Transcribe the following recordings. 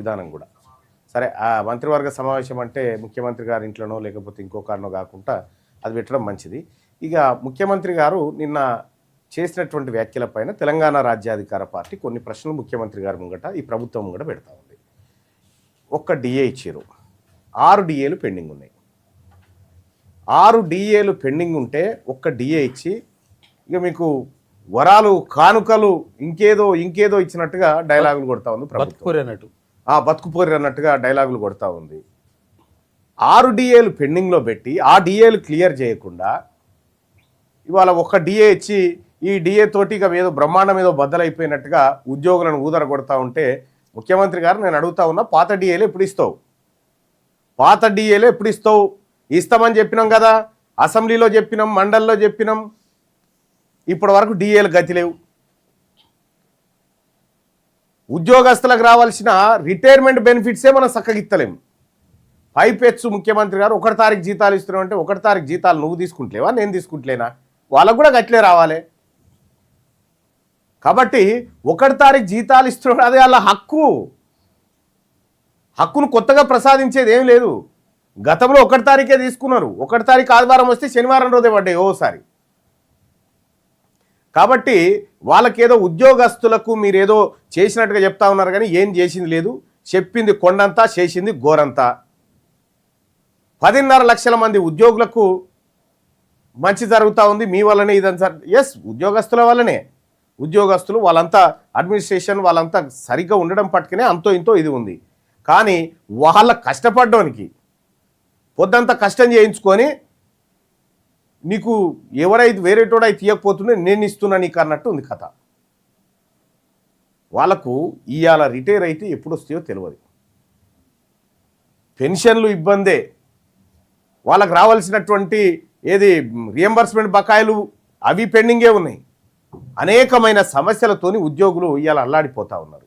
విధానం కూడా సరే ఆ మంత్రివర్గ సమావేశం అంటే ముఖ్యమంత్రి గారి ఇంట్లోనో లేకపోతే ఇంకో కారణో కాకుండా అది పెట్టడం మంచిది. ఇక ముఖ్యమంత్రి గారు నిన్న చేసినటువంటి వ్యాఖ్యలపైన తెలంగాణ రాజ్యాధికార పార్టీ కొన్ని ప్రశ్నలు ముఖ్యమంత్రి గారి ముంగట ఈ ప్రభుత్వం ముంగట పెడతా ఉంది. ఒక్క డిఏ ఇచ్చారు, 6 డిఏలు పెండింగ్ ఉన్నాయి. 6 డిఏలు పెండింగ్ ఉంటే ఒక్క డిఏ ఇచ్చి ఇక మీకు వరాలు కానుకలు ఇంకేదో ఇచ్చినట్టుగా డైలాగులు కొడతా ఉంది ప్రభుత్వం. బతుకుపోరి అన్నట్టుగా డైలాగులు కొడతా ఉంది. 6 డిఏలు పెండింగ్లో పెట్టి ఆ డిఏలు క్లియర్ చేయకుండా ఇవాళ ఒక్క డిఏ ఇచ్చి ఈ డిఏ తోటి ఇక ఏదో బ్రహ్మాండం ఏదో బద్దలైపోయినట్టుగా ఉద్యోగులను ఊదర కొడతా ఉంటే ముఖ్యమంత్రి గారు నేను అడుగుతా ఉన్నా, పాత డిఏలు ఎప్పుడు ఇస్తావు? పాత డిఏలు ఎప్పుడు ఇస్తావు? ఇస్తామని చెప్పినాం కదా, అసెంబ్లీలో చెప్పినాం, మండలిలో చెప్పినాం, ఇప్పటి వరకు డిఏలు గతి లేవు. ఉద్యోగస్తులకు రావాల్సిన రిటైర్మెంట్ బెనిఫిట్సే మనం చక్కగిత్తలేము. పైపెచ్చు ముఖ్యమంత్రి గారు 1 తారీఖు జీతాలు ఇస్తున్నాం అంటే 1 తారీఖు జీతాలు నువ్వు తీసుకుంటలేవా, నేను తీసుకుంటలేనా? వాళ్ళకు కూడా గట్లే రావాలి. కాబట్టి 1 తారీఖు జీతాలు ఇస్తున్నాడు, అదే వాళ్ళ హక్కును కొత్తగా ప్రసాదించేది ఏం లేదు. గతంలో 1 తారీఖే తీసుకున్నారు. 1 తారీఖు ఆదివారం వస్తే శనివారం రోజే పడ్డాయి ఓసారి. కాబట్టి వాళ్ళకేదో ఉద్యోగస్తులకు మీరేదో చేసినట్టుగా చెప్తా ఉన్నారు, కానీ ఏం చేసింది లేదు. చెప్పింది కొండంతా, చేసింది గోరంతా. 10.5 లక్షల మంది ఉద్యోగులకు మంచి జరుగుతూ ఉంది మీ వల్లనే ఇదంతా. ఎస్, ఉద్యోగస్తుల వల్లనే. ఉద్యోగస్తులు వాళ్ళంతా అడ్మినిస్ట్రేషన్ వాళ్ళంతా సరిగ్గా ఉండడం పట్టుకునే అంతో ఇంతో ఇది ఉంది. కానీ వాళ్ళ కష్టపడ్డానికి పొద్దంతా కష్టం చేయించుకొని నీకు ఎవరైతే వేరేటోడు అయితే తీయకపోతుండే నేను ఇస్తున్నా నీకు అన్నట్టు ఉంది కథ. వాళ్ళకు ఇవాళ రిటైర్ అయితే ఎప్పుడు వస్తాయో తెలియదు. పెన్షన్లు ఇబ్బందే, వాళ్ళకు రావాల్సినటువంటి రియంబర్స్మెంట్ బకాయిలు అవి పెండింగే ఉన్నాయి. అనేకమైన సమస్యలతోని ఉద్యోగులు ఇవాళ అల్లాడిపోతూ ఉన్నారు.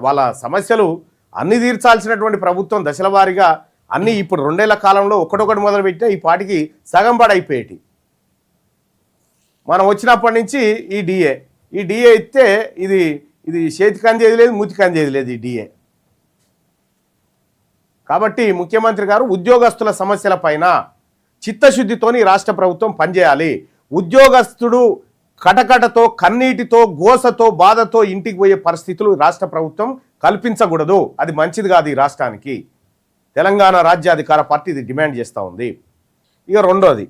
వాళ్ళ సమస్యలు అన్ని తీర్చాల్సినటువంటి ప్రభుత్వం దశల వారీగా అన్నీ ఇప్పుడు 2 ఏళ్ల కాలంలో ఒకటొకటి మొదలుపెట్టినా ఈ పాటికి సగం పడైపోయేటి. మనం వచ్చినప్పటి నుంచి ఈ డిఏ ఇస్తే ఇది చేతికి అందేది లేదు, మూతికి అందేది లేదు ఈ డిఏ. కాబట్టి ముఖ్యమంత్రి గారు ఉద్యోగస్తుల సమస్యల పైన చిత్తశుద్ధితోని రాష్ట్ర ప్రభుత్వం పనిచేయాలి. ఉద్యోగస్తుడు కటకటతో, కన్నీటితో, గోసతో, బాధతో ఇంటికి పోయే పరిస్థితులు రాష్ట్ర ప్రభుత్వం కల్పించకూడదు. అది మంచిది కాదు ఈ రాష్ట్రానికి. తెలంగాణ రాజ్యాధికార పార్టీ ఇది డిమాండ్ చేస్తూ ఉంది. ఇక రెండోది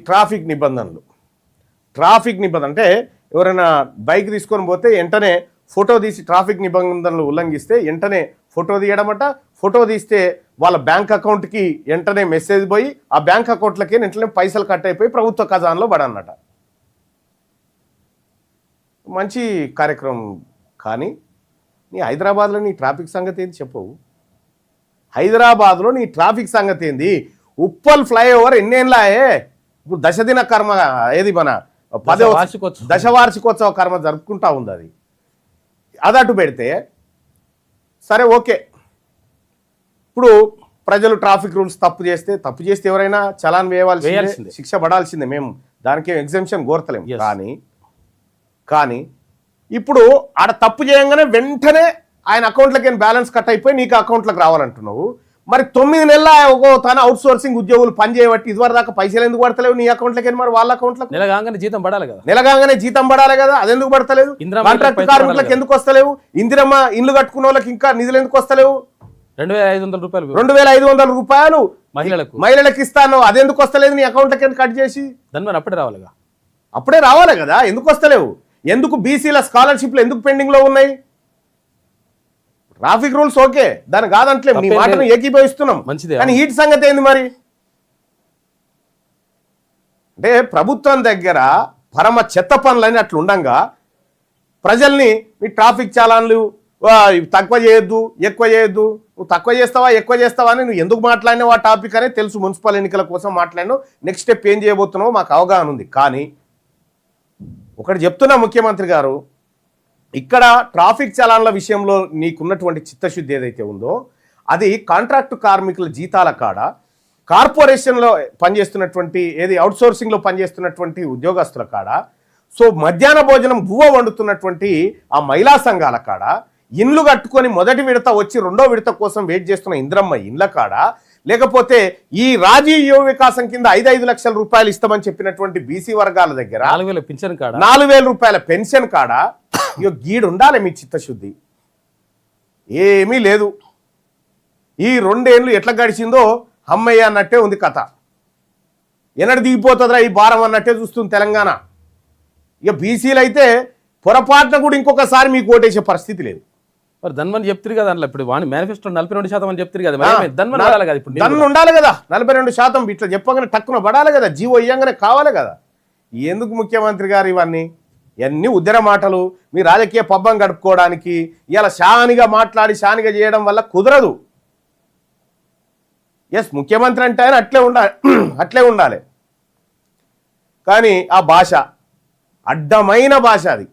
ట్రాఫిక్ నిబంధనలు. అంటే ఎవరైనా బైక్ తీసుకొని పోతే వెంటనే ఫోటో తీసి ట్రాఫిక్ నిబంధనలు ఉల్లంఘిస్తే వెంటనే ఫోటో తీయడమట. ఫోటో తీస్తే వాళ్ళ బ్యాంక్ అకౌంట్కి వెంటనే మెసేజ్ పోయి ఆ బ్యాంక్ అకౌంట్లకి వెంటనే పైసలు కట్ అయిపోయి ప్రభుత్వ ఖజానాలో పడన్నట. మంచి కార్యక్రమం. కానీ నీ హైదరాబాద్లో నీ ట్రాఫిక్ సంగతి ఏంది చెప్పవు? హైదరాబాద్లో నీ ట్రాఫిక్ సంగతి ఏంది? ఉప్పల్ ఫ్లైఓవర్ ఎన్నేళ్ళాయే? ఇప్పుడు దశదిన కర్మ మన 10వ దశవార్షికోత్సవ కర్మ జరుపుకుంటా ఉంది. అది అదటు పెడితే సరే ఓకే. ఇప్పుడు ప్రజలు ట్రాఫిక్ రూల్స్ తప్పు చేస్తే ఎవరైనా చలాన్ వేయవలసిందే, శిక్ష పడాల్సిందే. మేము దానికి ఎగ్జామ్షన్ కోరతలేము. కానీ ఇప్పుడు ఆడ తప్పు చేయంగానే వెంటనే ఆయన అకౌంట్లకి బ్యాలెన్స్ కట్ అయిపోయి నీకు అకౌంట్లకు రావాలంటున్నావు. మరి 9 నెలల తన అవుట్ సోర్సింగ్ ఉద్యోగులు పనిచేయబట్టి ఇదివరకు దాకా పైసలు ఎందుకు పడతలేవు నీ అకౌంట్లకి? మరి వాళ్ళ అకౌంట్లకు నెలగాగానే జీతం పడాలి కదా, అదెందుకు పడతలేదు? కాంట్రాక్ట్ కార్మికులకు ఎందుకు వస్తలేవు? ఇందిరమ్మ ఇండ్లు కట్టుకున్న వాళ్ళకి ఇంకా నిధులు ఎందుకు వస్తలేవు? 2,500 రూపాయలు మహిళలకు ఇస్తాను, అదెందుకు వస్తలేదు నీ అకౌంట్లకి కట్ చేసి? అప్పుడే రావాలి కదా, ఎందుకు వస్తలేవు? ఎందుకు బీసీల స్కాలర్షిప్లు ఎందుకు పెండింగ్లో ఉన్నాయి? ట్రాఫిక్ రూల్స్ ఓకే, దాన్ని కాదంటలేము, నీ మాటను ఏకీభవిస్తున్నాం. కానీ వీటి సంగతి ఏంది మరి? అంటే ప్రభుత్వం దగ్గర పరమ చెత్త పనులని అట్లా ఉండంగా ప్రజల్ని మీ ట్రాఫిక్ చాలాన్లు తక్కువ చేయొద్దు, ఎక్కువ చేయొద్దు, నువ్వు తక్కువ చేస్తావా ఎక్కువ చేస్తావా అని నువ్వు ఎందుకు మాట్లాడినావు ఆ టాపిక్ అనేది తెలుసు. మున్సిపల్ ఎన్నికల కోసం మాట్లాడినావు, నెక్స్ట్ స్టెప్ ఏం చేయబోతున్నావో మాకు అవగాహన ఉంది. కానీ ఒకటి చెప్తున్నా ముఖ్యమంత్రి గారు, ఇక్కడ ట్రాఫిక్ చలాన్ల విషయంలో నీకున్నటువంటి చిత్తశుద్ధి ఏదైతే ఉందో అది కాంట్రాక్టు కార్మికుల జీతాల కాడ కార్పొరేషన్లో పనిచేస్తున్నటువంటి అవుట్సోర్సింగ్లో పనిచేస్తున్నటువంటి ఉద్యోగస్తుల కాడ సో మధ్యాహ్న భోజనం గువ్వ వండుతున్నటువంటి ఆ మహిళా సంఘాల కాడ, ఇండ్లు కట్టుకొని మొదటి విడత వచ్చి రెండో విడత కోసం వెయిట్ చేస్తున్న ఇంద్రమ్మ ఇండ్ల కాడ, లేకపోతే ఈ రాజీవ్ యువ వికాసం కింద 5 లక్షల రూపాయలు ఇస్తామని చెప్పినటువంటి బీసీ వర్గాల దగ్గర 4,000 పెన్షన్ కాడ, 4,000 రూపాయల పెన్షన్ కాడ ఇక గీడు ఉండాలి మీ చిత్తశుద్ధి. ఏమీ లేదు. ఈ 2 ఏళ్ళు ఎట్లా గడిచిందో అమ్మయ్య అన్నట్టే ఉంది కథ. ఎన్నడు దిగిపోతుందిరా ఈ భారం అన్నట్టే చూస్తుంది తెలంగాణ. ఇక బీసీలు అయితే పొరపాటున కూడా ఇంకొకసారి మీకు ఓటేసే పరిస్థితి లేదు. మరి ధన్వని చెప్తారు కదా అందులో, ఇప్పుడు వాని మేనిఫెస్టో 42% అని చెప్తారు కదా, ధన్వన్ కదా, ఇప్పుడు ధన్ను ఉండాలి కదా 42%. ఇట్లా చెప్పగానే టక్కున పడాలి కదా, జీవో ఇయ్యంగానే కావాలి కదా. ఎందుకు ముఖ్యమంత్రి గారు ఇవన్నీ ఉద్దర మాటలు, మీ రాజకీయ పబ్బం గడుపుకోవడానికి ఇలా షానిగా మాట్లాడి షానిగా చేయడం వల్ల కుదరదు. ఎస్, ముఖ్యమంత్రి అంటే ఆయన అట్లే ఉండాలి. కానీ ఆ భాష అడ్డమైన భాష, అది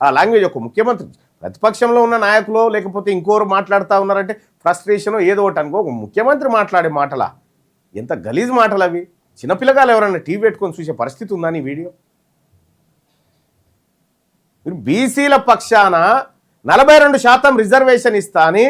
ఆ లాంగ్వేజ్. ఒక ముఖ్యమంత్రి ప్రతిపక్షంలో ఉన్న నాయకులు లేకపోతే ఇంకోరు మాట్లాడుతూ ఉన్నారంటే ఫ్రస్ట్రేషన్ ఏదో ఒకటి అనుకో, ముఖ్యమంత్రి మాట్లాడే మాటలా ఎంత గలీజ్ మాటలు అవి. చిన్నపిల్లగాలు ఎవరన్నా టీవీ పెట్టుకొని చూసే పరిస్థితి ఉందా నీ వీడియో? మీరు బీసీల పక్షాన 42% రిజర్వేషన్ ఇస్తా అని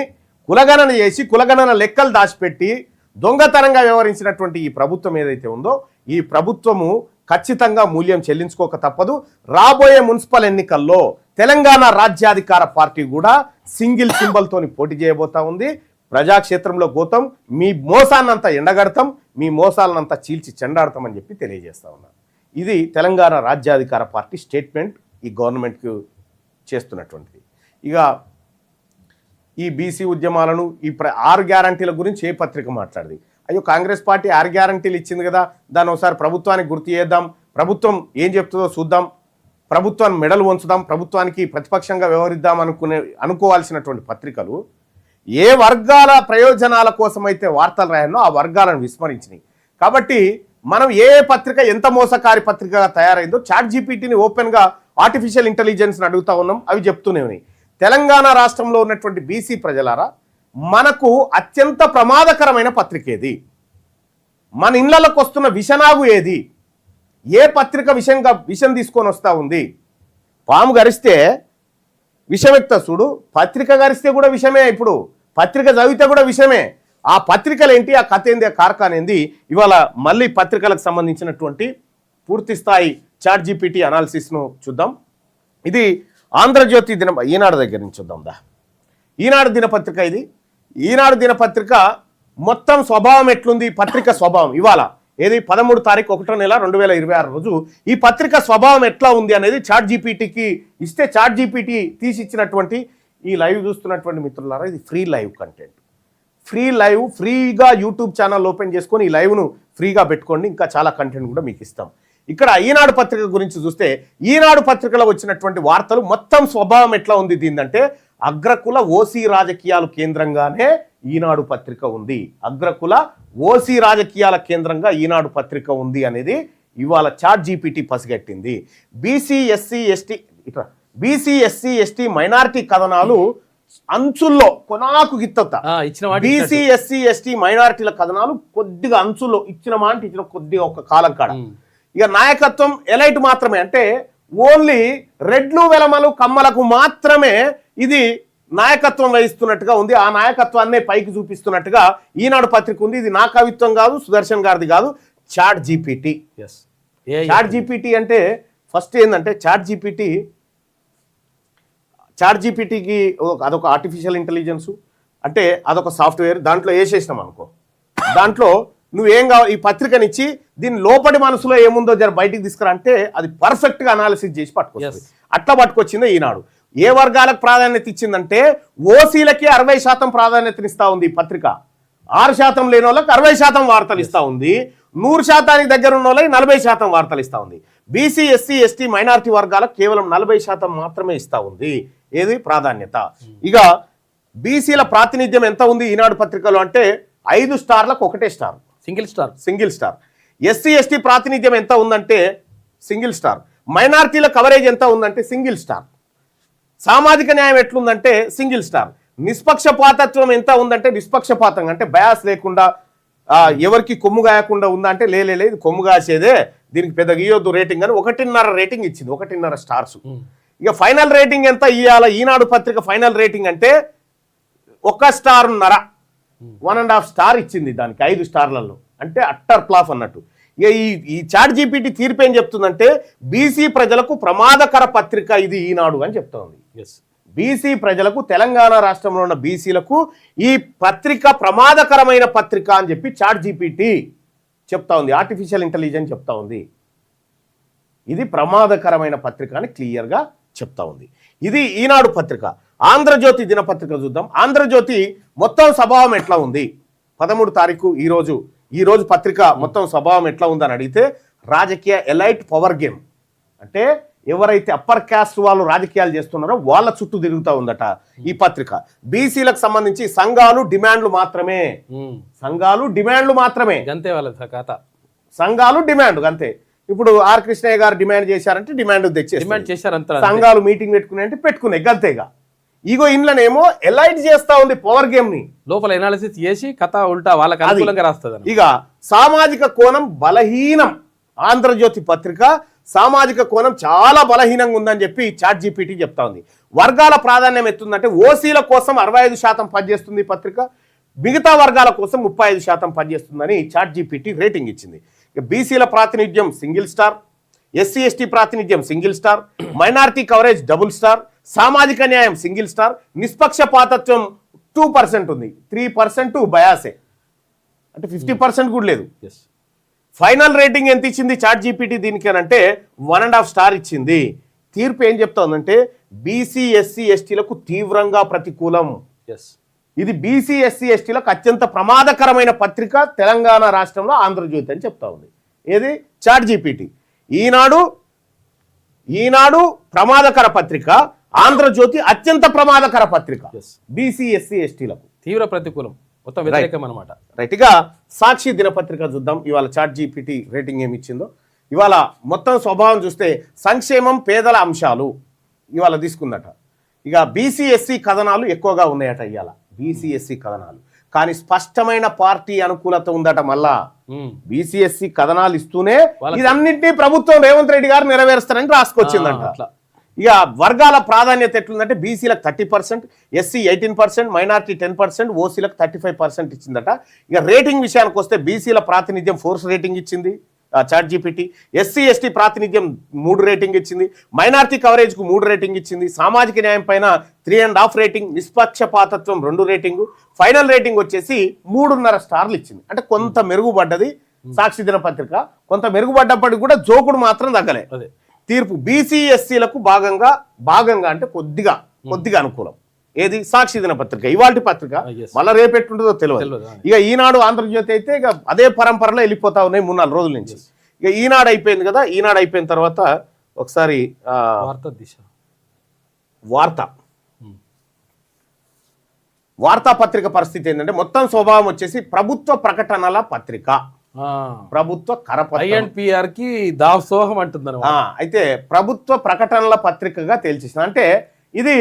కులగణన చేసి కులగణన లెక్కలు దాచిపెట్టి దొంగతనంగా వ్యవహరించినటువంటి ఈ ప్రభుత్వం ఏదైతే ఉందో, ఈ ప్రభుత్వము ఖచ్చితంగా మూల్యం చెల్లించుకోక తప్పదు. రాబోయే మున్సిపల్ ఎన్నికల్లో తెలంగాణ రాజ్యాధికార పార్టీ కూడా సింగిల్ సింబల్తోని పోటీ చేయబోతా ఉంది. ప్రజాక్షేత్రంలో గోతం, మీ మోసాన్నంతా ఎండగడతాం, మీ మోసాలనంతా చీల్చి చెండాడతామని చెప్పి తెలియజేస్తా ఉన్నారు. ఇది తెలంగాణ రాజ్యాధికార పార్టీ స్టేట్మెంట్ ఈ గవర్నమెంట్కు చేస్తున్నటువంటిది. ఇక ఈ బీసీ ఉద్యమాలను ఈ 6 గ్యారంటీల గురించి ఏ పత్రిక మాట్లాడింది? అయ్యో, కాంగ్రెస్ పార్టీ 6 గ్యారంటీలు ఇచ్చింది కదా, దాన్ని ఒకసారి ప్రభుత్వానికి గుర్తు చేద్దాం, ప్రభుత్వం ఏం చెప్తుందో చూద్దాం, ప్రభుత్వాన్ని మెడలు వంచుదాం, ప్రభుత్వానికి ప్రతిపక్షంగా వ్యవహరిద్దాం అనుకోవాల్సినటువంటి పత్రికలు ఏ వర్గాల ప్రయోజనాల కోసమైతే వార్తలు రాయనో ఆ వర్గాలను విస్మరించినాయి. కాబట్టి మనం ఏ పత్రిక ఎంత మోసకారి పత్రికగా తయారైందో చాట్ జీపీటీని ఓపెన్గా ఆర్టిఫిషియల్ ఇంటెలిజెన్స్ని అడుగుతా ఉన్నాం, అవి చెప్తూనే ఉన్నాయి. తెలంగాణ రాష్ట్రంలో ఉన్నటువంటి బీసీ ప్రజలారా, మనకు అత్యంత ప్రమాదకరమైన పత్రిక ఏది? మన ఇళ్లలోకి వస్తున్న విషనాగు ఏది? ఏ పత్రిక విషం తీసుకొని వస్తూ ఉంది? పాము గరిస్తే విషమెక్త చూడు, పత్రిక గరిస్తే కూడా విషమే. ఇప్పుడు పత్రిక చదివితే కూడా విషమే. ఆ పత్రికలు ఏంటి, ఆ కథ ఏంది, ఆ కార్ఖానేంది? ఇవాళ మళ్ళీ పత్రికలకు సంబంధించినటువంటి పూర్తి స్థాయి చాట్ జీపీటీ అనాలిసిస్ను చూద్దాం. ఇది ఆంధ్రజ్యోతి ఈనాడు దగ్గర నుంచి చూద్దాం. ఈనాడు దినపత్రిక ఇది. ఈనాడు దినపత్రిక మొత్తం స్వభావం ఎట్లుంది, పత్రిక స్వభావం ఇవాళ ఏది 13 తారీఖు 1వ నెల 2026 రోజు ఈ పత్రిక స్వభావం ఎట్లా ఉంది అనేది చాట్ జీపీటీకి ఇస్తే, చాట్ జీపీటీ తీసిచ్చినటువంటి ఈ లైవ్ చూస్తున్నటువంటి మిత్రులారా, ఇది free live content. Free live, ఫ్రీగా యూట్యూబ్ ఛానల్ ఓపెన్ చేసుకొని ఈ లైవ్ను ఫ్రీగా పెట్టుకోండి. ఇంకా చాలా కంటెంట్ కూడా మీకు ఇస్తాం. ఇక్కడ ఈనాడు పత్రిక గురించి చూస్తే, ఈనాడు పత్రికలో వచ్చినటువంటి వార్తలు మొత్తం స్వభావం ఎట్లా ఉంది దీందంటే, అగ్రకుల ఓసీ రాజకీయాలు కేంద్రంగానే ఈనాడు పత్రిక ఉంది. అగ్రకుల ఓసీ రాజకీయాల కేంద్రంగా ఈనాడు పత్రిక ఉంది అనేది ఇవాళ చాట్ జీపీటీ పసిగట్టింది. బీసీ ఎస్సీ ఎస్టీ మైనారిటీ కథనాలు అంచుల్లో కొనాకు గిత్తత. బీసీ ఎస్సీ ఎస్టీ మైనారిటీల కథనాలు కొద్దిగా అంచుల్లో ఇచ్చిన మాట ఇచ్చిన కొద్దిగా ఒక కాలం కాడ. ఇక నాయకత్వం ఎలైట్ మాత్రమే, అంటే ఓన్లీ రెడ్లు వెలమలు కమ్మలకు మాత్రమే ఇది నాయకత్వం వహిస్తున్నట్టుగా ఉంది. ఆ నాయకత్వాన్నే పైకి చూపిస్తున్నట్టుగా ఈనాడు పత్రిక ఉంది. ఇది నా కవిత్వం కాదు, సుదర్శన్ గారిది కాదు, చాట్ జీపీటీ. చాట్ జీపీటీ అంటే ఫస్ట్ ఏంటంటే, చాట్ జీపీటీకి అదొక ఆర్టిఫిషియల్ ఇంటెలిజెన్స్, అంటే అదొక సాఫ్ట్వేర్. దాంట్లో వేసేసినాం అనుకో, దాంట్లో నువ్వేం కావాలి ఈ పత్రికనిచ్చి దీని లోపటి మనసులో ఏముందో జర బయటికి తీసుకురా అంటే అది పర్ఫెక్ట్గా అనాలిసిస్ చేసి పట్టుకొస్తుంది. అట్లా పట్టుకొచ్చిందే ఈనాడు. ఏ వర్గాలకు ప్రాధాన్యత ఇచ్చిందంటే, ఓసీలకి 60% ప్రాధాన్యతనిస్తూ ఉంది ఈ పత్రిక. 6% లేని వాళ్ళకి 60% వార్తలు ఇస్తూ ఉంది. 100% దగ్గర ఉన్న వాళ్ళకి 40% వార్తలు ఇస్తూ ఉంది. బీసీ ఎస్సీ ఎస్టీ మైనారిటీ వర్గాలకు కేవలం 40% మాత్రమే ఇస్తూ ఉంది ఏది ప్రాధాన్యత. ఇక బీసీల ప్రాతినిధ్యం ఎంత ఉంది ఈనాడు పత్రికలో అంటే 5 స్టార్లకు 1 star, single star. SC ST ప్రాతినిధ్యం ఎంత ఉందంటే సింగిల్ స్టార్. మైనారిటీల కవరేజ్ ఎంత ఉందంటే సింగిల్ స్టార్. సామాజిక న్యాయం ఎట్లుందంటే సింగిల్ స్టార్. నిష్పక్షపాతత్వం ఎంత ఉందంటే నిష్పక్షపాతంగా, అంటే బయాస్ లేకుండా ఎవరికి కొమ్ము గాయకుండా ఉందా అంటే లేదు, కొమ్ము కాసేదే దీనికి పెద్దగా ఇవ్వద్దు రేటింగ్ అని 1.5 రేటింగ్ ఇచ్చింది, 1.5 స్టార్స్. ఇక ఫైనల్ రేటింగ్ ఎంత ఇవ్వాలా ఈనాడు పత్రిక ఫైనల్ రేటింగ్ అంటే 1.5 స్టార్, 1.5 స్టార్ ఇచ్చింది దానికి 5 స్టార్లలో, అంటే అట్టర్ ఫ్లాప్ అన్నట్టు. ఇక ఈ చాట్ జీపీటీ తీర్పు ఏం చెప్తుందంటే బీసీ ప్రజలకు ప్రమాదకర పత్రిక ఇది ఈనాడు అని చెప్తా ఉంది. బీసీ ప్రజలకు, తెలంగాణ రాష్ట్రంలో ఉన్న బీసీలకు ఈ పత్రిక ప్రమాదకరమైన పత్రిక అని చెప్పి చాట్ జీపీటీ చెప్తా ఉంది, ఆర్టిఫిషియల్ ఇంటెలిజెన్స్ చెప్తా ఉంది. ఇది ప్రమాదకరమైన పత్రిక అని క్లియర్గా చెప్తా ఉంది. ఇది ఈనాడు పత్రిక. ఆంధ్రజ్యోతి దినపత్రిక చూద్దాం. ఆంధ్రజ్యోతి మొత్తం స్వభావం ఎట్లా ఉంది, 13 తారీఖు ఈ రోజు పత్రిక మొత్తం స్వభావం ఎట్లా ఉందని అడిగితే రాజకీయ ఎలైట్ పవర్ గేమ్, అంటే ఎవరైతే అప్పర్ క్యాస్ట్ వాళ్ళు రాజకీయాలు చేస్తున్నారో వాళ్ళ చుట్టూ తిరుగుతూ ఉందట ఈ పత్రిక. బీసీలకు సంబంధించి సంఘాలు డిమాండ్లు మాత్రమే, అంతే వాళ్ళ కథ, సంఘాలు డిమాండ్ అంతే. ఇప్పుడు ఆర్ కృష్ణయ్య గారు డిమాండ్ చేశారంటే డిమాండ్ చేశారు, సంఘాలు మీటింగ్ పెట్టుకున్నాయి అంటే పెట్టుకున్నాయి గంతేగా. ఇగో ఇంట్లోనేమో ఎలైట్ చేస్తా ఉంది పవర్ గేమ్ ని, లోపల ఎనాలిసిస్ చేసి కథ ఉల్టా వాళ్ళకి అనుకూలంగా రాస్తుంది. ఇక సామాజిక కోణం బలహీనం, ఆంధ్రజ్యోతి పత్రిక సామాజిక కోణం చాలా బలహీనంగా ఉందని చెప్పి చాట్ జీపీటీ చెప్తా ఉంది. వర్గాల ప్రాధాన్యం ఎత్తుందంటే ఓసీల కోసం 65% పనిచేస్తుంది ఈ పత్రిక, మిగతా వర్గాల కోసం 35% పనిచేస్తుందని చాట్ జీపీటీ రేటింగ్ ఇచ్చింది. ఇక బీసీల ప్రాతినిధ్యం సింగిల్ స్టార్, ఎస్సీ ఎస్టీ ప్రాతినిధ్యం single star, minority coverage double star, సామాజిక న్యాయం సింగిల్ స్టార్, నిష్పక్షపాతత్వం 2% ఉంది, 3% బయాసే, అంటే 50% కూడా లేదు. ఫైనల్ రేటింగ్ ఎంత ఇచ్చింది చాట్ జీపీటీ దీనికి అని అంటే 1.5 స్టార్ ఇచ్చింది. తీర్పు ఏం చెప్తోందంటే బీసీ ఎస్సీ ఎస్టీలకు తీవ్రంగా ప్రతికూలం. ఇది బీసీ ఎస్సీ ఎస్టీలకు అత్యంత ప్రమాదకరమైన పత్రిక తెలంగాణ రాష్ట్రంలో ఆంధ్రజ్యోతి అని చెప్తా ఉంది. ఏది చాట్ జీపీటీ. ఈనాడు ప్రమాదకర పత్రిక, ఆంధ్రజ్యోతి అత్యంత ప్రమాదకర పత్రిక బీసీ ఎస్సీ ఎస్టీలకు, తీవ్ర ప్రతికూలం, మొత్తం వ్యతిరేకం అనమాట. రైట్. ఇక సాక్షి దినపత్రిక చూద్దాం, ఇవాళ చాట్ జీపీటీ రేటింగ్ ఏమి ఇచ్చిందో. ఇవాళ మొత్తం స్వభావం చూస్తే సంక్షేమం పేదల అంశాలు ఇవాళ తీసుకుందట. ఇక బీసీ ఎస్సీ కథనాలు ఎక్కువగా ఉన్నాయట ఇవాళ, బీసీ ఎస్సీ కథనాలు, కానీ స్పష్టమైన పార్టీ అనుకూలత ఉందట. మళ్ళా బీసీ ఎస్సీ కథనాలు ఇస్తూనే ఇదన్నింటినీ ప్రభుత్వం రేవంత్ రెడ్డి గారు నెరవేరుస్తారని రాసుకొచ్చిందంట. ఇక వర్గాల ప్రాధాన్యత ఎట్లుందంటే బీసీలకు 30%, ఎస్సీ 18%, మైనార్టీ 10%, ఓసీలకు 35% ఇచ్చిందట. ఇక రేటింగ్ విషయానికి వస్తే బీసీల ప్రాతినిధ్యం 4 రేటింగ్ ఇచ్చింది చాట్ జీపీటీ, ఎస్సీ ఎస్టీ ప్రాతినిధ్యం 3 రేటింగ్ ఇచ్చింది, మైనార్టీ కవరేజ్కు 3 రేటింగ్ ఇచ్చింది, సామాజిక న్యాయం పైన 3.5 రేటింగ్, నిష్పక్షపాతత్వం 2 రేటింగ్, ఫైనల్ రేటింగ్ వచ్చేసి 3.5 స్టార్లు ఇచ్చింది. అంటే కొంత మెరుగుపడ్డది సాక్షి దినపత్రిక, కొంత మెరుగుపడ్డప్పటికి కూడా జోకుడు మాత్రం తగ్గలే. తీర్పు బీసీ ఎస్సీలకు భాగంగా అంటే కొద్దిగా అనుకూలం. ఏది సాక్షి దినపత్రిక ఇవాల్టి పత్రిక, మళ్ళీ రేపెట్టుంటుందో తెలియదు. ఇక ఈనాడు ఆంధ్రజ్యోతి అయితే ఇక అదే పరంపరలో వెళ్ళిపోతా ఉన్నాయి 3-4 రోజుల నుంచి. ఇక ఈనాడు అయిపోయింది కదా, ఈనాడు అయిపోయిన తర్వాత ఒకసారి వార్తాపత్రిక పరిస్థితి ఏంటంటే మొత్తం స్వభావం వచ్చేసి ప్రభుత్వ ప్రకటనల పత్రిక, ప్రభుత్వ కరపత్రం కి దాసోహం అంటున్నారు. అయితే ప్రభుత్వ ప్రకటనల పత్రికగా తేల్చేసింది. అంటే ఇది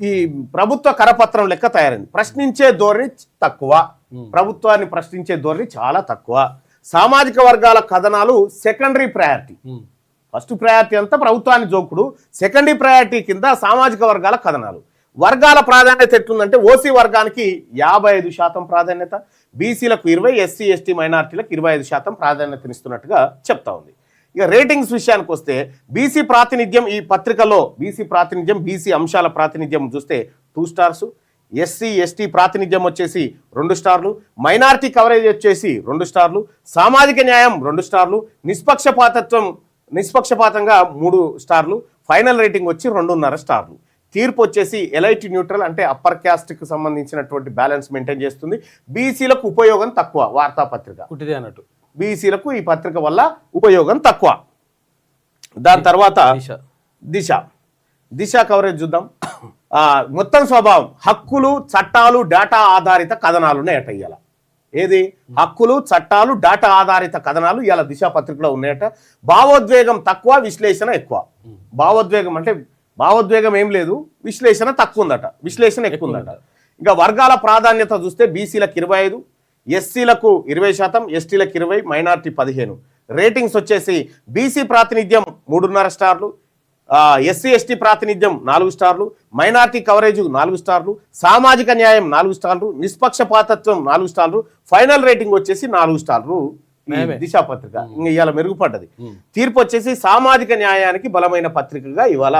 ఈ ప్రభుత్వ కరపత్రం లెక్క తయారైంది. ప్రశ్నించే ధోరణి తక్కువ, ప్రభుత్వాన్ని ప్రశ్నించే ధోరణి చాలా తక్కువ. సామాజిక వర్గాల కథనాలు సెకండరీ ప్రయారిటీ, ఫస్ట్ ప్రయారిటీ అంతా ప్రభుత్వాన్ని జోకుడు, సెకండరీ ప్రయారిటీ కింద సామాజిక వర్గాల కథనాలు. వర్గాల ప్రాధాన్యత ఎట్లుందంటే ఓసీ వర్గానికి 55% ప్రాధాన్యత, బీసీలకు 20%, ఎస్సీ ఎస్టీ మైనార్టీలకు 25% ప్రాధాన్యతనిస్తున్నట్టుగా చెప్తా ఉంది. ఇక రేటింగ్స్ విషయానికి వస్తే బీసీ ప్రాతినిధ్యం ఈ పత్రికలో బీసీ అంశాల ప్రాతినిధ్యం చూస్తే 2 స్టార్స్, ఎస్సీ ఎస్టీ ప్రాతినిధ్యం వచ్చేసి 2 స్టార్లు, మైనారిటీ కవరేజ్ వచ్చేసి 2 స్టార్లు, సామాజిక న్యాయం 2 స్టార్లు, నిష్పక్షపాతంగా 3 స్టార్లు, ఫైనల్ రేటింగ్ వచ్చి 2.5 స్టార్లు. తీర్పు వచ్చేసి ఎలైట్ న్యూట్రల్, అంటే అప్పర్ క్యాస్ట్కి సంబంధించినటువంటి బ్యాలెన్స్ మెయింటైన్ చేస్తుంది. బీసీలకు ఉపయోగం తక్కువ, వార్తాపత్రిక అన్నట్టు బీసీలకు ఈ పత్రిక వల్ల ఉపయోగం తక్కువ. దాని తర్వాత దిశ కవరేజ్ చూద్దాం. మొత్తం స్వభావం హక్కులు చట్టాలు డేటా ఆధారిత కథనాలు ఉన్నాయట ఇవాళ. ఏది హక్కులు చట్టాలు డేటా ఆధారిత కథనాలు ఇవాళ దిశ పత్రికలో ఉన్నాయట. భావోద్వేగం తక్కువ, విశ్లేషణ ఎక్కువ. భావోద్వేగం అంటే భావోద్వేగం ఏం లేదు, విశ్లేషణ తక్కువ ఉందట, విశ్లేషణ ఎక్కువ ఉందట. ఇంకా వర్గాల ప్రాధాన్యత చూస్తే బీసీలకు 25%, ఎస్సీలకు 20%, ఎస్టీలకు 20%, మైనార్టీ 15%. రేటింగ్స్ వచ్చేసి బీసీ ప్రాతినిధ్యం 3.5 స్టార్లు, ఎస్సీ ఎస్టీ ప్రాతినిధ్యం 4 స్టార్లు, మైనార్టీ కవరేజ్ 4 స్టార్లు, సామాజిక న్యాయం 4 స్టార్లు, నిష్పక్షపాతత్వం 4 స్టార్లు, ఫైనల్ రేటింగ్ వచ్చేసి 4 స్టార్లు. దిశా పత్రిక ఇంకా ఇవాళ మెరుగుపడ్డది. తీర్పు వచ్చేసి సామాజిక న్యాయానికి బలమైన పత్రికగా ఇవాళ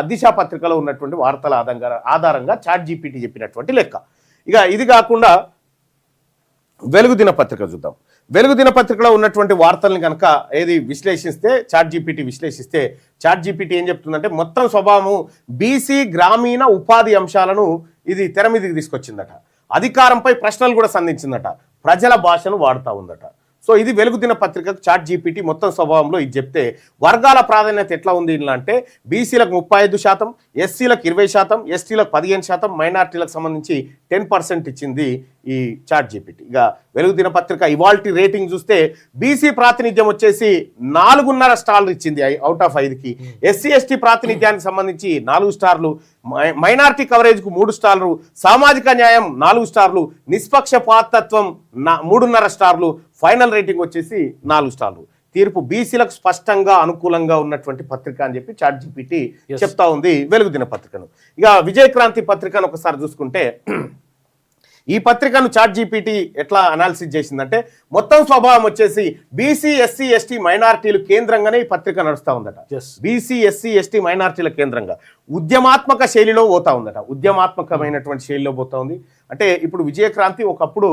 దిశా పత్రికలో ఉన్నటువంటి వార్తల ఆధారంగా చాట్ జీపీటీ చెప్పినటువంటి లెక్క. ఇక ఇది కాకుండా వెలుగు దినపత్రిక చూద్దాం. వెలుగు దినపత్రికలో ఉన్నటువంటి వార్తల్ని కనుక విశ్లేషిస్తే చాట్ జీపీటీ విశ్లేషిస్తే చాట్ జీపీటీ ఏం చెప్తుందంటే మొత్తం స్వభావము బీసీ గ్రామీణ ఉపాధి అంశాలను ఇది తెర మీదకి తీసుకొచ్చిందట. అధికారంపై ప్రశ్నలు కూడా సంధించిందట. ప్రజల భాషను వాడుతూ ఉందట. సో ఇది వెలుగు దినపత్రికకు చాట్ జీపీటీ మొత్తం స్వభావంలో ఇది చెప్తే వర్గాల ప్రాధాన్యత ఎట్లా ఉంది అంటే బీసీలకు 35%, ఎస్సీలకు 20%, ఎస్టీలకు 15%, మైనార్టీలకు సంబంధించి 10% ఇచ్చింది ఈ చాట్ జీపీటీ. ఇక వెలుగు దినపత్రిక ఇవాల్టి రేటింగ్ చూస్తే బీసీ ప్రాతినిధ్యం వచ్చేసి 4.5 స్టార్లు ఇచ్చింది అవుట్ ఆఫ్ 5కి. ఎస్సీ ఎస్టీ ప్రాతినిధ్యానికి సంబంధించి 4 స్టార్లు, మైనార్టీ కవరేజ్కు 3 స్టార్లు, సామాజిక న్యాయం 4 స్టార్లు, నిష్పక్షపాతత్వం 3.5 స్టార్లు, ఫైనల్ రేటింగ్ వచ్చేసి 4 స్టార్లు. తీర్పు బీసీలకు స్పష్టంగా అనుకూలంగా ఉన్నటువంటి పత్రిక అని చెప్పి చాట్ జీపీటీ చెప్తా ఉంది వెలుగు దినపత్రికను. ఇక విజయక్రాంతి పత్రికను ఒకసారి చూసుకుంటే ఈ పత్రికను చాట్ జీపీటీ ఎట్లా అనాలిసిస్ చేసిందంటే మొత్తం స్వభావం వచ్చేసి బీసీ ఎస్సీ ఎస్టీ మైనారిటీలు కేంద్రంగానే ఈ పత్రిక నడుస్తూ ఉందట. బీసీ ఎస్సీ ఎస్టీ మైనారిటీల కేంద్రంగా ఉద్యమాత్మక శైలిలో పోతా ఉందట. ఉద్యమాత్మకమైనటువంటి శైలిలో పోతా ఉంది. అంటే ఇప్పుడు విజయక్రాంతి ఒకప్పుడు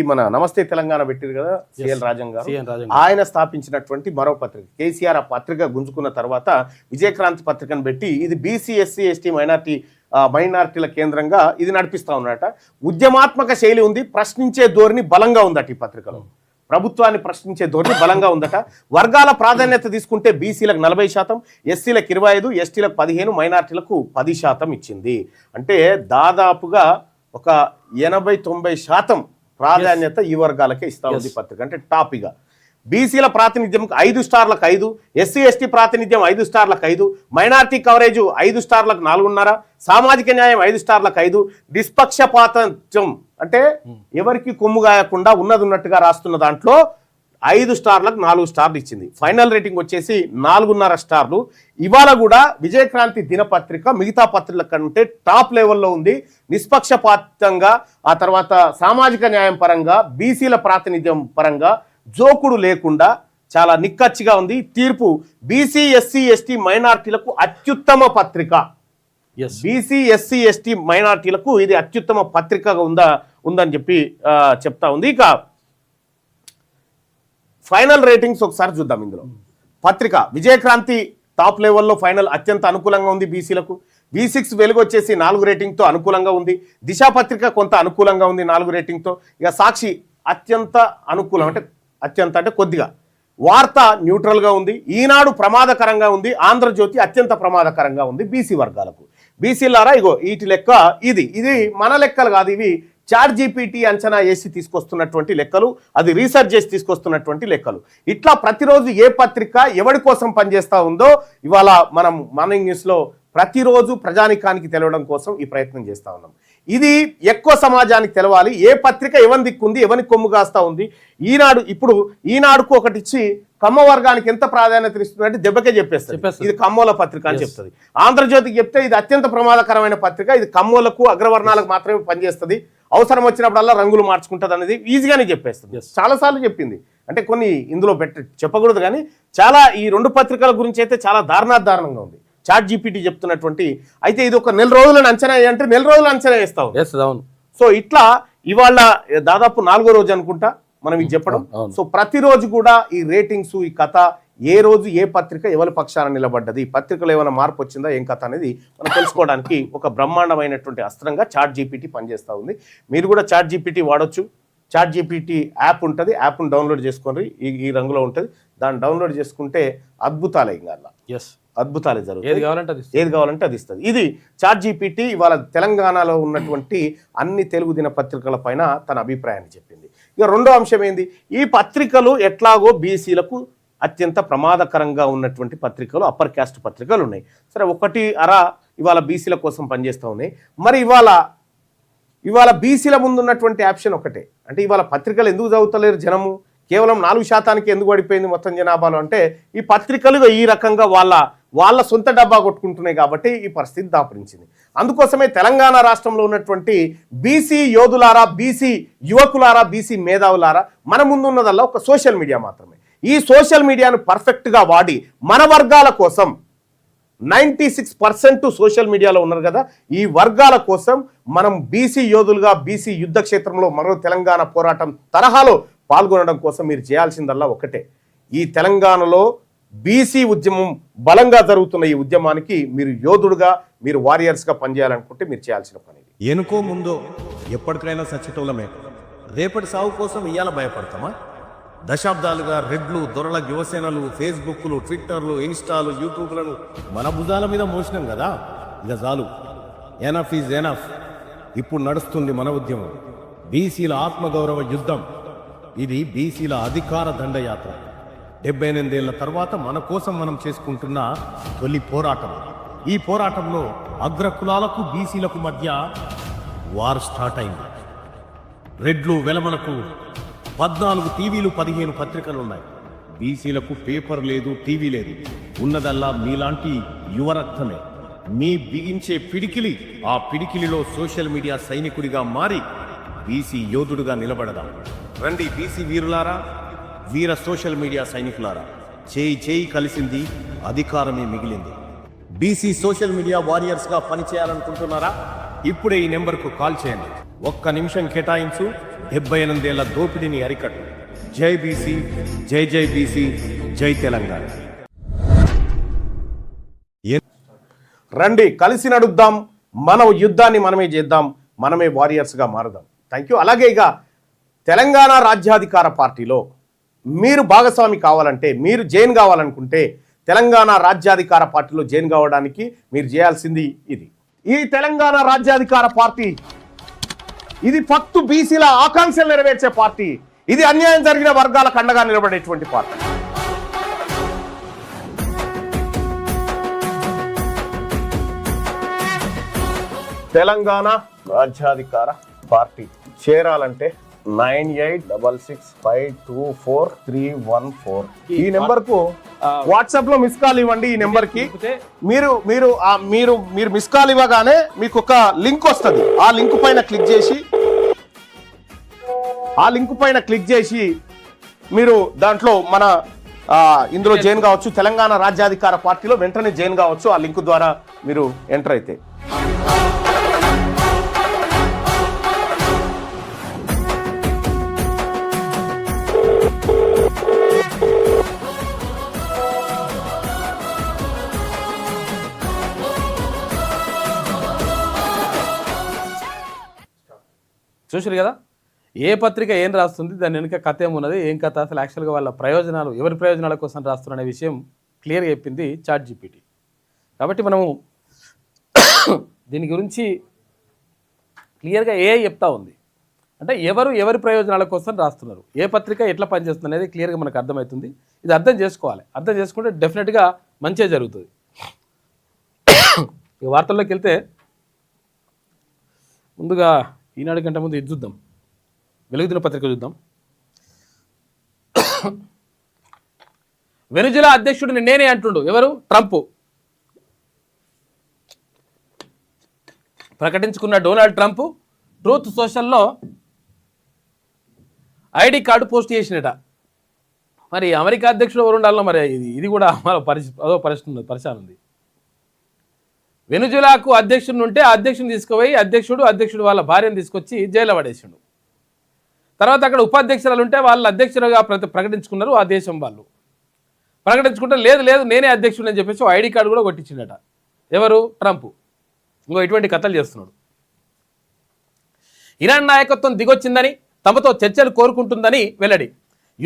మన నమస్తే తెలంగాణ పెట్టిరు కదా సిఎల్ రాజన్ గారు, ఆయన స్థాపించినటువంటి మరో పత్రిక. కేసీఆర్ ఆ పత్రిక గుంజుకున్న తర్వాత విజయక్రాంతి పత్రికను పెట్టి ఇది బీసీ ఎస్సీ ఎస్టీ మైనారిటీల కేంద్రంగా ఇది నడిపిస్తా ఉన్నట. ఉద్యమాత్మక శైలి ఉంది, ప్రశ్నించే ధోరణి బలంగా ఉందట ఈ పత్రికలో. ప్రభుత్వాన్ని ప్రశ్నించే ధోరణి బలంగా ఉందట. వర్గాల ప్రాధాన్యత తీసుకుంటే బీసీలకు 40%, ఎస్సీలకు 25%, ఎస్టీలకు 15%, మైనారిటీలకు 10% ఇచ్చింది. అంటే దాదాపుగా ఒక 80-90% ప్రాధాన్యత ఈ వర్గాలకే ఇస్తా ఉంది పత్రిక. అంటే టాపిగా బీసీల ప్రాతినిధ్యం 5 స్టార్లకు 5, ఎస్సీ ఎస్టీ ప్రాతినిధ్యం 5 స్టార్లకు 5, మైనార్టీ కవరేజ్ 5 స్టార్లకు 4.5, సామాజిక న్యాయం 5 స్టార్లకు 5, నిష్పక్షపాతం అంటే ఎవరికి కొమ్ము గాయకుండా ఉన్నట్టుగా రాస్తున్న దాంట్లో 5 స్టార్లకు 4 స్టార్లు ఇచ్చింది. ఫైనల్ రేటింగ్ వచ్చేసి 4.5 స్టార్లు. ఇవాళ కూడా విజయక్రాంతి దినపత్రిక మిగతా పత్రికల కంటే టాప్ లెవెల్లో ఉంది. నిష్పక్షపాతంగా, ఆ తర్వాత సామాజిక న్యాయం పరంగా, బీసీల ప్రాతినిధ్యం పరంగా జోకుడు లేకుండా చాలా నిక్కచ్చిగా ఉంది. తీర్పు బీసీ ఎస్సీ ఎస్టీ మైనార్టీలకు అత్యుత్తమ పత్రిక. బీసీ ఎస్సీ ఎస్టీ మైనార్టీలకు ఇది అత్యుత్తమ పత్రికగా ఉందని చెప్పి చెప్తా ఉంది. ఇక ఫైనల్ రేటింగ్స్ ఒకసారి చూద్దాం. ఇందులో పత్రిక విజయక్రాంతి టాప్ లెవెల్లో ఫైనల్ అత్యంత అనుకూలంగా ఉంది బీసీలకు. V6 వెలుగు వచ్చేసి 4 రేటింగ్తో అనుకూలంగా ఉంది. దిశా పత్రిక కొంత అనుకూలంగా ఉంది 4 రేటింగ్తో. ఇక సాక్షి అత్యంత అనుకూలం, అంటే అత్యంత అంటే కొద్దిగా. వార్త న్యూట్రల్గా ఉంది. ఈనాడు ప్రమాదకరంగా ఉంది. ఆంధ్రజ్యోతి అత్యంత ప్రమాదకరంగా ఉంది బీసీ వర్గాలకు. బీసీలారా ఇగో వీటి లెక్క ఇది మన లెక్కలు కాదు, ఇవి చాట్ జీపీటీ అంచనా వేసి తీసుకొస్తున్నటువంటి లెక్కలు, అది రీసెర్చ్ చేసి తీసుకొస్తున్నటువంటి లెక్కలు. ఇట్లా ప్రతిరోజు ఏ పత్రిక ఎవరి కోసం పనిచేస్తూ ఉందో ఇవాళ మనం మార్నింగ్ న్యూస్లో ప్రతిరోజు ప్రజానికానికి తెలవడం కోసం ఈ ప్రయత్నం చేస్తూ ఉన్నాం. ఇది ఎక్కువ సమాజానికి తెలవాలి. ఏ పత్రిక ఎవరి దిక్కుంది, ఎవరి కొమ్ము కాస్తా ఉంది. ఈనాడుకు ఒకటి ఇచ్చి కమ్మ వర్గానికి ఎంత ప్రాధాన్యత ఇస్తుందంటే దెబ్బకే చెప్పేస్తుంది, ఇది కమ్మోల పత్రిక అని చెప్తుంది. ఆంధ్రజ్యోతికి చెప్తే ఇది అత్యంత ప్రమాదకరమైన పత్రిక, ఇది కమ్మోలకు అగ్రవర్ణాలకు మాత్రమే పనిచేస్తుంది, అవసరం వచ్చినప్పుడల్లా రంగులు మార్చుకుంటుంది అనేది ఈజీగానే చెప్పేస్తుంది. చాలాసార్లు చెప్పింది. అంటే కొన్ని ఇందులో చెప్పకూడదు కానీ చాలా ఈ 2 పత్రికల గురించి అయితే చాలా దారుణంగా ఉంది చాట్ జీపీటీ చెప్తున్నటువంటి. అయితే ఇది ఒక 4 రోజులను అంచనా అంటే 4 రోజులు అంచనా వేస్తాం. సో ఇట్లా ఇవాళ దాదాపు 4వ రోజు అనుకుంటా మనం ఇది చెప్పడం. సో ప్రతిరోజు కూడా ఈ రేటింగ్స్, ఈ కథ, ఏ రోజు ఏ పత్రిక ఎవరి పక్షాన నిలబడ్డది, పత్రికలో ఏమైనా మార్పు వచ్చిందా, ఏం కథ అనేది మనం తెలుసుకోవడానికి ఒక బ్రహ్మాండమైనటువంటి అస్త్రంగా చాట్ జీపీటీ పనిచేస్తూ ఉంది. మీరు కూడా చాట్ జీపీటీ వాడొచ్చు. చాట్ జీపీటీ యాప్ ఉంటుంది, యాప్ను డౌన్లోడ్ చేసుకోండి. ఈ రంగులో ఉంటుంది, దాన్ని డౌన్లోడ్ చేసుకుంటే అద్భుతాలే ఇంకా అద్భుతాలే జరుగుతాయి. ఏది కావాలంటే అది ఇస్తుంది. ఇది చాట్ జీపీటీ ఇవాళ తెలంగాణలో ఉన్నటువంటి అన్ని తెలుగు దినపత్రికల పైన తన అభిప్రాయాన్ని చెప్పింది. ఇక రెండో అంశం ఏంది, ఈ పత్రికలు ఎట్లాగో బీసీలకు అత్యంత ప్రమాదకరంగా ఉన్నటువంటి పత్రికలు, అప్పర్ క్యాస్ట్ పత్రికలు ఉన్నాయి. సరే, 1/2 ఇవాళ బీసీల కోసం పనిచేస్తూ ఉన్నాయి. మరి ఇవాళ బీసీల ముందు ఉన్నటువంటి ఆప్షన్ ఒకటే. అంటే ఇవాళ పత్రికలు ఎందుకు చదువుతలేరు జనము, కేవలం 4% ఎందుకు పడిపోయింది మొత్తం జనాభాలో అంటే ఈ పత్రికలు ఈ రకంగా వాళ్ళ సొంత డబ్బా కొట్టుకుంటున్నాయి కాబట్టి ఈ పరిస్థితి దాపురించింది. అందుకోసమే తెలంగాణ రాష్ట్రంలో ఉన్నటువంటి బీసీ యోధులారా, బీసీ యువకులారా, బీసీ మేధావులారా, మన ముందున్నదల్లా ఒక సోషల్ మీడియా మాత్రమే. ఈ సోషల్ మీడియాను పర్ఫెక్ట్గా వాడి మన వర్గాల కోసం 96% సోషల్ మీడియాలో ఉన్నారు కదా, ఈ వర్గాల కోసం మనం బీసీ యోధులుగా బీసీ యుద్ధ క్షేత్రంలో మరో తెలంగాణ పోరాటం తరహాలో పాల్గొనడం కోసం మీరు చేయాల్సిందల్లా ఒకటే. ఈ తెలంగాణలో బీసీ ఉద్యమం బలంగా జరుగుతున్న ఈ ఉద్యమానికి మీరు యోధుడుగా, మీరు వారియర్స్గా పనిచేయాలనుకుంటే మీరు చేయాల్సిన పని. ఎనుకో ముందో ఎప్పటికైనా సచ్చితోలమే. రేపటి సాగు కోసం ఇయ్యాల భయపడతామా? దశాబ్దాలుగా రెడ్లు, దొరల యువసేనలు, ఫేస్బుక్లు, ట్విట్టర్లు, ఇన్స్టాలు, యూట్యూబ్లను మన భుజాల మీద మోసినాం కదా. ఇక చాలు, ఎనఫ్ ఈజ్ ఎనఫ్. ఇప్పుడు నడుస్తుంది మన ఉద్యమం, బీసీల ఆత్మగౌరవ యుద్ధం. ఇది బీసీల అధికార దండయాత్ర. 78 ఏళ్ల తర్వాత మన కోసం మనం చేసుకుంటున్న తొలి పోరాటం. ఈ పోరాటంలో అగ్రకులాలకు బీసీలకు మధ్య వార్ స్టార్ట్ అయింది. రెడ్లు వెలమలకు 14 టీవీలు, 15 పత్రికలు ఉన్నాయి. బీసీలకు పేపర్ లేదు, టీవీ లేదు. ఉన్నదల్లా మీలాంటి యువరక్తమే. మీ బిగించే పిడికిలి, ఆ పిడికిలిలో సోషల్ మీడియా సైనికుడిగా మారి బీసీ యోధుడుగా నిలబడదాం. రండి బీసీ వీరులారా, వీర సోషల్ మీడియా సైనికులారా, చేయి కలిసింది, అధికారమే మిగిలింది. బీసీ సోషల్ మీడియా వారియర్స్గా పనిచేయాలనుకుంటున్నారా? ఇప్పుడే ఈ నెంబర్కు కాల్ చేయండి. 1 నిమిషం కేటాయించు, 78 ఏళ్ల దోపిడీని అరికట్టు. జై బీసీ, జై జై బీసీ, జై తెలంగాణ. రండి కలిసి నడుద్దాం, మన యుద్ధాన్ని మనమే చేద్దాం, మనమే వారియర్స్గా మారుదాం. Thank you. అలాగే ఇక తెలంగాణ రాజ్యాధికార పార్టీలో మీరు భాగస్వామి కావాలంటే, మీరు జైన్ కావాలనుకుంటే, తెలంగాణ రాజ్యాధికార పార్టీలో జైన్ కావడానికి మీరు చేయాల్సింది ఇది. ఈ తెలంగాణ రాజ్యాధికార పార్టీ ఇది ఫక్తు బీసీల ఆకాంక్షలు నెరవేర్చే పార్టీ. ఇది అన్యాయం జరిగిన వర్గాలకు అండగా నిలబడేటువంటి పార్టీ. తెలంగాణ రాజ్యాధికార పార్టీ చేరాలంటే 9866524314 ఈ నెంబర్ కు వాట్సాప్ లో మిస్ కాల్ ఇవ్వండి. ఈ నెంబర్ కి మీరు మిస్ కాల్ ఇవ్వగానే మీకు ఒక లింక్ వస్తుంది. ఆ లింక్ పైన క్లిక్ చేసి మీరు దాంట్లో మన ఇందులో జాయిన్ కావచ్చు. తెలంగాణ రాజ్యాధికార పార్టీలో వెంటనే జాయిన్ కావచ్చు. ఆ లింక్ ద్వారా మీరు ఎంటర్ అయితే. చూసారు కదా, ఏ పత్రిక ఏం రాస్తుంది, దాని వెనుక కథ ఏమున్నది, ఏం కథ, అసలు యాక్చువల్గా వాళ్ళ ప్రయోజనాలు, ఎవరి ప్రయోజనాల కోసం రాస్తున్న విషయం క్లియర్గా చెప్పింది ChatGPT. కాబట్టి మనము దీని గురించి క్లియర్గా AI చెప్తా ఉంది. అంటే ఎవరి ప్రయోజనాల కోసం రాస్తున్నారు, ఏ పత్రిక ఎట్లా పనిచేస్తుంది అనేది క్లియర్గా మనకు అర్థమవుతుంది. ఇది అర్థం చేసుకోవాలి. అర్థం చేసుకుంటే డెఫినెట్గా మంచిగా జరుగుతుంది. ఈ వార్తల్లోకి వెళ్తే ముందుగా ఈనాడు కంటే ముందు ఇది చూద్దాం, వెలుగుదిన పత్రిక చూద్దాం. వెనుజులా అధ్యక్షుడిని నేనే అంటుండు. ఎవరు? ట్రంప్. ప్రకటించుకున్న డొనాల్డ్ ట్రంప్ ట్రూత్ సోషల్లో ID కార్డు పోస్ట్ చేసినట. మరి అమెరికా అధ్యక్షుడు ఎవరు ఉండాలో మరి ఇది కూడా పరిస్థితి ఉంది. వెనుజులాకు అధ్యక్షుడు ఉంటే ఆ అధ్యక్షుని తీసుకుపోయి అధ్యక్షుడు వాళ్ళ భార్యను తీసుకొచ్చి జైల్లో పడేసిండు. తర్వాత అక్కడ ఉపాధ్యక్షురాలు ఉంటే వాళ్ళ అధ్యక్షులుగా ప్రకటించుకున్నారు. ఆ దేశం వాళ్ళు ప్రకటించుకుంటే లేదు నేనే అధ్యక్షుడు అని చెప్పేసి ID కార్డు కూడా కొట్టించిండట. ఎవరు? ట్రంప్. ఇంకో ఇటువంటి కథలు చేస్తున్నాడు. ఇరాన్ నాయకత్వం దిగొచ్చిందని, తమతో చర్చలు కోరుకుంటుందని వెల్లడి.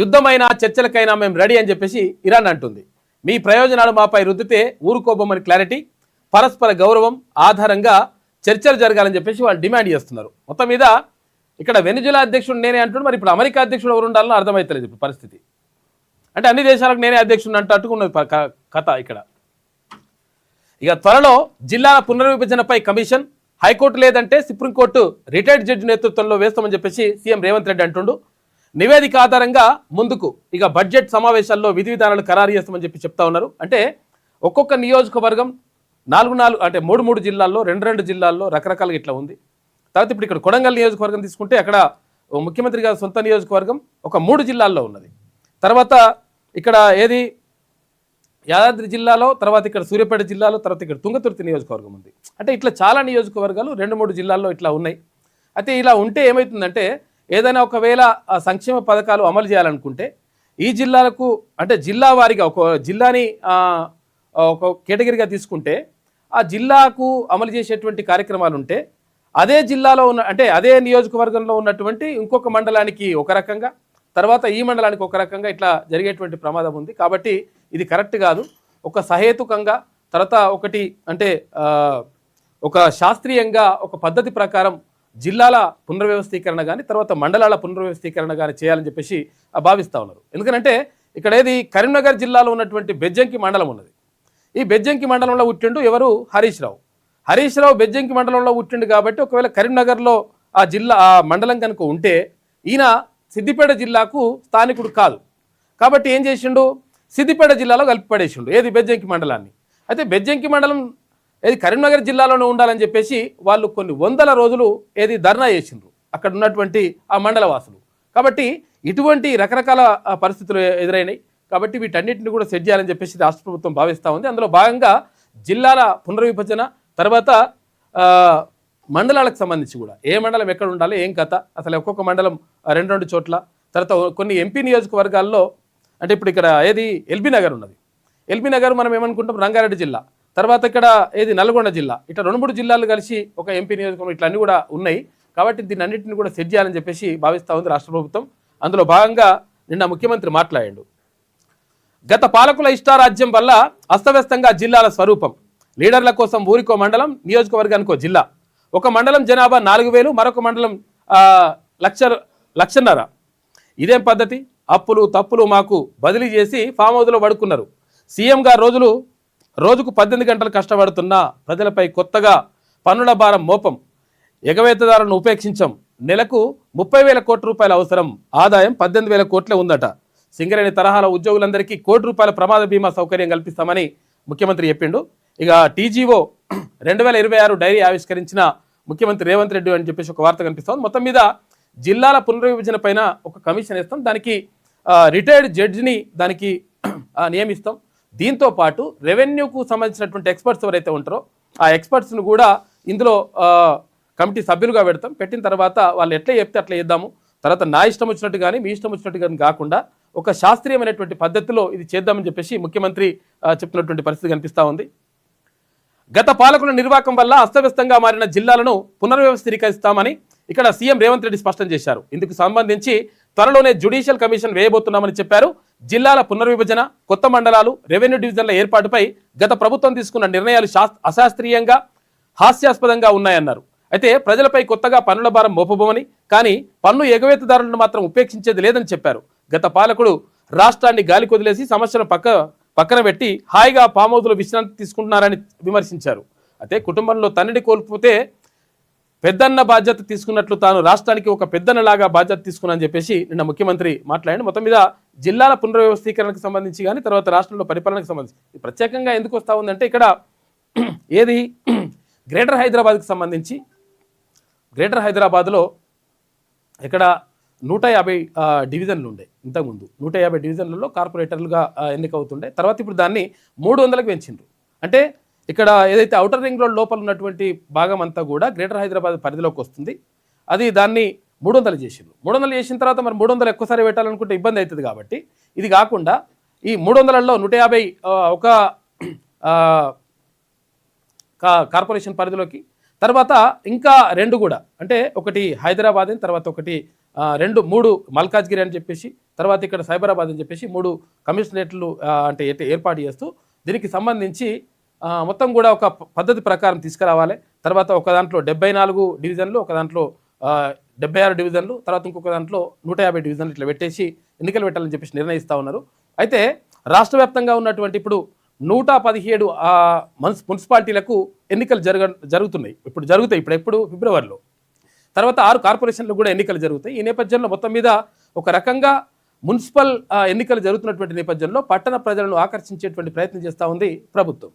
యుద్ధమైనా చర్చలకైనా మేము రెడీ అని చెప్పేసి ఇరాన్ అంటుంది. మీ ప్రయోజనాలు మాపై రుద్దితే ఊరుకోబోమని క్లారిటీ. పరస్పర గౌరవం ఆధారంగా చర్చలు జరగాలని చెప్పేసి వాళ్ళు డిమాండ్ చేస్తున్నారు. మొత్తం మీద ఇక్కడ వెనుజులా అధ్యక్షుడు నేనే అంటున్నాడు. మరి ఇప్పుడు అమెరికా అధ్యక్షుడు ఎవరు ఉండాలో అర్థమవుతలేదు ఇప్పుడు పరిస్థితి. అంటే అన్ని దేశాలకు నేనే అధ్యక్షుడు అట్టుకున్నది కథ ఇక్కడ. ఇక త్వరలో జిల్లాల పునర్విభజనపై కమిషన్, హైకోర్టు లేదంటే సుప్రీంకోర్టు రిటైర్డ్ జడ్జి నేతృత్వంలో వేస్తామని చెప్పేసి సీఎం రేవంత్ రెడ్డి అంటుండు. నివేదిక ఆధారంగా ముందుకు ఇక బడ్జెట్ సమావేశాల్లో విధి విధానాలు ఖరారు చేస్తామని చెప్పి చెప్తా ఉన్నారు. అంటే ఒక్కొక్క నియోజకవర్గం 4 అంటే 3 జిల్లాల్లో 2 జిల్లాల్లో రకరకాలుగా ఇట్లా ఉంది. తర్వాత ఇప్పుడు ఇక్కడ కొడంగల్ నియోజకవర్గం తీసుకుంటే అక్కడ ముఖ్యమంత్రి గారి సొంత నియోజకవర్గం ఒక 3 జిల్లాల్లో ఉన్నది. తర్వాత ఇక్కడ ఏది యాదాద్రి జిల్లాలో, తర్వాత ఇక్కడ సూర్యాపేట జిల్లాలో, తర్వాత ఇక్కడ తుంగతుర్తి నియోజకవర్గం ఉంది. అంటే ఇట్లా చాలా నియోజకవర్గాలు 2-3 జిల్లాల్లో ఇట్లా ఉన్నాయి. అయితే ఇలా ఉంటే ఏమవుతుందంటే ఏదైనా ఒకవేళ సంక్షేమ పథకాలు అమలు చేయాలనుకుంటే ఈ జిల్లాలకు అంటే జిల్లా వారీగా ఒక జిల్లాని ఒక కేటగిరీగా తీసుకుంటే ఆ జిల్లాకు అమలు చేసేటువంటి కార్యక్రమాలు ఉంటే అదే జిల్లాలో ఉన్న అంటే అదే నియోజకవర్గంలో ఉన్నటువంటి ఇంకొక మండలానికి ఒక రకంగా, తర్వాత ఈ మండలానికి ఒక రకంగా ఇట్లా జరిగేటువంటి ప్రమాదం ఉంది. కాబట్టి ఇది కరెక్ట్ కాదు. ఒక సహేతుకంగా తర్వాత ఒకటి అంటే ఒక శాస్త్రీయంగా ఒక పద్ధతి ప్రకారం జిల్లాల పునర్వ్యవస్థీకరణ కానీ తర్వాత మండలాల పునర్వ్యవస్థీకరణ కానీ చేయాలని చెప్పేసి భావిస్తూ ఉన్నారు. ఎందుకంటే ఇక్కడ ఏది కరీంనగర్ జిల్లాలో ఉన్నటువంటి బెజ్జంకి మండలం ఉన్నది. ఈ బెజ్జంకి మండలంలో పుట్టిండు ఎవరు? హరీష్ రావు బెజ్జంకి మండలంలో పుట్టిండు. కాబట్టి ఒకవేళ కరీంనగర్లో ఆ మండలం కనుక ఉంటే ఈయన సిద్దిపేట జిల్లాకు స్థానికుడు కాదు. కాబట్టి ఏం చేసిండు? సిద్దిపేట జిల్లాలో కలిపి పడేసిండు ఏది బెజ్జంకి మండలాన్ని. అయితే బెజ్జంకి మండలం ఏది కరీంనగర్ జిల్లాలోనే ఉండాలని చెప్పేసి వాళ్ళు కొన్ని 100 రోజులు ఏది ధర్నా చేసిండ్రు అక్కడ ఉన్నటువంటి ఆ మండల వాసులు. కాబట్టి ఇటువంటి రకరకాల పరిస్థితులు ఎదురైనాయి. కాబట్టి వీటన్నిటిని కూడా సెట్ చేయాలని చెప్పేసి రాష్ట్ర ప్రభుత్వం భావిస్తూ ఉంది. అందులో భాగంగా జిల్లాల పునర్విభజన తర్వాత మండలాలకు సంబంధించి కూడా ఏ మండలం ఎక్కడ ఉండాలి, ఏం కథ, అసలు ఒక్కొక్క మండలం 2 చోట్ల, తర్వాత కొన్ని ఎంపీ నియోజకవర్గాల్లో అంటే ఇప్పుడు ఇక్కడ ఏది ఎల్బీ నగర్ ఉన్నది. ఎల్బీ నగర్ మనం ఏమనుకుంటాం రంగారెడ్డి జిల్లా, తర్వాత ఇక్కడ ఏది నల్గొండ జిల్లా, ఇట్లా 2-3 జిల్లాలు కలిసి ఒక ఎంపీ నియోజకవర్గం ఇట్లా అన్నీ కూడా ఉన్నాయి. కాబట్టి దీన్ని అన్నింటిని కూడా సెట్ చేయాలని చెప్పేసి భావిస్తూ ఉంది రాష్ట్ర ప్రభుత్వం. అందులో భాగంగా నిన్న ముఖ్యమంత్రి మాట్లాడాడు. గత పాలకుల ఇష్టారాజ్యం వల్ల అస్తవ్యస్తంగా జిల్లాల స్వరూపం, లీడర్ల కోసం ఊరికో మండలం, నియోజకవర్గానికో జిల్లా, ఒక మండలం జనాభా 4000, మరొక మండలం 1,50,000. ఇదేం పద్ధతి? అప్పులు తప్పులు మాకు బదిలీ చేసి ఫామ్ హౌస్లో పడుకున్నారు. సీఎం గారు రోజుకు 18 గంటలు కష్టపడుతున్నా ప్రజలపై కొత్తగా పన్నుల భారం మోపం, ఎగవేతదారులను ఉపేక్షించం, నెలకు 30,000 కోట్ల రూపాయల అవసరం, ఆదాయం 18,000 కోట్లే ఉందట. సింగరేణి తరహాల ఉద్యోగులందరికీ ₹1 కోటి ప్రమాద బీమా సౌకర్యం కల్పిస్తామని ముఖ్యమంత్రి చెప్పిండు. ఇక టీజీఓ 2026 డైరీ ఆవిష్కరించిన ముఖ్యమంత్రి రేవంత్ రెడ్డి అని చెప్పేసి ఒక వార్త కనిపిస్తుంది. మొత్తం మీద జిల్లాల పునర్విభజన పైన ఒక కమిషన్ ఇస్తాం, దానికి రిటైర్డ్ జడ్జిని దానికి నియమిస్తాం. దీంతో పాటు రెవెన్యూకు సంబంధించినటువంటి ఎక్స్పర్ట్స్ ఎవరైతే ఉంటారో ఆ ఎక్స్పర్ట్స్ను కూడా ఇందులో కమిటీ సభ్యులుగా పెడతాం. పెట్టిన తర్వాత వాళ్ళు ఎట్లా చెప్తే అట్లా చేద్దాము. తర్వాత నా ఇష్టం వచ్చినట్టు కానీ మీ ఇష్టం వచ్చినట్టు కానీ కాకుండా ఒక శాస్త్రీయమైనటువంటి పద్ధతిలో ఇది చేద్దామని చెప్పేసి ముఖ్యమంత్రి చెప్తున్నటువంటి పరిస్థితి కనిపిస్తూ ఉంది. గత పాలకుల నిర్వాకం వల్ల అస్తవ్యస్తంగా మారిన జిల్లాలను పునర్వ్యవస్థీకరిస్తామని ఇక్కడ సీఎం రేవంత్ రెడ్డి స్పష్టం చేశారు. ఇందుకు సంబంధించి త్వరలోనే జ్యుడిషియల్ కమిషన్ వేయబోతున్నామని చెప్పారు. జిల్లాల పునర్విభజన, కొత్త మండలాలు, రెవెన్యూ డివిజన్ల ఏర్పాటుపై గత ప్రభుత్వం తీసుకున్న నిర్ణయాలు అశాస్త్రీయంగా, హాస్యాస్పదంగా ఉన్నాయన్నారు. అయితే ప్రజలపై కొత్తగా పన్నుల భారం మోపబోమని, కానీ పన్ను ఎగవేతదారులను మాత్రం ఉపేక్షించేది లేదని చెప్పారు. గత పాలకుడు రాష్ట్రాన్ని గాలి కొదిలేసి సమస్యలను పక్కన పెట్టి హాయిగా ఫామ్ హౌస్లో విశ్రాంతి తీసుకుంటున్నారని విమర్శించారు. అయితే కుటుంబంలో తండ్రిని కోల్పోతే పెద్దన్న బాధ్యత తీసుకున్నట్లు తాను రాష్ట్రానికి ఒక పెద్దన్నలాగా బాధ్యత తీసుకున్నానని చెప్పేసి నిన్న ముఖ్యమంత్రి మాట్లాడి మొత్తం మీద జిల్లాల పునర్వ్యవస్థీకరణకు సంబంధించి కానీ తర్వాత రాష్ట్రంలో పరిపాలనకు సంబంధించి ప్రత్యేకంగా ఎందుకు వస్తూ ఉందంటే ఇక్కడ ఏది గ్రేటర్ హైదరాబాద్కి సంబంధించి గ్రేటర్ హైదరాబాద్లో ఇక్కడ 150 డివిజన్లు ఉండే. ఇంతకుముందు 150 డివిజన్లలో కార్పొరేటర్లుగా ఎన్నికవుతుండే. తర్వాత ఇప్పుడు దాన్ని 300కి పెంచిండ్రు. అంటే ఇక్కడ ఏదైతే ఔటర్ రింగ్ రోడ్ లోపల ఉన్నటువంటి భాగం అంతా కూడా గ్రేటర్ హైదరాబాద్ పరిధిలోకి వస్తుంది. అది దాన్ని 300 చేసిండ్రు. 300 చేసిన తర్వాత మరి 300 ఎక్కువసారి పెట్టాలనుకుంటే ఇబ్బంది అవుతుంది. కాబట్టి ఇది కాకుండా ఈ 300లలో 150 ఒక కార్పొరేషన్ పరిధిలోకి, తర్వాత ఇంకా 2 కూడా అంటే ఒకటి హైదరాబాద్ అని, తర్వాత ఒకటి 3 మల్కాజ్గిరి అని చెప్పేసి, తర్వాత ఇక్కడ సైబరాబాద్ అని చెప్పేసి 3 కమిషనరేట్లు అంటే ఏర్పాటు చేస్తూ దీనికి సంబంధించి మొత్తం కూడా ఒక పద్ధతి ప్రకారం తీసుకురావాలి. తర్వాత ఒక దాంట్లో 74 డివిజన్లు, ఒక దాంట్లో 76 డివిజన్లు, తర్వాత ఇంకొక దాంట్లో 150 డివిజన్లు ఇట్లా పెట్టేసి ఎన్నికలు పెట్టాలని చెప్పేసి నిర్ణయిస్తూ ఉన్నారు. అయితే రాష్ట్ర వ్యాప్తంగా ఉన్నటువంటి ఇప్పుడు 117 మున్సిపాలిటీలకు ఎన్నికలు జరుగుతున్నాయి. ఇప్పుడు జరుగుతాయి. ఇప్పుడు ఫిబ్రవరిలో. తర్వాత 6 కార్పొరేషన్లు కూడా ఎన్నికలు జరుగుతాయి. ఈ నేపథ్యంలో మొత్తం మీద ఒక రకంగా మున్సిపల్ ఎన్నికలు జరుగుతున్నటువంటి నేపథ్యంలో పట్టణ ప్రజలను ఆకర్షించేటువంటి ప్రయత్నం చేస్తూ ఉంది ప్రభుత్వం.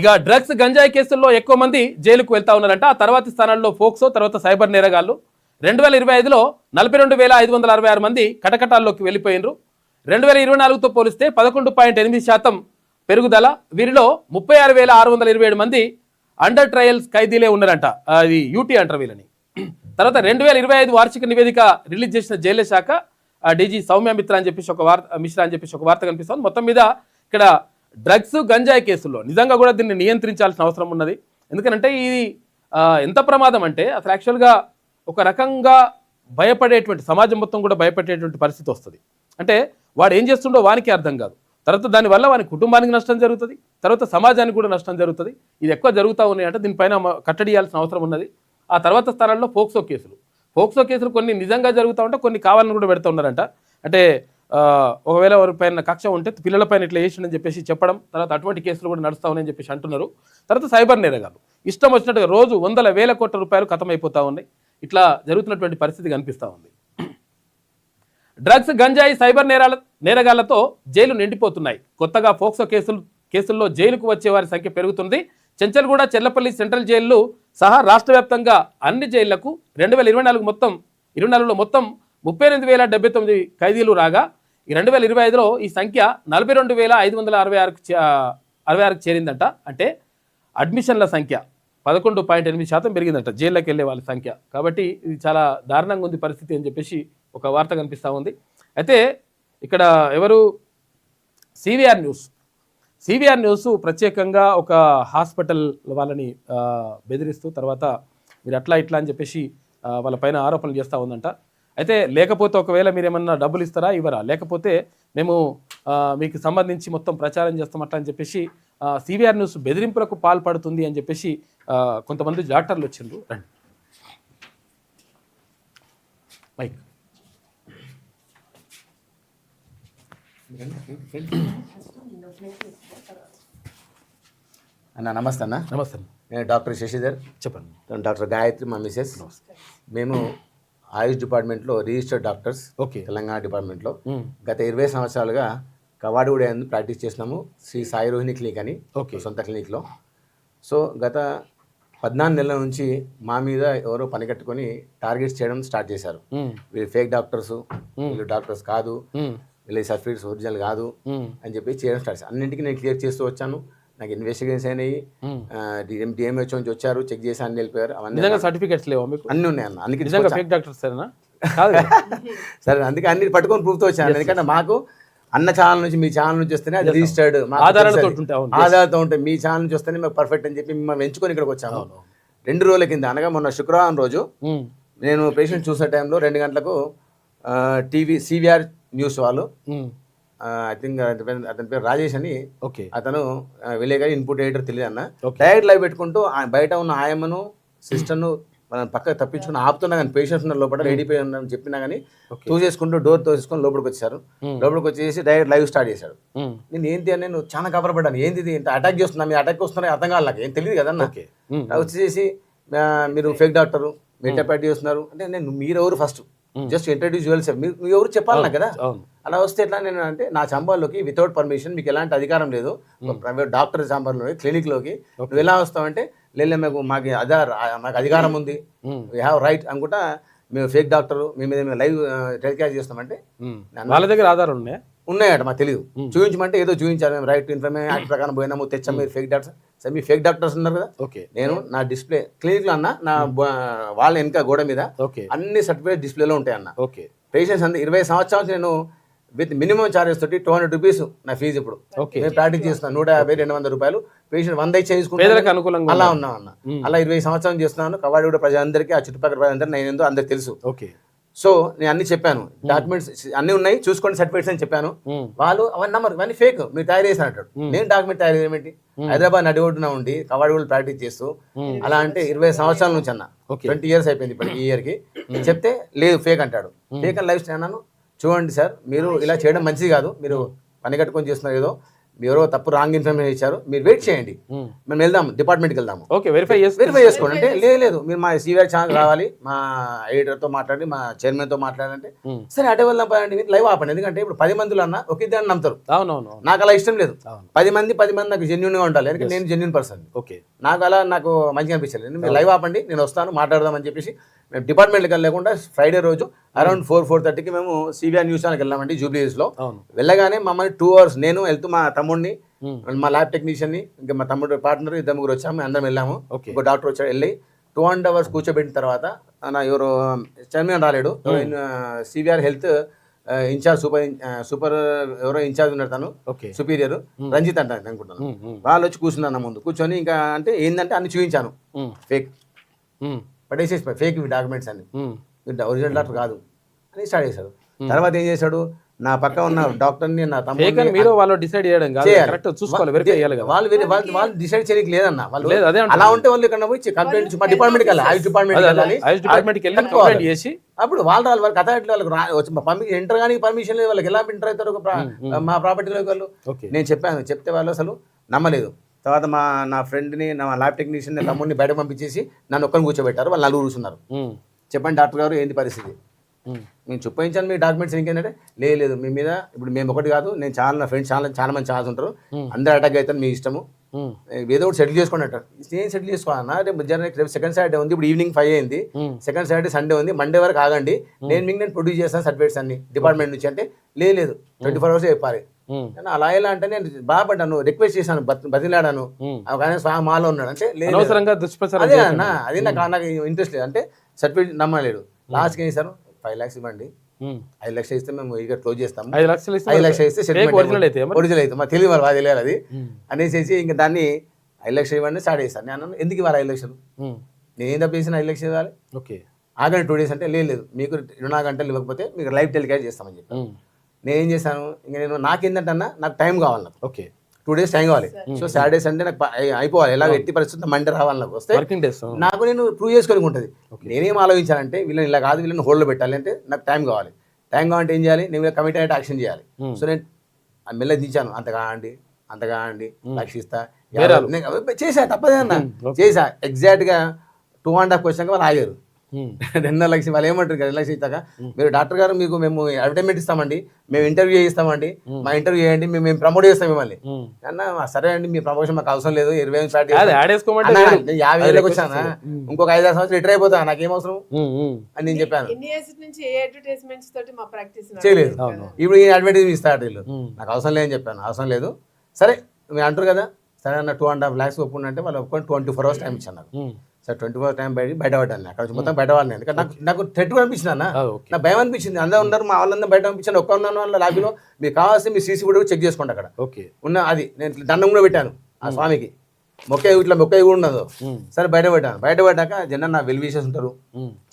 ఇక డ్రగ్స్ గంజాయి కేసుల్లో ఎక్కువ మంది జైలుకు వెళ్తా ఉన్నారంట. ఆ తర్వాతి స్థానాల్లో ఫోక్సో, తర్వాత సైబర్ నేరగాళ్లు. 2025లో 42,566 మంది కటకటాల్లోకి వెళ్ళిపోయినరు. 2024తో పోలిస్తే 11.8% పెరుగుదల. వీరిలో 36,627 మంది అండర్ ట్రయల్స్ ఖైదీలే ఉన్నారంట. అది యూటీ అంటారు వీళ్ళని. తర్వాత 2025 వార్షిక నివేదిక రిలీజ్ చేసిన జైళ్ల శాఖ డీజీ సౌమ్య మిత్రా అని చెప్పేసి ఒక వార్త కనిపిస్తుంది. మొత్తం మీద ఇక్కడ డ్రగ్స్ గంజాయి కేసుల్లో నిజంగా కూడా దీన్ని నియంత్రించాల్సిన అవసరం ఉన్నది. ఎందుకంటే ఇది ఎంత ప్రమాదం అంటే అసలు యాక్చువల్గా ఒక రకంగా భయపడేటువంటి సమాజం మొత్తం కూడా భయపడేటువంటి పరిస్థితి వస్తుంది. అంటే వాడు ఏం చేస్తుండో వానికి అర్థం కాదు. తర్వాత దానివల్ల వాని కుటుంబానికి నష్టం జరుగుతుంది, తర్వాత సమాజానికి కూడా నష్టం జరుగుతుంది. ఇది ఎక్కువ జరుగుతూ ఉన్నాయి అంటే దీనిపైన కట్టడియాల్సిన అవసరం ఉన్నది. ఆ తర్వాత స్థానాల్లో ఫోక్సో కేసులు కొన్ని నిజంగా జరుగుతూ ఉంటే కొన్ని కావాలని కూడా పెడుతూ ఉన్నారంట. అంటే ఒకవేళ ఎవరిపైన కక్ష ఉంటే పిల్లలపైన ఇట్లా చేసిండని చెప్పేసి చెప్పడం, తర్వాత అటువంటి కేసులు కూడా నడుస్తూ ఉన్నాయని చెప్పేసి అంటున్నారు. తర్వాత సైబర్ నేరగాలు ఇష్టం వచ్చినట్టుగా రోజు 100,000 కోట్ల రూపాయలు ఖతమైపోతూ ఉన్నాయి. ఇట్లా జరుగుతున్నటువంటి పరిస్థితి కనిపిస్తూ ఉంది. డ్రగ్స్ గంజాయి సైబర్ నేరగాళ్లతో జైలు నిండిపోతున్నాయి. కొత్తగా ఫోక్సో కేసుల్లో జైలుకు వచ్చే వారి సంఖ్య పెరుగుతుంది. చెంచల్గూడ, చెర్లపల్లి సెంట్రల్ జైళ్లు సహా రాష్ట్ర వ్యాప్తంగా అన్ని జైళ్లకు 2024లో మొత్తం 38,079 ఖైదీలు రాగా 2025లో ఈ సంఖ్య 42,566కు చేరిందంట. అంటే అడ్మిషన్ల సంఖ్య 11.8% పెరిగిందంట జైల్లోకి వెళ్ళే వాళ్ళ సంఖ్య. కాబట్టి ఇది చాలా దారుణంగా ఉంది పరిస్థితి అని చెప్పేసి ఒక వార్త కనిపిస్తూ ఉంది. అయితే ఇక్కడ ఎవరు సివిఆర్ న్యూస్ ప్రత్యేకంగా ఒక హాస్పిటల్ వాళ్ళని బెదిరిస్తూ తర్వాత మీరు అట్లా ఇట్లా అని చెప్పేసి వాళ్ళ పైన ఆరోపణలు చేస్తూ ఉందంట. అయితే లేకపోతే ఒకవేళ మీరు ఏమన్నా డబ్బులు ఇస్తారా ఇవ్వరా, లేకపోతే మేము మీకు సంబంధించి మొత్తం ప్రచారం చేస్తాం అట్లా అని చెప్పేసి సివిఆర్ న్యూస్ బెదిరింపులకు పాల్పడుతుంది అని చెప్పేసి కొంతమంది డాక్టర్లు వచ్చిండ్రు. రండి మైక్. అన్న నమస్తే అన్న. నమస్తే. నేను డాక్టర్ శశిధర్. చెప్పండి. డాక్టర్ గాయత్రి మా మిసెస్. మేము ఆయుష్ డిపార్ట్మెంట్లో రిజిస్టర్డ్ డాక్టర్స్. ఓకే. తెలంగాణ డిపార్ట్మెంట్లో గత 20 సంవత్సరాలుగా కవాడిగూడ ప్రాక్టీస్ చేసినాము. శ్రీ సాయి రోహిణి క్లినిక్ అని సొంత క్లినిక్లో. సో గత 14 నెలల నుంచి మా మీద ఎవరో పని కట్టుకొని టార్గెట్స్ చేయడం స్టార్ట్ చేశారు. వీళ్ళు ఫేక్ డాక్టర్స్, వీళ్ళు డాక్టర్స్ కాదు, వీళ్ళ సర్టిఫికేట్స్ ఒరిజినల్ కాదు అని చెప్పి చేయడం స్టార్ట్ చేశారు. అన్నింటికి నేను క్లియర్ చేస్తూ వచ్చాను. నాకు ఇన్వెస్టిగేషన్స్ అయినాయి. డిఎంహెచ్ఓ నుంచి వచ్చారు, చెక్ చేసి అన్ని వెళ్ళిపోయారు. అవన్నీ సర్టిఫికేట్స్ లేవు మీకు? అన్నీ ఉన్నాయి అన్న. అందుకే ఫేక్ డాక్టర్స్ సరే, అందుకే అన్ని పట్టుకొని ప్రూఫ్తో వచ్చాను. ఎందుకంటే మాకు అన్న ఛానల్ నుంచి, మీ ఛానల్ నుంచి వస్తేనే అది రిజిస్టర్డ్ ఆధారాలతో ఉంటాయి. మీ ఛానల్ నుంచి వస్తేనే మాకు పర్ఫెక్ట్ అని చెప్పి మిమ్మల్ని ఎంచుకొని ఇక్కడికి వచ్చాము. 2 రోజుల కింద అనగా మొన్న శుక్రవారం రోజు నేను పేషెంట్ చూసే టైంలో 2 గంటలకు సివిఆర్ న్యూస్ వాళ్ళు, ఐ థింక్ అతని పేరు రాజేష్ అని, అతను విలేగా ఇన్పుట్ ఎడిటర్ తెలియదు అన్న, డైరెక్ట్ లైవ్ పెట్టుకుంటూ బయట ఉన్న ఆయమ్మను సిస్టర్ను మనం పక్కకు తప్పించుకుని ఆపుతున్నా కానీ పేషెంట్స్ ఉన్న లోపల రెడీపోయి ఉన్నారని చెప్పినా కానీ తోసేసుకుంటూ డోర్ తోసేసుకొని లోపలికి వచ్చారు. లోపలికి వచ్చేసి డైరెక్ట్ లైవ్ స్టార్ట్ చేశాడు. నేను ఏంటి అని నేను చాలా కబరపడ్డాను. ఏంది ఇంత అటాక్ చేస్తున్నా, మీ అటాక్ వస్తున్నా అర్థం కాదు, నాకు ఏం తెలియదు కదన్నా. వచ్చేసి మీరు ఫేక్ డాక్టరు, మీరు టెపాటీ చేస్తున్నారు అంటే నేను మీరెవరు first just introduce your self, మీరు ఎవరు చెప్పాలి నాకు కదా. అలా వస్తే ఎట్లా నేను అంటే నా ఛాంబర్లోకి వితౌట్ పర్మిషన్, మీకు ఎలాంటి అధికారం లేదు, ప్రైవేట్ డాక్టర్ ఛాంబర్లోకి క్లినిక్లోకి నువ్వు ఎలా వస్తావంటే లేదు మాకు అధికారం ఉంది, వీ హ్యావ్ రైట్ అనుకుంటా, మేము ఫేక్ డాక్టర్, మీ మీద మేము లైవ్ టెలికాస్ట్ చేస్తామంటే వాళ్ళ దగ్గర ఆధారాలు ఉన్నాయట మాకు తెలియదు. చూపించమంటే ఏదో చూపించాలి, మేము రైట్ ఇన్ఫర్మేషన్ యాక్ట్ ప్రకారం పోయినాము, తెచ్చాము. మీరు ఫేక్ డాక్టర్ సార్, మీ ఫేక్ డాక్టర్స్ ఉన్నారు కదా. నేను నా డిస్ప్లే క్లినిక్లో అన్న, నా వాళ్ళ వెనక గోడ మీద అన్ని సర్టిఫికేట్ డిస్ప్లేలో ఉంటాయి అన్న. పేషెంట్స్ అంతా 20 సంవత్సరాల నుంచి నేను విత్ మినిమం చార్జెస్ తోటి 200 రూపీస్ నా ఫీజు. ఇప్పుడు నేను ప్రాక్టీస్ చేస్తున్నాను, 150-200 రూపాయలు పేషెంట్ 100 చేసుకుంటాను. అలా ఉన్నాం అన్న. అలా 20 సంవత్సరాలు చేస్తున్నాను. కవాడిగూడ ప్రజలందరికీ, ఆ చుట్టుపక్కల ప్రజలందరికీ నేను ఏందో అందరికి తెలుసు. సో నేను అన్ని చెప్పాను, డాక్యుమెంట్స్ అన్ని ఉన్నాయి చూసుకోండి సర్టిఫికేట్స్ అని చెప్పాను. వాళ్ళు అవన్నీ నమ్మరు, ఇవన్నీ ఫేక్, మీరు తయారు చేసిన అంటాడు. నేను డాక్యుమెంట్ తయారు చేయమేంటి? హైదరాబాద్ నడిగొడ్డున ఉండి కవాడిగూడలు ప్రాక్టీస్ చేస్తూ అలా అంటే 20 సంవత్సరాల నుంచి అన్న, 20 years అయిపోయింది ఇప్పుడు ఈ ఇయర్కి. చెప్తే లేదు ఫేక్ అంటాడు. ఫేక్ అని లైఫ్ స్టైల్ అన్నాను. చూడండి సార్, మీరు ఇలా చేయడం మంచిది కాదు, మీరు పని కట్టుకొని చేస్తున్నారు, ఏదో మీరు ఎవరో తప్పు రాంగ్ ఇన్ఫర్మేషన్ ఇచ్చారు, మీరు వెయిట్ చేయండి, మేము వెళ్దాం డిపార్ట్మెంట్కి వెళ్దాము, ఓకే వెరిఫై చేసుకోండి అంటే లేదు మీరు మా సివిఆర్ ఛానల్ రావాలి, మా ఎడిటర్తో మాట్లాడి మా చైర్మన్తో మాట్లాడాలంటే సరే అటే వెళ్దాం పదండి, మీరు లైవ్ ఆపండి. ఎందుకంటే ఇప్పుడు 10 మందిలో అన్న ఒకే దాన్ని నమ్ముతారు, అవునవును నాకు అలా ఇష్టం లేదు. 10 మంది నాకు జెన్యున్గా ఉండాలి, ఎందుకంటే నేను జెన్యున్ పర్సన్, ఓకే నాకు మంచిగా అనిపించలేదు. మీరు లైవ్ ఆపండి, నేను వస్తాను మాట్లాడదామని చెప్పేసి మేము డిపార్ట్మెంట్కి వెళ్ళకుండా ఫ్రైడే రోజు అరౌండ్ 4-4:30కి మేము సివిఆర్ న్యూస్ ఛానల్కి వెళ్ళామండి జూబ్లీహిల్స్లో. వెళ్ళగానే మమ్మల్ని 2 hours నేను వెళ్తూ మా తమ్ముడిని మా ల్యాబ్ టెక్నీషియన్ని ఇంకా మా తమ్ముడు పార్ట్నర్ 2 వచ్చాము, మేము అందరం వెళ్ళాము. ఒక డాక్టర్ వచ్చాడు, వెళ్ళి 2.5 hours కూర్చోబెట్టిన తర్వాత ఎవరు చైర్మన్ రాలేడు, సివిఆర్ హెల్త్ ఇన్ఛార్జ్ సూపర్ ఎవరో ఇన్ఛార్జ్ ఉన్నారు, తను సుపీరియర్ రంజిత్ అంట అనుకుంటాను. వాళ్ళు వచ్చి కూర్చున్నాను ముందు, కూర్చొని ఇంకా అంటే ఏంటంటే అన్ని చూపించాను, ఫేక్ పడేసేసి ఫేక్ డాక్యుమెంట్స్ అన్ని, ఒరిజినల్ డాక్టర్ కాదు అని స్టార్ట్ చేశాడు. తర్వాత ఏం చేశాడు, నా పక్క ఉన్న డాక్టర్ని నా తమ్ముడు మీరు వాళ్ళు డిసైడ్ చేయడం కాదు, కరెక్ట్ చూసుకోవాలి, వెరిఫై చేయాలి కదా. వాళ్ళు డిసైడ్ చేయడానికి లేదన్న, వాళ్ళు అలా ఉంటే వాళ్ళు ఇక్కడ పోయి కంప్లైంట్ మా డిపార్ట్మెంట్కి వెళ్ళాలి, ఆయుష్ డిపార్ట్మెంట్కి వెళ్ళాలి చేసి అప్పుడు వాళ్ళ కథ ఎట్లా వాళ్ళకి ఎంటర్ కానీ పర్మిషన్ లేదు, వాళ్ళకి ఎలా ఎంటర్ అవుతారు మా ప్రాపర్టీలోకి వాళ్ళు. నేను చెప్పాను, చెప్తే వాళ్ళు అసలు నమ్మలేదు. తర్వాత నా ఫ్రెండ్ని నా ల్యాబ్ టెక్నీషియన్ తమ్ముడిని బయట పంపించేసి నన్ను ఒక్కరిని కూర్చోబెట్టారు, వాళ్ళు 4 కూర్చున్నారు. చెప్పండి డాక్టర్ గారు ఏంటి పరిస్థితి, నేను చూపించాను మీ డాక్యుమెంట్స్, ఇంకేంటంటే లేదు మీ మీద ఇప్పుడు మేము ఒకటి కాదు, నేను నా ఫ్రెండ్స్ చాలా మంది ఛాన్స్ ఉంటారు, అందరూ అటాక్ అవుతారు, మీ ఇష్టము, ఏదో ఒకటి సెటిల్ చేసుకోండి అంటారు. నేను సెటిల్ చేసుకోవాలన్నా, రేపు సెకండ్ సాటర్డే ఉంది, ఇప్పుడు ఈవినింగ్ 5 అయింది, సెకండ్ సాటర్డే సండే ఉంది, మండే వరకు ఆగండి, నేను ప్రొడ్యూస్ చేస్తాను సర్టిఫికేట్స్ అన్ని డిపార్ట్మెంట్ నుంచి అంటే లేదు 24 hours చెప్పాలి. అలా ఎలా అంటే నేను బాధపడ్డాను, రిక్వెస్ట్ చేశాను, బతిలాడాను, కానీ మాలో ఉన్నాడు అంటే లేదు అదే అన్న, అది నాకు ఇంట్రెస్ట్ లేదు అంటే సర్టిఫికేట్ నమ్మలేడు. లాస్ట్కి ఏం చేశాను, 5 lakhs ఇవ్వండి, 5 lakhs ఇస్తే మేము ఇక క్లోజ్ చేస్తాము, 5 lakhs ఇస్తే ఒరిజినల్ అయితే మాకు తెలియదు, బాగా తెలియాలి అది అనేసి ఇంకా దాన్ని 5 lakhs ఇవ్వండి స్టార్ట్ చేస్తాను. నేను అన్నాను ఎందుకు ఇవ్వాలి 5 lakhs, నేను ఏం తప్ప చేసిన 5 lakhs ఇవ్వాలి, ఆగండి 2 days అంటే లేదు మీకు 24 గంటలు ఇవ్వకపోతే మీకు లైవ్ టెలికాస్ట్ చేస్తామని చెప్పి. నేనేం చేశాను, ఇంకా నాకేంటంటే నాకు టైం కావాలి, నాకు 2 days టైం కావాలి. సో సాటర్డే సండే నాకు అయిపోవాలి, ఎలా ఎట్టి పరిస్థితి మండే రావాలి, నాకు వస్తే నాకు నేను ప్రూవ్ చేసుకొని ఉంటుంది. నేనేం ఆలోచించానంటే వీళ్ళని ఇలా కాదు, వీళ్ళని హోల్డ్లో పెట్టాలి అంటే నాకు టైం కావాలి ఏం చేయాలి, నేను కమిట్ అయితే యాక్షన్ చేయాలి. సో నేను మెల్ల దించాను, అంతగా అండి లక్షిస్తా చేశా, తప్పదే అన్న చేశా. ఎగ్జాక్ట్గా 2.5 వచ్చాక వాళ్ళు ఆగారు, 2.5 lakhs వాళ్ళు ఏమంటారు 2 lakhs ఇచ్చాక మీరు డాక్టర్ గారు మీకు మేము అడ్వర్టైజ్మెంట్ ఇస్తామండి, మేము ఇంటర్వ్యూ చేయిస్తామండి, మా ఇంటర్వ్యూ చేయండి, మేము ప్రమోట్ చేస్తాం మిమ్మల్ని అన్న. సరే అండి మీ ప్రమోషన్ మాకు అవసరం లేదు, 20 స్టార్ట్ 50 ఏళ్ళకి వచ్చానా, ఇంకొక 5-6 సంవత్సరాలు రిటైర్ అయిపోతా, నాకేం అవసరం అని నేను చెప్పాను. చేయలేదు, ఇప్పుడు ఈ అడ్వర్టైజ్మెంట్ ఇస్తాడు వీళ్ళు, నాకు అవసరం లేదని చెప్పాను, అవసరం లేదు. సరే మీరు అంటారు కదా, సరే అన్న 2.5 lakhs ఒప్పుకుంటే వాళ్ళు ఒప్పుకొని 24 hours టైం ఇచ్చాను నాకు. సార్ 24 hours టైం బయటపడ్డాను, అక్కడ మొత్తం బయటపడాలి, ఎందుకంటే నాకు థ్రెట్ అనిపించింది అన్న, నాకు భయం అనిపించింది. అందరూ ఉన్నారు, మా వాళ్ళందరూ బయట పంపించాను, ఒక్క ఉన్నాను వాళ్ళ లాబీలో, మీకు కావాల్సి మీ సీసీ కూడా చెక్ చేసుకోండి అక్కడ ఉన్న అది. నేను దండం కూడా పెట్టాను ఆ స్వామికి, మొక్క కూడా ఉండదు. సరే బయటపడ్డాక జనం నా వెల్ విషెస్ ఉంటారు,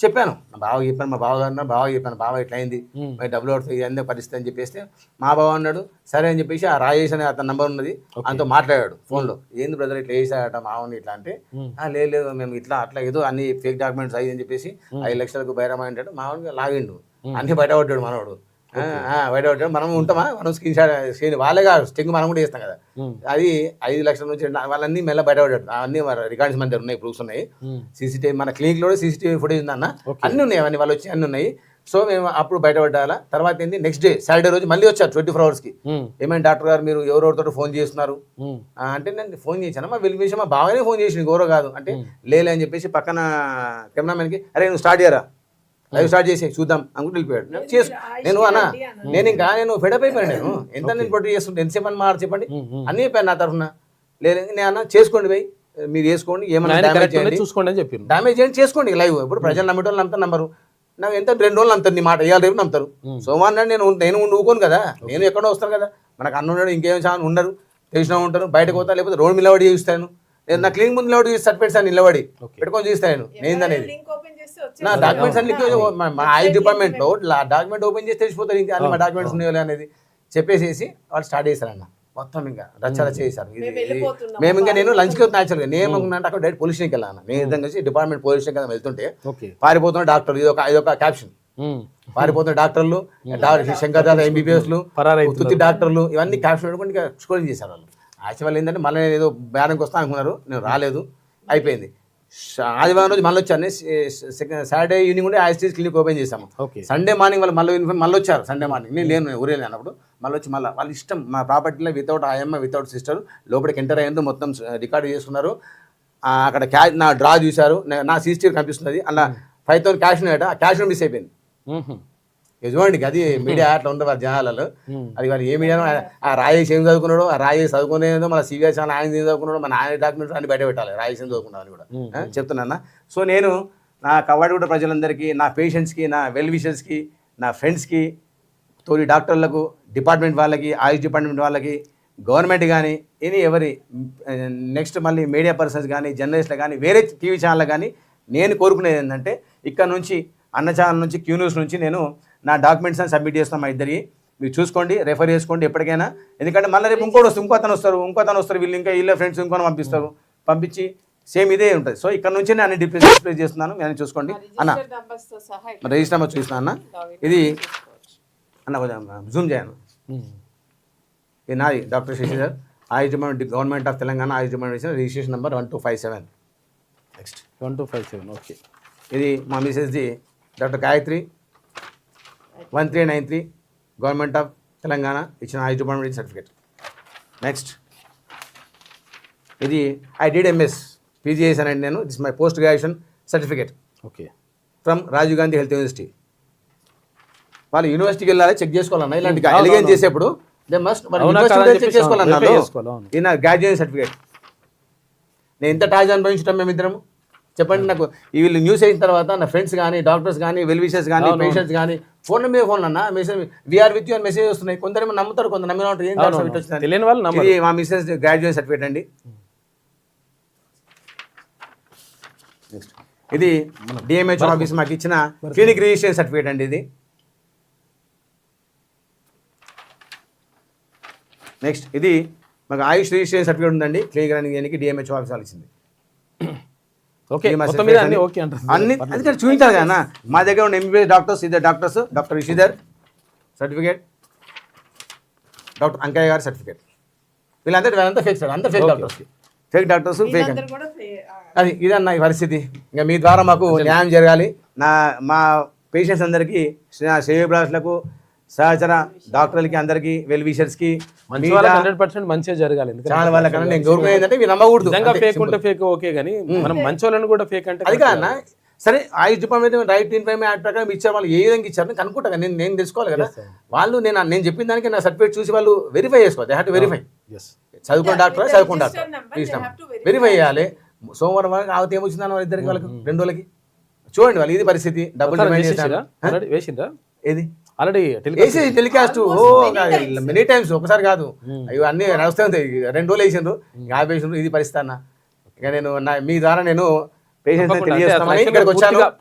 చెప్పాను నా బావ చెప్పాను, మా బావ చెప్పాను, బావ ఇట్లా అయింది మరి డబ్బులు పడుతుంది ఇదే పరిస్థితి అని చెప్పేస్తే మా బావ అన్నాడు సరే అని చెప్పేసి ఆ రాజేష్ అనే అతని నంబర్ ఉన్నది అంతా మాట్లాడాడు ఫోన్లో, ఏంది బ్రదర్ ఇట్లా వేసాడట మావని ఇట్లా అంటే లేదు మేము ఇట్లా అట్లా ఏదో అన్ని ఫేక్ డాక్యుమెంట్స్ అయ్యి అని చెప్పేసి 5 లక్షలకు బైరమా అంటాడు, మామూలుగా లాగిండు అన్ని బయటపడ్డాడు మనవాడు. బయటపడ్డాడు, మనం ఉంటామా, మనం స్క్రీన్ వాళ్ళేగా స్టింగ్ మనం కూడా చేస్తాం కదా, అది 5 లక్షల నుంచి వాళ్ళన్నీ మెల్ల బయటపడ్డాడు. అన్ని రికార్డ్స్ మన దగ్గర ఉన్నాయి, ప్రూఫ్స్ ఉన్నాయి, సీసీటీవీ మన క్లినిక్ లో సీసీటీవీ ఫుటేజ్ ఉందన్న, అన్ని ఉన్నాయి, అవన్నీ వాళ్ళు వచ్చి అన్ని ఉన్నాయి. సో మేము అప్పుడు బయటపడ్డాలా. తర్వాత ఏంది నెక్స్ట్ డే సాటర్డే రోజు మళ్ళీ వచ్చారు 24 hours కి, ఏమైనా డాక్టర్ గారు మీరు ఎవరెవరితో ఫోన్ చేస్తున్నారు అంటే నేను ఫోన్ చేశాను, మా వెల్ విషయం మా బాగానే ఫోన్ చేసి ఎవరో కాదు అంటే లేలే అని చెప్పేసి పక్కన కెమెరామెన్కి అరే నువ్వు స్టార్ట్ చేయరా లైవ్ స్టార్ట్ చేసి చూద్దాం అనుకుంటూ వెళ్ళిపోయాడు. నేను అన్నా నేను ఫెడప్ అయిపోయాను, నేను ఎంత నేను ప్రొటెక్ట్ చేస్తుంటే ఎంతసేపు అని మాట చెప్పండి అన్నీ చెప్పాను నా తరఫున. లేదు నేను అన్న చేసుకోండి భయ్ మీరు చేసుకోండి, ఏమన్నా డ్యామేజ్ చేయండి చూసుకోండి అని చెప్పి డ్యామేజ్ చేయండి చేసుకోండి లైవ్. ఇప్పుడు ప్రజలు నమ్మేటోళ్ళు నమ్ముతారు, నమ్మరు, నాకు ఎంత 2 రోజులు నమ్ముతారు, నీ మాట ఇవాళ రేపు నమ్ముతారు. సోమవారం నాడు నేను ఊకోను కదా, నేను ఎక్కడో వస్తాను కదా, మనకు అన్న ఉన్నాడు ఇంకేం చాలా ఉండరు, తెలిసిన ఉంటారు, బయటకు పోతా లేకపోతే రోడ్ నిలబడి చూస్తాను, నేను నా క్లినిక్ ముందు నిలబడి సర్టిఫికేట్స్ అని నిలబడి పెట్టుకొని చూస్తాను నేనేందనేది. నా డాక్యుమెంట్స్ అన్ని మా ఐ డిపార్ట్మెంట్ లో డాక్యుమెంట్ ఓపెన్ చేసి తెలిసిపోతారు ఇంకా అన్ని మా డాక్యుమెంట్స్ ఉన్నాయో అనేది చెప్పేసి వాళ్ళు స్టార్ట్ చేశారన్న. మొత్తం ఇంకా రచ్చరచ్చ చేశారు. మేము ఇంకా నేను లంచ్కి వస్తే యాక్చువల్గా నేను అంటే అక్కడ డైరెక్ట్ పోలీస్ స్టేషన్కి వెళ్ళాను, నేను ఇద్దరు కలిసి డిపార్ట్మెంట్ పోలీస్ స్టేషన్ కదా వెళ్తుంటే పారిపోతున్న డాక్టర్, ఇదొక క్యాప్షన్ పారిపోతున్న డాక్టర్లు, శంకర్దాద ఎంబీబీఎస్లు, పరారైతులు. తుత్తి డాక్టర్లు, ఇవన్నీ క్యాప్షన్ పెట్టుకుని స్కోరింగ్ చేశారు వాళ్ళు. యాక్చువల్ ఏంటంటే మళ్ళీ నేను ఏదో బేరంకి వస్తా అనుకున్నారు, నేను రాలేదు, అయిపోయింది. ఆదివారం రోజు మళ్ళీ వచ్చాను, సాటర్డే ఈవినింగ్ ఉండే ఐఎస్టీస్ క్లినిక్ ఓపెన్ చేశాము. సండే మార్నింగ్ వాళ్ళు మళ్ళీ వచ్చారు. సండే మార్నింగ్ నేను లేను, ఊరే అన్నప్పుడు మళ్ళీ వచ్చి మళ్ళీ వాళ్ళ ఇష్టం, మా ప్రాపర్టీలో వితౌట్ ఆయమ్మ వితౌట్ సిస్టర్ లోపలికి ఎంటర్ అయ్యారు, మొత్తం రికార్డు చేసుకున్నారు. అక్కడ నా డ్రా చూశారు, నా సీసీటీవీ కనిపిస్తుంది, అలా 5,000 క్యాష్ ఉన్నాయట, ఆ క్యాష్ మిస్ అయిపోయింది. చూడండి అది మీడియా అట్లా ఉంటుంది వాళ్ళ జనాలలో. అది వాళ్ళు ఏ మీడియా, ఆ రాజేష్ ఏం చదువుకున్నాడు, ఆ రాజేష్ చదువుకునేదో మన సివిఆర్ ఛానల్ ఆయన ఏం చదువుకున్నాడు, మన ఆయన డాక్యుమెంట్స్ అన్ని బయట పెట్టాలి, రాజేష్ ఏం చదువుకున్నాను కూడా చెప్తున్నా. సో నేను నా కవ్వాడిగూడ ప్రజలందరికీ, నా పేషెంట్స్కి, నా వెల్ విషర్స్కి, నా ఫ్రెండ్స్కి, తోటి డాక్టర్లకు, డిపార్ట్మెంట్ వాళ్ళకి, ఆయుష్ డిపార్ట్మెంట్ వాళ్ళకి, గవర్నమెంట్ కానీ ఎవరి నెక్స్ట్ మళ్ళీ మీడియా పర్సన్స్ కానీ, జర్నలిస్టులు కానీ, వేరే టీవీ ఛానల్ కానీ నేను కోరుకునేది ఏంటంటే, ఇక్కడ నుంచి అన్న ఛానల్ నుంచి, క్యూ న్యూస్ నుంచి నేను నా డాక్యుమెంట్స్ అని సబ్మిట్ చేస్తాం. మా ఇద్దరి మీరు చూసుకోండి, రెఫర్ చేసుకోండి ఎప్పటికైనా. ఎందుకంటే మళ్ళీ రేపు ఇంకో అతను వస్తారు, వీళ్ళు ఇంకా వీళ్ళ ఫ్రెండ్స్ ఇంకొని పంపించి సేమ్ ఇదే ఉంటుంది. సో ఇక్కడ నుంచి నేను డిస్ప్లే చేస్తున్నాను, నేను చూసుకోండి అన్న. రిజిస్టర్ నెంబర్ చూస్తున్నాను అన్న, ఇది అన్న జూమ్ చేయను. ఇది నాది, doctor Shashidhar, Ayush department, government of Telangana Ayush department, registration number 1257. Next 1257. Okay. ఇది మా మిసెస్ది doctor Gayatri 1393 government of Telangana ఇచ్చిన ఆయుష్ డిపార్ట్మెంట్ సర్టిఫికేట్. నెక్స్ట్ ఇది ఐ డిడ్ ఎంఎస్ పీజీ చేశానండి నేను, this my post graduation certificate okay from Rajiv Gandhi health university. వాళ్ళు యూనివర్సిటీకి వెళ్ళాలి, చెక్ చేసుకోవాలన్నా, ఇలాంటి ఎలిగేన్ చేసేప్పుడు దే మస్ట్ చెక్ చేసుకోవాలన్నారు. ఇది నా గ్రాడ్యుయేషన్ సర్టిఫికేట్. నేను ఎంత టాజ్ అనుభవించడం మేమిద్దరము చెప్పండి. నాకు ఈ వీళ్ళు న్యూస్ అయిన తర్వాత నా ఫ్రెండ్స్ కానీ, డాక్టర్స్ కానీ, వెల్ విషర్స్ కానీ, పేషెంట్స్ కానీ ఫోన్ మీద ఫోన్ అన్న మెసేజ్ వీఆర్ విత్ యూ అని మెసేజ్ వస్తున్నాయి. కొందరేమో నమ్ముతారు, కొందరు నమ్మిన ఉంటారు. ఇది మా మిస్సెస్ గ్రాడ్యుయేషన్ సర్టిఫికేట్ అండి. నెక్స్ట్ ఇది డిఎంహెచ్ ఆఫీస్ మాకు ఇచ్చిన క్లినిక్ రిజిస్ట్రేషన్ సర్టిఫికేట్ అండి ఇది. నెక్స్ట్ ఇది మాకు ఆయుష్ రిజిస్ట్రేషన్ సర్టిఫికేట్ ఉందండి, క్లినిక్ రన్నింగ్ డిఎంహెచ్ ఆఫీస్ వాళ్ళు ఇచ్చింది. అన్ని అందుకని చూపించాలి కదా. మా దగ్గర ఉన్న ఎంబీబీఎస్ డాక్టర్స్, ఇద్దరు doctors, doctor Rishidhar certificate, doctor Ankaiah గారి సర్టిఫికేట్. వీళ్ళంతా ఫేక్ సార్, అంతా ఫేక్ డాక్టర్స్, ఫేక్ ఫేక్ అని. అది ఇదన్న ఈ పరిస్థితి. ఇంకా మీ ద్వారా మాకు న్యాయం జరగాలి. మా పేషెంట్స్ అందరికీ, శ్రేయోభిలాషులకు, సహచర డాక్టర్లకి, అందరికీ, వెల్ విషర్స్కి 100% మంచిగా జరగాలి. చాలా వాళ్ళకన్నా నేను గౌరవం ఏంటంటే మీరు నమ్మకూడదు. ఫేక్ ఉంటే ఫేక్ ఓకే, కానీ మనం మంచి వాళ్ళని కూడా ఫేక్ అంటే అది కాదన్నా. సరే ఆయుష్ డిపార్ట్మెంట్ రైట్ ఇన్ఫర్మేషన్ యాక్ట్ ప్రకారం ఇచ్చారు, వాళ్ళు ఏ విధంగా ఇచ్చారు కనుక్కుంటా కదా, నేను తెలుసుకోవాలి కదా. వాళ్ళు నేను చెప్పిన దానికి నా సర్టిఫికేట్ చూసి వాళ్ళు వెరిఫై చేసుకోవాలి. They have to verify. చదువుకున్న డాక్టర్, చదువుకున్న డాక్టర్ వెరిఫై చేయాలి. సోమవారం వరకు ఆవతి ఏమొచ్చిందని వాళ్ళ ఇద్దరికి, వాళ్ళకి 2 రోజులకి చూడండి వాళ్ళు ఇది పరిస్థితి. డబ్బులు డిమాండ్ చేశారు. ఏది ఆల్రెడీ టెలికాస్ట్ మెనీ టైమ్స్, ఒకసారి కాదు, అవి అన్ని నడుస్తూ ఉంటాయి. 2 రోజులు వేసిండ్రు, 50 వేసిండ్రు. ఇది పరిస్థితి అన్న. ఇక నేను మీ ద్వారా నేను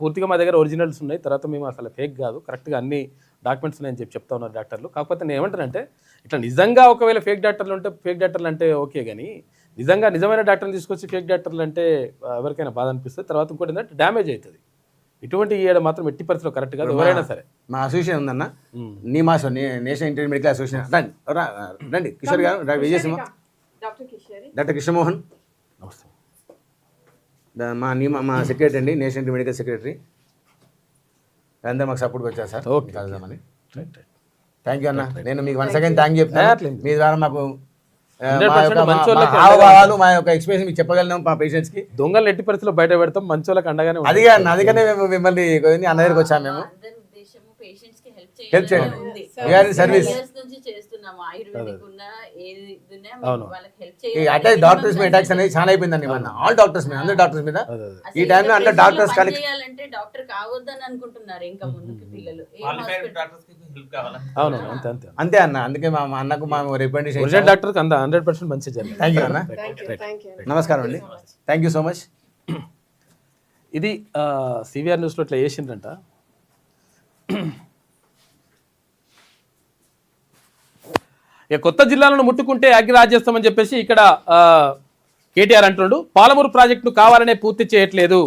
పూర్తిగా మా దగ్గర ఒరిజినల్స్ ఉన్నాయి. తర్వాత మేము అసలు ఫేక్ కాదు, కరెక్ట్గా అన్ని డాక్యుమెంట్స్ ఉన్నాయని చెప్తా ఉన్నారు డాక్టర్లు. కాకపోతే నేను ఏమంటానంటే, ఇట్లా నిజంగా ఒకవేళ ఫేక్ డాక్టర్లు ఉంటే ఫేక్ డాక్టర్లు అంటే ఓకే, కానీ నిజమైన డాక్టర్ని తీసుకొచ్చి ఫేక్ డాక్టర్లు అంటే ఎవరికైనా బాధ అనిపిస్తుంది. తర్వాత ఇంకోటి ఏంటంటే డ్యామేజ్ అవుతుంది. ఇటువంటి ఇయ్యడం మాత్రం ఎట్టి పరిస్థితిలో కరెక్ట్ కాదు. ఎవరైనా సరే మా అసోసియేషన్ ఉందన్న, నీ మాసం నేషనల్ ఇంటర్మీడియట్ మెడికల్ అసోసియేషన్. రండి కిషోర్ గారు, విజయసింహ, డాక్టర్ కృష్ణమోహన్, మా సెక్రటరీ అండి, నేషనల్ ఇంటర్మీడియట్ మెడికల్ సెక్రటరీ. అందరూ మాకు సపోర్ట్గా వచ్చారు సార్, కలుద్దామని. థ్యాంక్ యూ అన్న. నేను మీకు వన్స్ అగైన్ థ్యాంక్ చెప్తాను. మీ ద్వారా మాకు హావభావాలు, మా యొక్క ఎక్స్పీరియన్స్ మీకు చెప్పగలను. మా పేషెంట్స్ కి దొంగలు ఎట్టి పరిస్థితుల్లో బయట పెడతాం, మంచోళ్ళకి అండగానే. అందుకనే మేము మిమ్మల్ని అన్న దగ్గరికి వచ్చాము. మేము హెల్ప్ చేయండి, సర్వీస్. అటాక్ డాక్టర్స్ మీద అటాక్స్ అనేది చాలా అయిపోయిందండి మన ఆల్ డాక్టర్స్ మీద, అందరు డాక్టర్స్ మీద. ఈ టైంలో అంటే డాక్టర్స్ అంతే అన్న. అందుకే మా అన్నకు మా రికమెండేషన్ డాక్టర్ 100% మంచి జరిగింది. థ్యాంక్ యూ అన్న, నమస్కారం అండి, థ్యాంక్ యూ సో మచ్. ఇది సివిఆర్ న్యూస్లో ఇట్లా చేసిండ్రంట. ఇక కొత్త జిల్లాలను ముట్టుకుంటే అగ్గిరాజ్యేస్తామని చెప్పేసి ఇక్కడ కేటీఆర్ అంటున్నాడు. పాలమూరు ప్రాజెక్టును కావాలనే పూర్తి చేయట్లేదు.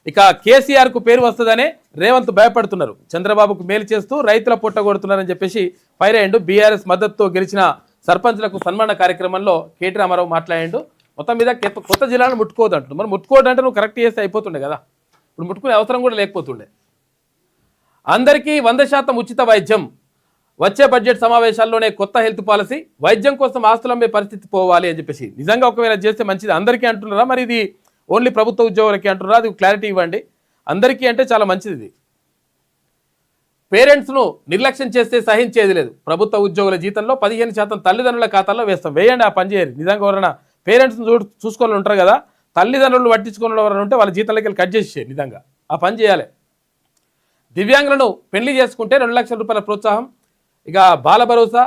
ఇక కేసీఆర్కు పేరు వస్తుందనే రేవంత్ భయపడుతున్నారు. చంద్రబాబుకు మేలు చేస్తూ రైతుల పొట్టగొడుతున్నారని చెప్పేసి పైరాయండు. బీఆర్ఎస్ మద్దతుతో గెలిచిన సర్పంచ్లకు సన్మాన కార్యక్రమంలో కేటీ రామారావు మాట్లాడాడు. మొత్తం మీద కొత్త జిల్లాను ముట్టుకోవద్దు అంటున్నారు. మరి ముట్టుకోవద్దంటే నువ్వు కరెక్ట్ చేస్తే అయిపోతుండే కదా, ఇప్పుడు ముట్టుకునే అవసరం కూడా లేకపోతుండే. అందరికీ 100% ఉచిత వైద్యం, వచ్చే బడ్జెట్ సమావేశాల్లోనే కొత్త హెల్త్ పాలసీ, వైద్యం కోసం ఆస్తులమ్మే పరిస్థితి పోవాలి అని చెప్పేసి. నిజంగా ఒకవేళ చేస్తే మంచిది. అందరికీ అంటున్నారా, మరి ఇది ఓన్లీ ప్రభుత్వ ఉద్యోగులకి అంటున్నారా? అది క్లారిటీ ఇవ్వండి. అందరికీ అంటే చాలా మంచిది ఇది. పేరెంట్స్ను నిర్లక్ష్యం చేస్తే సహించేది లేదు. ప్రభుత్వ ఉద్యోగుల జీతంలో 15% తల్లిదండ్రుల ఖాతాల్లో వేస్తాం. వేయండి, ఆ పని చేయరు. నిజంగా ఎవరైనా పేరెంట్స్ని చూసుకొని ఉంటారు కదా, తల్లిదండ్రులు పట్టించుకున్న ఎవరైనా ఉంటే వాళ్ళ జీతాలకి వెళ్ళి కట్ చేసేది. నిజంగా ఆ పని చేయాలి. దివ్యాంగులను పెళ్లి చేసుకుంటే 2 లక్షల రూపాయల ప్రోత్సాహం. ఇక బాల భరోసా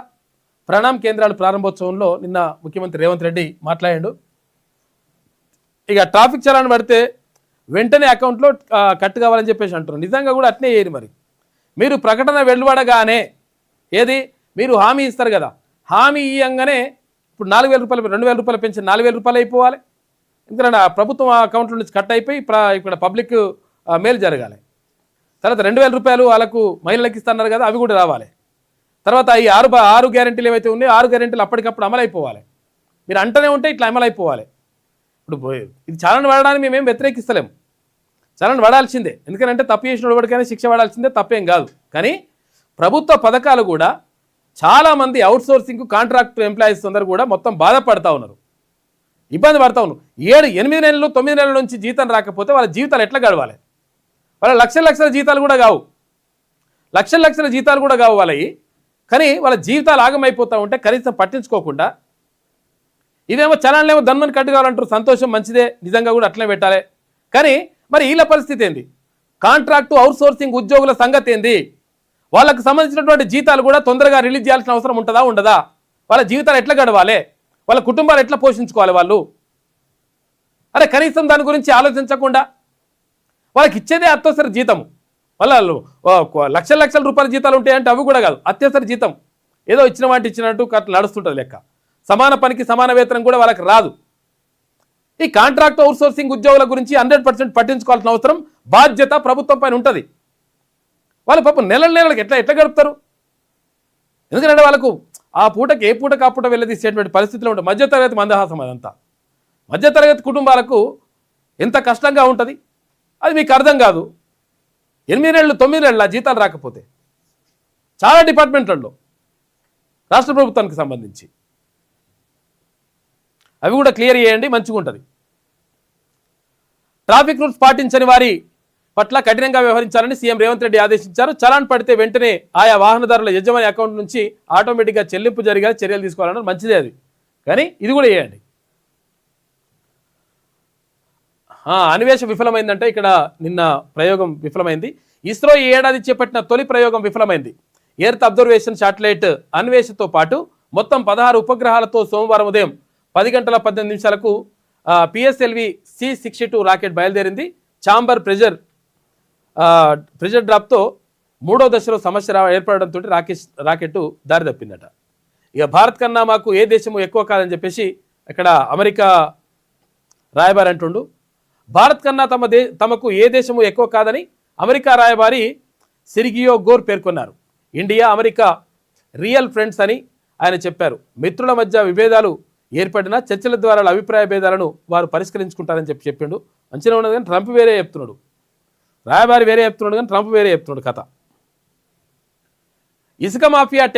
ప్రణామ్ కేంద్రాల ప్రారంభోత్సవంలో నిన్న ముఖ్యమంత్రి రేవంత్ రెడ్డి మాట్లాడాడు. ఇక ట్రాఫిక్ చలాన్ పడితే వెంటనే అకౌంట్లో కట్ కావాలని చెప్పేసి అంటున్నారు. నిజంగా కూడా అట్నే చేయరు. మరి మీరు ప్రకటన వెలువడగానే ఏది మీరు హామీ ఇస్తారు కదా, హామీ ఇవ్వగానే ఇప్పుడు 4,000 రూపాయలు 2,000 రూపాయలు పెన్షన్ 4,000 రూపాయలు అయిపోవాలి. ఎందుకంటే ప్రభుత్వం అకౌంట్లో నుంచి కట్ అయిపోయి ఇక్కడ పబ్లిక్ మేలు జరగాలి. తర్వాత 2,000 రూపాయలు వాళ్ళకు మహిళలకు ఇస్తున్నారు కదా, అవి కూడా రావాలి. తర్వాత ఈ 6 గ్యారెంటీలు ఏవైతే ఉన్నాయో 6 గ్యారెంటీలు అప్పటికప్పుడు అమలైపోవాలి. మీరు అంటనే ఉంటే ఇట్లా అమలైపోవాలి. ఇప్పుడు ఇది చలాన్ పడడానికి మేమేం వ్యతిరేకిస్తలేము, చలాన్ పడాల్సిందే. ఎందుకంటే తప్పు చేసిన వాడికైనా శిక్ష పడాల్సిందే, తప్పేం కాదు. కానీ ప్రభుత్వ పథకాలు కూడా చాలామంది అవుట్సోర్సింగ్ కాంట్రాక్ట్ ఎంప్లాయీస్ అందరూ కూడా మొత్తం బాధపడతా ఉన్నారు, ఇబ్బంది పడతా ఉన్నారు. 7, 8 నెలలు 9 నెలల నుంచి జీతం రాకపోతే వాళ్ళ జీవితాలు ఎట్లా గడవాలి? వాళ్ళ లక్షల జీతాలు కూడా కావు, లక్షల జీతాలు కూడా కావు వాళ్ళవి. కానీ వాళ్ళ జీవితాలు ఆగమైపోతూ ఉంటే కనీసం పట్టించుకోకుండా ఇదేమో చలాన్లేమో దన్మని కట్టు కావాలంటారు. సంతోషం, మంచిదే, నిజంగా కూడా అట్లనే పెట్టాలి. కానీ మరి వీళ్ళ పరిస్థితి ఏంది? కాంట్రాక్టు అవుట్సోర్సింగ్ ఉద్యోగుల సంగతి ఏంది? వాళ్ళకు సంబంధించినటువంటి జీతాలు కూడా తొందరగా రిలీజ్ చేయాల్సిన అవసరం ఉంటుందా ఉండదా? వాళ్ళ జీవితాలు ఎట్లా గడవాలి? వాళ్ళ కుటుంబాలు ఎట్లా పోషించుకోవాలి వాళ్ళు? అరే కనీసం దాని గురించి ఆలోచించకుండా వాళ్ళకి ఇచ్చేదే అత్యవసర జీతము. వాళ్ళు లక్షల రూపాయల జీతాలు ఉంటాయంటే అవి కూడా కాదు, అత్యవసర జీతం. ఏదో ఇచ్చిన వాటి ఇచ్చినట్టు అట్లా నడుస్తుంటుంది లెక్క. సమాన పనికి సమాన వేతనం కూడా వాళ్ళకి రాదు. ఈ కాంట్రాక్ట్ అవుట్సోర్సింగ్ ఉద్యోగుల గురించి 100% పట్టించుకోవాల్సిన అవసరం, బాధ్యత ప్రభుత్వం పైన ఉంటుంది. వాళ్ళు పాపం నెలలకి ఎట్లా గడుపుతారు? ఎందుకంటే వాళ్ళకు ఆ పూటకి ఏ పూటకు ఆ పూట వెళ్ళదీసేటువంటి పరిస్థితిలో ఉంటుంది. మధ్యతరగతి మందహాసం అదంతా. మధ్యతరగతి కుటుంబాలకు ఎంత కష్టంగా ఉంటుంది అది మీకు అర్థం కాదు. 8 నెలలు 9 నెలల జీతాలు రాకపోతే చాలా డిపార్ట్మెంట్లలో రాష్ట్ర ప్రభుత్వానికి సంబంధించి అవి కూడా క్లియర్ చేయండి, మంచిగా ఉంటుంది. ట్రాఫిక్ రూల్స్ పాటించని వారి పట్ల కఠినంగా వ్యవహరించాలని సీఎం రేవంత్ రెడ్డి ఆదేశించారు. చలాన్ పడితే వెంటనే ఆయా వాహనదారుల యజమాని అకౌంట్ నుంచి ఆటోమేటిక్గా చెల్లింపు జరిగే చర్యలు తీసుకోవాలన్నారు. మంచిదే అది, కానీ ఇది కూడా చేయండి. అన్వేష విఫలమైందంటే ఇక్కడ నిన్న ప్రయోగం విఫలమైంది. ఇస్రో ఈ ఏడాది చేపట్టిన తొలి ప్రయోగం విఫలమైంది. ఎర్త్ అబ్జర్వేషన్ శాటిలైట్ అన్వేషతో పాటు మొత్తం 16 ఉపగ్రహాలతో సోమవారం ఉదయం 10 గంటల 18 నిమిషాలకు పిఎస్ఎల్వి C62 రాకెట్ బయలుదేరింది. ఛాంబర్ ప్రెజర్ డ్రాప్తో 3వ దశలో సమస్య ఏర్పడడంతో రాకెట్ దారి తప్పిందట. ఇక భారత్ కన్నా మాకు ఏ దేశము ఎక్కువ కాదని చెప్పేసి ఇక్కడ అమెరికా రాయబారి అంటుండు. భారత్ కన్నా తమకు ఏ దేశము ఎక్కువ కాదని అమెరికా రాయబారి సెర్గియో గోర్ పేర్కొన్నారు. ఇండియా అమెరికా రియల్ ఫ్రెండ్స్ అని ఆయన చెప్పారు. మిత్రుల మధ్య విభేదాలు ఏర్పడిన చర్చల ద్వారా అభిప్రాయ భేదాలను వారు పరిష్కరించుకుంటారని చెప్పిండు. మంచిగా ఉన్నది, కానీ ట్రంప్ వేరే చెప్తున్నాడు, రాయబారి వేరే చెప్తున్నాడు, కానీ ట్రంప్ వేరే చెప్తున్నాడు కథ. ఇసుక మాఫియాకు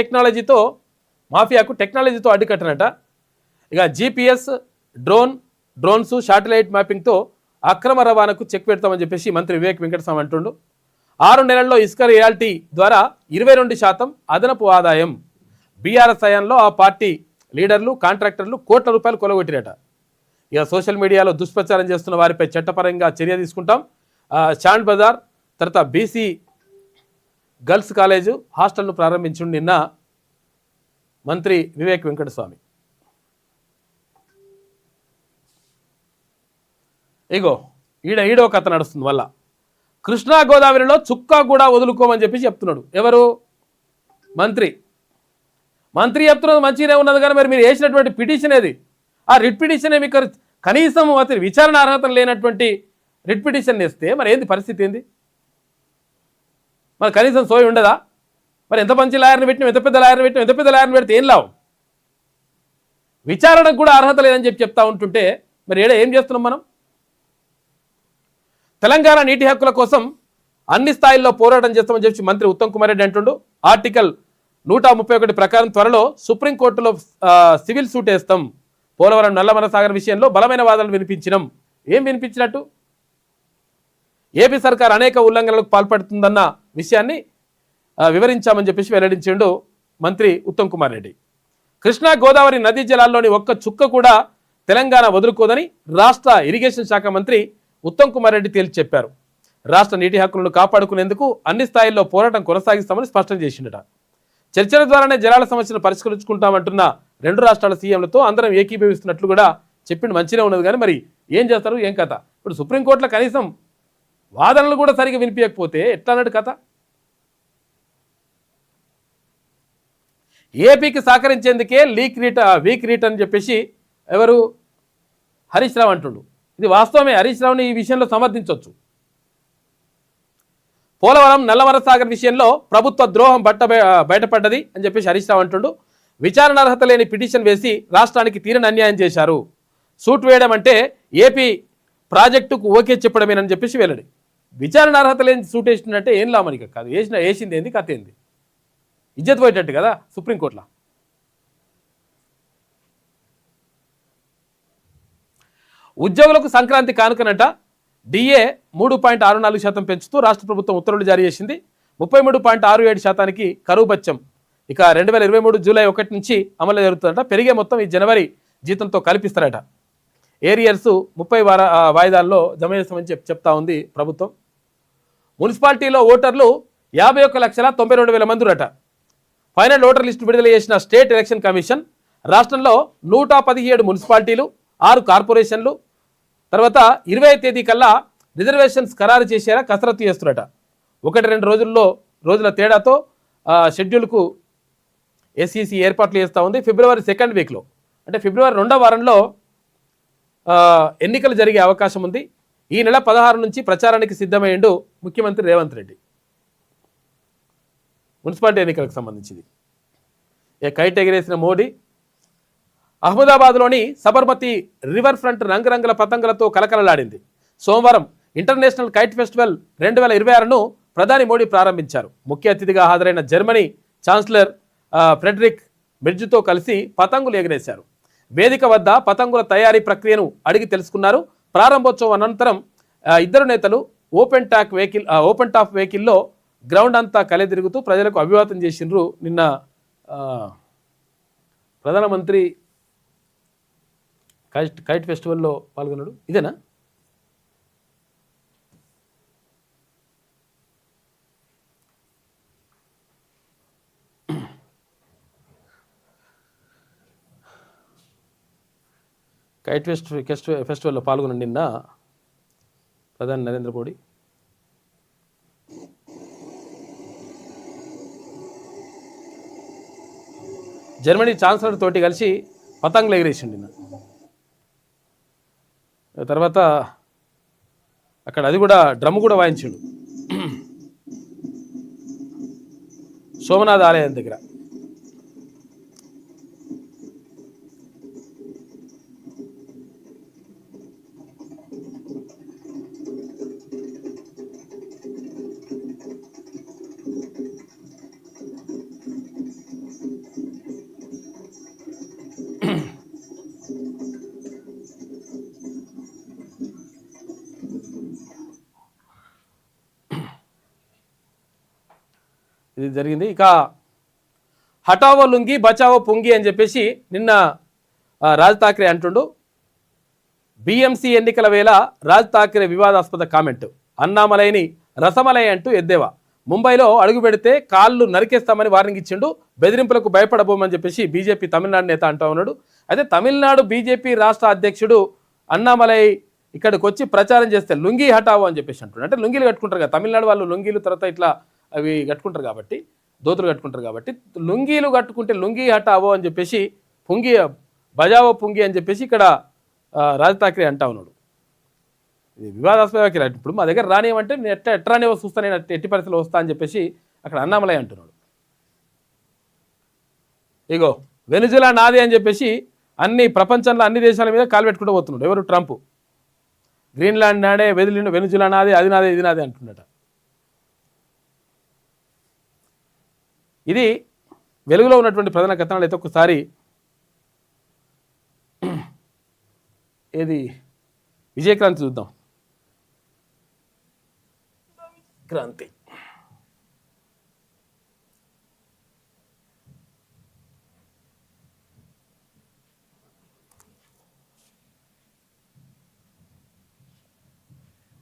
టెక్నాలజీతో అడ్డుకట్టనట. ఇక GPS డ్రోన్స్ శాటిలైట్ మ్యాపింగ్తో అక్రమ రవాణాకు చెక్ పెడతామని చెప్పేసి మంత్రి వివేక్ వెంకటస్వామి అంటుండు. 6 నెలల్లో ఇసుక రియాలిటీ ద్వారా 22% అదనపు ఆదాయం. బీఆర్ఎస్ హయాంలో ఆ పార్టీ లీడర్లు కాంట్రాక్టర్లు కోట్ల రూపాయలు కొలగొట్టిరట. ఇక సోషల్ మీడియాలో దుష్ప్రచారం చేస్తున్న వారిపై చట్టపరంగా చర్య తీసుకుంటాం. చాండ్ బజార్ తర్వాత BC గర్ల్స్ కాలేజు హాస్టల్ను ప్రారంభించిండు నిన్న మంత్రి వివేక్ వెంకటస్వామి. ఇగో ఈడో కథ నడుస్తుంది. వల్ల కృష్ణా గోదావరిలో చుక్కా కూడా వదులుకోమని చెప్పి చెప్తున్నాడు. ఎవరు? మంత్రి చెప్తున్నది మంచిగానే ఉన్నది, కానీ మరి మీరు వేసినటువంటి పిటిషన్ ఏది? ఆ రిట్ పిటిషనే మీకు కనీసం అతని విచారణ అర్హత లేనటువంటి రిట్ పిటిషన్ వేస్తే మరి ఏంది పరిస్థితి ఏంది? మరి కనీసం సోయి ఉండదా? మరి ఎంత మంచి లాయర్ని పెట్టినాం, ఎంత పెద్ద లాయర్ని పెట్టినాం, ఎంత పెద్ద లాయర్ని పెడితే ఏం లాభం? విచారణకు కూడా అర్హత లేదని చెప్తా ఉంటుంటే మరి ఏం చేస్తున్నాం మనం? తెలంగాణ నీటి హక్కుల కోసం అన్ని స్థాయిల్లో పోరాటం చేస్తామని చెప్పి మంత్రి ఉత్తమ్ కుమార్ రెడ్డి అంటుండు. ఆర్టికల్ 131 ప్రకారం త్వరలో సుప్రీంకోర్టులో సివిల్ సూట్ వేస్తాం. పోలవరం నల్లమల సాగర్ విషయంలో బలమైన వాదనలు వినిపించినాం. ఏం వినిపించినట్టు? ఏపీ సర్కార్ అనేక ఉల్లంఘనలకు పాల్పడుతుందన్న విషయాన్ని వివరించామని చెప్పేసి వెల్లడించిండు మంత్రి ఉత్తమ్ కుమార్ రెడ్డి. కృష్ణా గోదావరి నదీ జలాల్లోని ఒక్క చుక్క కూడా తెలంగాణ వదులుకోదని రాష్ట్ర ఇరిగేషన్ శాఖ మంత్రి ఉత్తమ్ కుమార్ రెడ్డి తేల్చి చెప్పారు. రాష్ట్ర నీటి హక్కులను కాపాడుకునేందుకు అన్ని స్థాయిల్లో పోరాటం కొనసాగిస్తామని స్పష్టం చేసిండట. చర్చల ద్వారానే జలాల సమస్యను పరిష్కరించుకుంటామంటున్న రెండు రాష్ట్రాల సీఎంలతో అందరం ఏకీభవిస్తున్నట్లు కూడా చెప్పిండు. మంచిగా ఉన్నది కానీ మరి ఏం చేస్తారు, ఏం కథ? ఇప్పుడు సుప్రీంకోర్టులో కనీసం వాదనలు కూడా సరిగ్గా వినిపించకపోతే ఎట్లా అన్నట్టు కథ? ఏపీకి సహకరించేందుకే వీక్ రీట్ అని చెప్పేసి ఎవరు హరీష్ రావు అంటుండు. ఇది వాస్తవమే. హరీష్ రావుని ఈ విషయంలో సమర్థించవచ్చు. పోలవరం నల్లమల సాగర్ విషయంలో ప్రభుత్వ ద్రోహం బయటపడ్డది అని చెప్పేసి హరీష్ రావు అంటుండు. విచారణ అర్హత లేని పిటిషన్ వేసి రాష్ట్రానికి తీరని అన్యాయం చేశారు. సూట్ వేయడం అంటే ఏపీ ప్రాజెక్టుకు ఓకే చెప్పడమేనని చెప్పేసి వెల్లడి. విచారణ అర్హత లేని సూట్ వేసిందంటే ఏం లామనిక కాదు. వేసింది ఏంది, కథ ఏంది? ఇజ్జత్ పోయేటట్టు కదా సుప్రీంకోర్టులో. ఉద్యోగులకు సంక్రాంతి కానుకనట డిఏ 3.64% పెంచుతూ రాష్ట్ర ప్రభుత్వం ఉత్తర్వులు జారీ చేసింది. 33.67% కరువు బత్యం ఇక 2023 జూలై 1 నుంచి అమలు జరుగుతుందట. పెరిగే మొత్తం ఈ జనవరి జీతంతో కల్పిస్తారట. ఏరియర్స్ 30 వాయిదాల్లో జమ చేస్తామని చెప్తా ఉంది ప్రభుత్వం. మున్సిపాలిటీలో ఓటర్లు 51,92,000 మంది అట. ఫైనల్ ఓటర్ లిస్టు విడుదల చేసిన స్టేట్ ఎలక్షన్ కమిషన్ రాష్ట్రంలో 117 మున్సిపాలిటీలు, 6 కార్పొరేషన్లు, తర్వాత 20వ తేదీ కల్లా రిజర్వేషన్స్ ఖరారు చేసేలా కసరత్తు చేస్తున్నట. 1-2 రోజుల తేడాతో షెడ్యూల్కు ఎస్ఈసి ఏర్పాట్లు చేస్తూ ఉంది. ఫిబ్రవరి 2nd వీక్లో అంటే ఫిబ్రవరి 2వ వారంలో ఎన్నికలు జరిగే అవకాశం ఉంది. ఈ నెల 16 నుంచి ప్రచారానికి సిద్ధమయ్యిండు ముఖ్యమంత్రి రేవంత్ రెడ్డి. మున్సిపాలిటీ ఎన్నికలకు సంబంధించింది కైట్ ఎగిరేసిన మోడీ. అహ్మదాబాద్లోని సబర్మతి రివర్ ఫ్రంట్ రంగురంగుల పతంగులతో కలకలలాడింది. సోమవారం ఇంటర్నేషనల్ కైట్ ఫెస్టివల్ 2026ను ప్రధాని మోడీ ప్రారంభించారు. ముఖ్య అతిథిగా హాజరైన జర్మనీ ఛాన్సలర్ ఫ్రెడరిక్ మెర్జ్తో కలిసి పతంగులు ఎగిరేశారు. వేదిక వద్ద పతంగుల తయారీ ప్రక్రియను అడిగి తెలుసుకున్నారు. ప్రారంభోత్సవం అనంతరం ఇద్దరు నేతలు ఓపెన్ టాప్ వెహికల్లో గ్రౌండ్ అంతా కలిదిరుగుతూ ప్రజలకు అభివాదం చేసిండ్రు. నిన్న ప్రధానమంత్రి కైట్ ఫెస్టివల్లో పాల్గొన్నాడు. ఇదేనా? కైట్ ఫెస్టివల్లో పాల్గొన్నాడు నిన్న ప్రధాని నరేంద్ర మోడీ. జర్మనీ ఛాన్సలర్ తోటి కలిసి పతంగులు ఎగిరేసిండు నిన్న. తర్వాత అక్కడ అది కూడా డ్రమ్ము కూడా వాయించిండు సోమనాథ్ ఆలయం దగ్గర. ఇది జరిగింది. ఇక హటావో లుంగి బచావో పొంగి అని చెప్పేసి నిన్న రాజ్ ఠాక్రే అంటుండు. బిఎంసి ఎన్నికల వేళ రాజ్ ఠాక్రే వివాదాస్పద కామెంట్. అన్నామలైని రసమలై అంటూ ఎద్దేవా. ముంబైలో అడుగు పెడితే కాళ్ళు నరికేస్తామని వార్నింగ్ ఇచ్చిండు. బెదిరింపులకు భయపడబోమని చెప్పేసి బీజేపీ తమిళనాడు నేత అంటూ ఉన్నాడు. అయితే తమిళనాడు బీజేపీ రాష్ట్ర అధ్యక్షుడు అన్నామలై ఇక్కడికి వచ్చి ప్రచారం చేస్తే లుంగి హటావో అని చెప్పేసి అంటున్నాడు. అంటే లుంగీలు కట్టుకుంటారు కదా తమిళనాడు వాళ్ళు, లుంగీలు తర్వాత ఇట్లా అవి కట్టుకుంటారు కాబట్టి, దోతులు కట్టుకుంటారు కాబట్టి లుంగీలు కట్టుకుంటే లుంగి హటావో అని చెప్పేసి బజావో పుంగి అని చెప్పేసి ఇక్కడ రాజ్ ఠాక్రే అంటా ఉన్నాడు. ఇది వివాదాస్పద వ్యాఖ్యలు. ఇప్పుడు మా దగ్గర రానియమంటే నేను ఎట్రానే చూస్తా, నేను ఎట్టి పరిస్థితుల్లో వస్తా అని చెప్పేసి అక్కడ అన్నామలై అంటున్నాడు. ఇగో వెనుజులా నాది అని చెప్పేసి ప్రపంచంలో అన్ని దేశాల మీద కాలు పెట్టుకుంటూ పోతున్నాడు. ఎవరు? ట్రంప్. గ్రీన్లాండ్ నాడే, వెనుజులా నాది, అది నాదే, ఇది నాదే అంటున్నట. ఇది వెలుగులో ఉన్నటువంటి ప్రధాన కథనాలు అయితే ఒకసారి ఏది విజయక్రాంతి చూద్దాం. క్రాంతి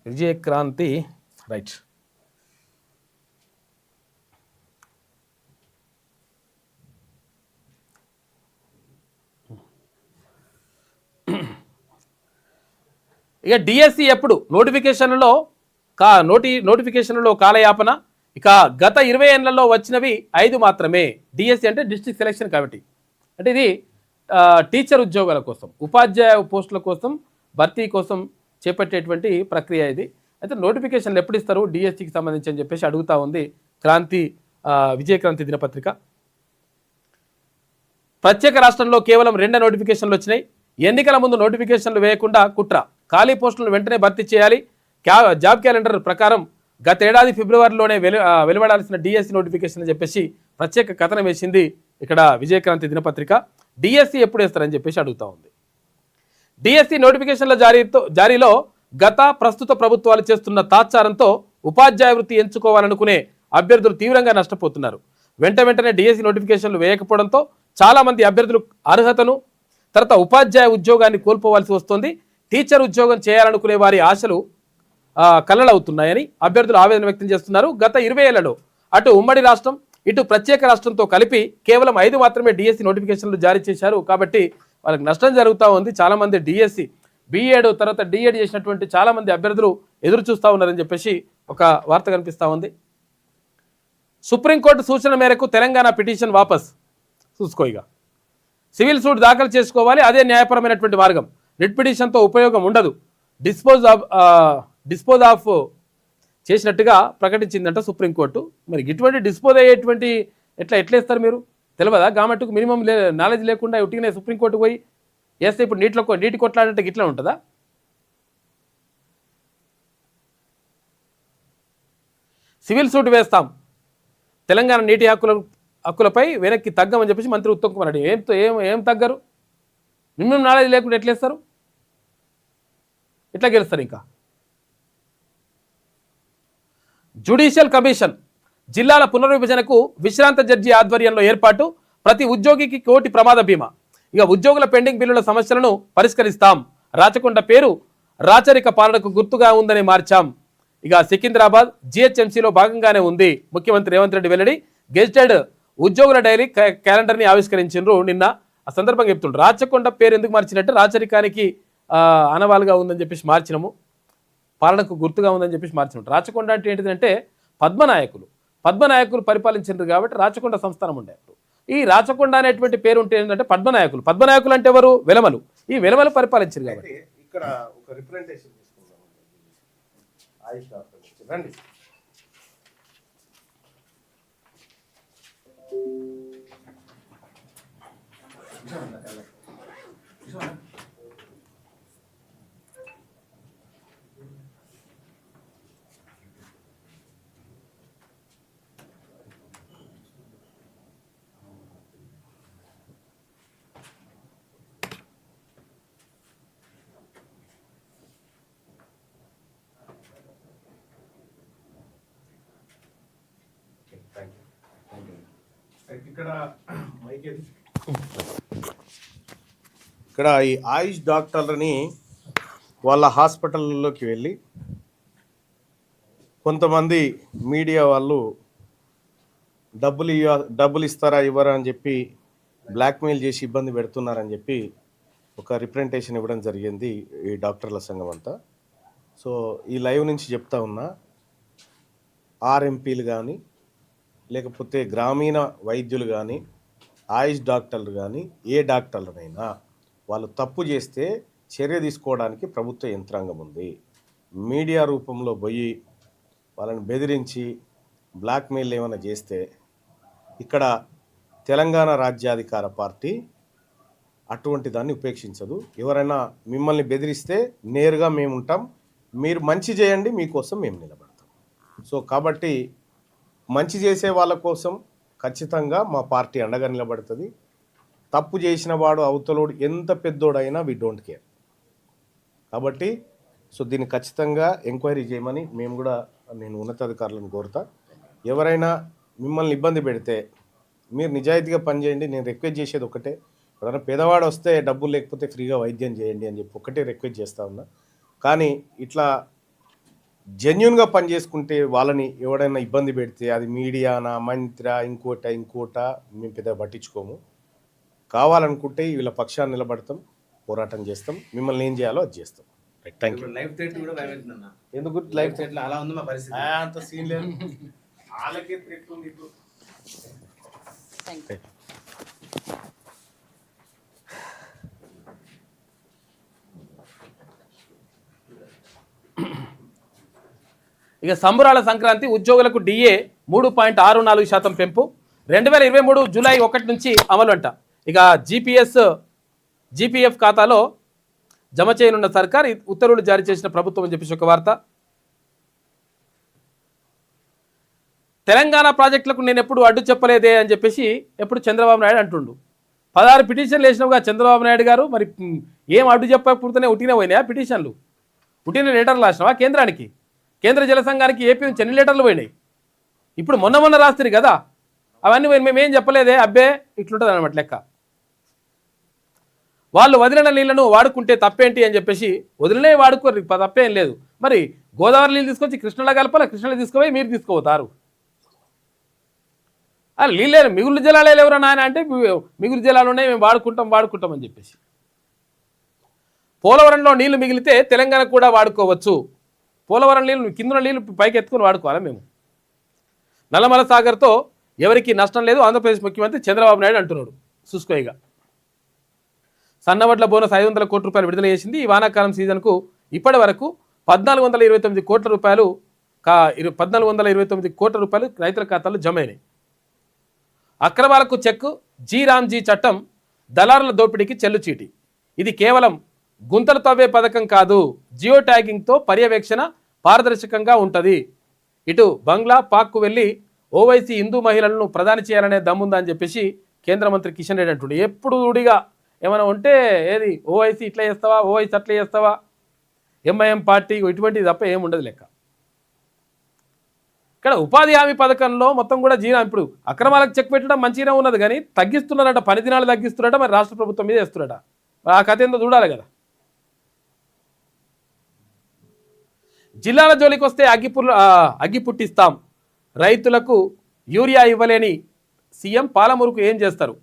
విజయక్రాంతి రైట్. ఇక డిఎస్సి ఎప్పుడు నోటిఫికేషన్లలో నోటిఫికేషన్లలో కాలయాపన. ఇక గత 20 ఏళ్లలో వచ్చినవి 5 మాత్రమే. డిఎస్సి అంటే డిస్ట్రిక్ట్ సెలక్షన్ కమిటీ, అంటే ఇది టీచర్ ఉద్యోగాల కోసం, ఉపాధ్యాయ పోస్టుల కోసం, భర్తీ కోసం చేపట్టేటువంటి ప్రక్రియ ఇది. అయితే నోటిఫికేషన్లు ఎప్పుడు ఇస్తారు డిఎస్సికి సంబంధించి అని చెప్పేసి అడుగుతా ఉంది విజయక్రాంతి దినపత్రిక. ప్రత్యేక రాష్ట్రంలో కేవలం 2 నోటిఫికేషన్లు వచ్చినాయి. ఎన్నికల ముందు నోటిఫికేషన్లు వేయకుండా కుట్ర. ఖాళీ పోస్టులను వెంటనే భర్తీ చేయాలి. జాబ్ క్యాలెండర్ ప్రకారం గత ఏడాది ఫిబ్రవరిలోనే వెలువడాల్సిన డిఎస్సి నోటిఫికేషన్ అని చెప్పేసి ప్రత్యేక కథనం వేసింది ఇక్కడ విజయక్రాంతి దినపత్రిక. డిఎస్సి ఎప్పుడు వేస్తారని చెప్పేసి అడుగుతా ఉంది. డిఎస్సి నోటిఫికేషన్ల జారీలో ప్రస్తుత ప్రభుత్వాలు చేస్తున్న తాత్సారంతో ఉపాధ్యాయ వృత్తి ఎంచుకోవాలనుకునే అభ్యర్థులు తీవ్రంగా నష్టపోతున్నారు. వెంటనే డిఎస్సి నోటిఫికేషన్లు వేయకపోవడంతో చాలా మంది అభ్యర్థులు అర్హతను, తర్వాత ఉపాధ్యాయ ఉద్యోగాన్ని కోల్పోవాల్సి వస్తుంది. టీచర్ ఉద్యోగం చేయాలనుకునే వారి ఆశలు కళ్ళలవుతున్నాయని అభ్యర్థులు ఆవేదన వ్యక్తం చేస్తున్నారు. గత 20 ఏళ్లలో అటు ఉమ్మడి రాష్ట్రం, ఇటు ప్రత్యేక రాష్ట్రంతో కలిపి కేవలం 5 మాత్రమే డిఎస్సి నోటిఫికేషన్లు జారీ చేశారు. కాబట్టి వాళ్ళకి నష్టం జరుగుతూ ఉంది. చాలామంది డిఎస్సి బిఎడ్ తర్వాత డిఎడ్ చేసినటువంటి చాలామంది అభ్యర్థులు ఎదురు చూస్తూ ఉన్నారని చెప్పేసి ఒక వార్త కనిపిస్తూ ఉంది. సుప్రీంకోర్టు సూచన మేరకు తెలంగాణ పిటిషన్ వాపస్. చూసుకో, ఇక సివిల్ సూట్ దాఖలు చేసుకోవాలి, అదే న్యాయపరమైనటువంటి మార్గం. రిట్ పిటిషన్తో ఉపయోగం ఉండదు, డిస్పోజ్ ఆఫ్ చేసినట్టుగా ప్రకటించిందంట సుప్రీంకోర్టు. మరి ఇటువంటి డిస్పోజ్ అయ్యేటువంటి ఎట్లేస్తారు మీరు? తెలియదా? గవర్నమెంట్కు మినిమం నాలెడ్జ్ లేకుండా ఉట్టిగానే సుప్రీంకోర్టుకు పోయి వేస్తే ఇప్పుడు నీటి కొట్లాడంటే ఇట్లా ఉంటుందా? సివిల్ సూట్ వేస్తాం, తెలంగాణ నీటి హక్కులపై వెనక్కి తగ్గమని చెప్పేసి మంత్రి ఉత్తమ్ కుమార్ రెడ్డి. ఏం తగ్గరు? మినిమం నాలెడ్జ్ లేకుండా ఎట్లేస్తారు? ఎట్లా గెలుస్తారు? ఇంకా జ్యుడిషియల్ కమిషన్ జిల్లాల పునర్విభజనకు విశ్రాంత జడ్జి ఆధ్వర్యంలో ఏర్పాటు. ప్రతి ఉద్యోగికి కోటి ప్రమాద బీమా. ఇక ఉద్యోగుల పెండింగ్ బిల్లుల సమస్యలను పరిష్కరిస్తాం. రాచకొండ పేరు రాచరిక పాలనకు గుర్తుగా ఉందని మార్చాం. ఇక సికింద్రాబాద్ జిహెచ్ఎంసీలో భాగంగానే ఉంది. ముఖ్యమంత్రి రేవంత్ రెడ్డి వెల్లడి. గెజిటెడ్ ఉద్యోగుల డైరీ క్యాలెండర్ని ఆవిష్కరించారు నిన్న. ఆ సందర్భంగా చెప్తుండ్రు రాచకొండ పేరు ఎందుకు మార్చినట్టు, రాచరికానికి ఆనవాలుగా ఉందని చెప్పేసి మార్చినము, పాలనకు గుర్తుగా ఉందని చెప్పేసి మార్చినట్టు. రాచకొండ అంటే ఏంటిదంటే పద్మనాయకులు పరిపాలించారు కాబట్టి రాచకొండ సంస్థానం ఉండే. ఈ రాచకొండ అనేటువంటి పేరు ఉంటే ఏంటంటే పద్మనాయకులు అంటే ఎవరు? వెలమలు. ఈ వెలమలు పరిపాలించారు కాబట్టి ఇక్కడ ఒక రిప్రజెంటేషన్ తీసుకుందాం. ఆయుష్ డాక్టర్ రండి. ఇక్కడ ఈ ఆయుష్ డాక్టర్లని వాళ్ళ హాస్పిటల్లోకి వెళ్ళి కొంతమంది మీడియా వాళ్ళు డబ్బులు ఇస్తారా ఇవ్వరా అని చెప్పి బ్లాక్మెయిల్ చేసి ఇబ్బంది పెడుతున్నారని చెప్పి ఒక రిప్రజెంటేషన్ ఇవ్వడం జరిగింది ఈ డాక్టర్ల సంఘం అంతా. సో ఈ లైవ్ నుంచి చెప్తా ఉన్నా, ఆర్ఎంపీలు కానీ లేకపోతే గ్రామీణ వైద్యులు కానీ ఆయుష్ డాక్టర్లు కానీ ఏ డాక్టర్లనైనా వాళ్ళు తప్పు చేస్తే చర్య తీసుకోవడానికి ప్రభుత్వ యంత్రాంగం ఉంది. మీడియా రూపంలో పోయి వాళ్ళని బెదిరించి బ్లాక్మెయిల్ ఏమైనా చేస్తే ఇక్కడ తెలంగాణ రాజ్యాధికార పార్టీ అటువంటి దాన్ని ఉపేక్షించదు. ఎవరైనా మిమ్మల్ని బెదిరిస్తే నేరుగా మేము ఉంటాం, మీరు మంచి చేయండి, మీకోసం మేము నిలబడతాం. సో కాబట్టి మంచి చేసే వాళ్ళ కోసం ఖచ్చితంగా మా పార్టీ అండగా నిలబడుతుంది. తప్పు చేసిన వాడు అవతలోడు ఎంత పెద్దోడైనా వి డోంట్ కేర్. కాబట్టి సో దీన్ని ఖచ్చితంగా ఎంక్వైరీ చేయమని మేము కూడా నేను ఉన్నతాధికారులను కోరుతా. ఎవరైనా మిమ్మల్ని ఇబ్బంది పెడితే మీరు నిజాయితీగా పనిచేయండి. నేను రిక్వెస్ట్ చేసేది ఒకటే, ఎవరైనా పేదవాడు వస్తే డబ్బులు లేకపోతే ఫ్రీగా వైద్యం చేయండి అని చెప్పి ఒకటే రిక్వెస్ట్ చేస్తూ ఉన్నా. కానీ ఇట్లా జెన్యున్గా పని చేసుకుంటే వాళ్ళని ఎవడైనా ఇబ్బంది పెడితే అది మీడియానా మంత్ర ఇంకోట మేము పెద్దగా పట్టించుకోము. కావాలనుకుంటే వీళ్ళ పక్షాన్ని నిలబడతాం, పోరాటం చేస్తాం, మిమ్మల్ని ఏం చేయాలో అది చేస్తాం. Right, thank you. Life threat కూడా భయమవుతుందన్న. ఎందుకు లైఫ్ థ్రెట్ అలా ఉంది మా పరిస్థితి. అంత సీన్ లేదు, వాళ్ళకే థ్రెట్ ఉంది ఇప్పుడు. ఇక సంబురాల సంక్రాంతి ఉద్యోగులకు డిఏ 3.64% పెంపు 2023 జూలై 1 నుంచి అమలు అంట. ఇక జీపీఎఫ్ ఖాతాలో జమ చేయనున్న సర్కార్ ఉత్తర్వులు జారీ చేసిన ప్రభుత్వం అని చెప్పేసి ఒక వార్త. తెలంగాణ ప్రాజెక్టులకు నేను ఎప్పుడు అడ్డు చెప్పలేదే అని చెప్పేసి ఎప్పుడు చంద్రబాబు నాయుడు అంటుండు. 16 పిటిషన్లు వేసినవుగా చంద్రబాబు నాయుడు గారు, మరి ఏం అడ్డు చెప్పకపోతేనే ఉట్టినే పోయినాయా పిటిషన్లు? ఉట్టిన లెటర్లు రాసినావా కేంద్రానికి? కేంద్ర జల సంఘానికి ఏపీ నుంచి ఎన్ని లెటర్లు పోయినాయి? ఇప్పుడు మొన్న రాస్తుంది కదా, అవన్నీ మేమేం చెప్పలేదే, అబ్బే ఇట్లుంటుంది అనమాట లెక్క. వాళ్ళు వదిలిన నీళ్లను వాడుకుంటే తప్పేంటి అని చెప్పేసి వదిలినే వాడుకోరు, తప్పేం లేదు. మరి గోదావరి నీళ్ళు తీసుకొచ్చి కృష్ణలో కలపాలి, కృష్ణలో తీసుకుపోయి మీరు తీసుకుపోతారు. నీళ్ళే మిగులు జలాలే ఎవరన్నా నాయన అంటే మిగులు జలాలు ఉన్నాయి, మేము వాడుకుంటాం అని చెప్పేసి. పోలవరంలో నీళ్లు మిగిలితే తెలంగాణ కూడా వాడుకోవచ్చు. పోలవరం నీళ్ళు కింద నీళ్ళు పైకి ఎత్తుకుని వాడుకోవాలా మేము? నల్లమల సాగర్తో ఎవరికి నష్టం లేదు ఆంధ్రప్రదేశ్ ముఖ్యమంత్రి చంద్రబాబు నాయుడు అంటున్నాడు. చూసుకోయిగా సన్నవడ్ల బోనస్ 500 కోట్ల రూపాయలు విడుదల చేసింది. ఈ వానాకాలం సీజన్కు ఇప్పటి వరకు 1429 కోట్ల రూపాయలు 1429 కోట్ల రూపాయలు రైతుల ఖాతాలో జమ అయినాయి. అక్రమాలకు చెక్ జీ చట్టం దళారుల దోపిడీకి చెల్లుచీటి. ఇది కేవలం గుంతలు తవ్వే పథకం కాదు, జియో ట్యాగింగ్తో పర్యవేక్షణ పారదర్శకంగా ఉంటుంది. ఇటు బంగ్లా పాక్కు వెళ్ళి ఓవైసీ హిందూ మహిళలను ప్రధాని చేయాలనే దమ్ముందా అని చెప్పేసి కేంద్ర మంత్రి కిషన్ రెడ్డి అంటుండే. ఎప్పుడు ఊడిగా ఏమైనా ఉంటే ఏది ఓవైసీ ఇట్లా చేస్తావా, ఓవైసీ అట్లా చేస్తావా, ఎంఐఎం పార్టీ ఇటువంటిది తప్ప ఏముండదు లెక్క. ఇక్కడ ఉపాధి హామీ పథకంలో మొత్తం కూడా ఇప్పుడు అక్రమాలకు చెక్ పెట్టడం మంచిగానే ఉన్నది, కానీ తగ్గిస్తున్నారట, 10 దినాలు తగ్గిస్తున్నారట. మరి రాష్ట్ర ప్రభుత్వం మీద వేస్తున్నారట. ఆ కథ ఏందో చూడాలి కదా. జిల్లాల జోలికి వస్తే అగ్గి పుట్టిస్తాం, రైతులకు యూరియా ఇవ్వలేని సీఎం పాలమూరుకు ఏం చేస్తారు?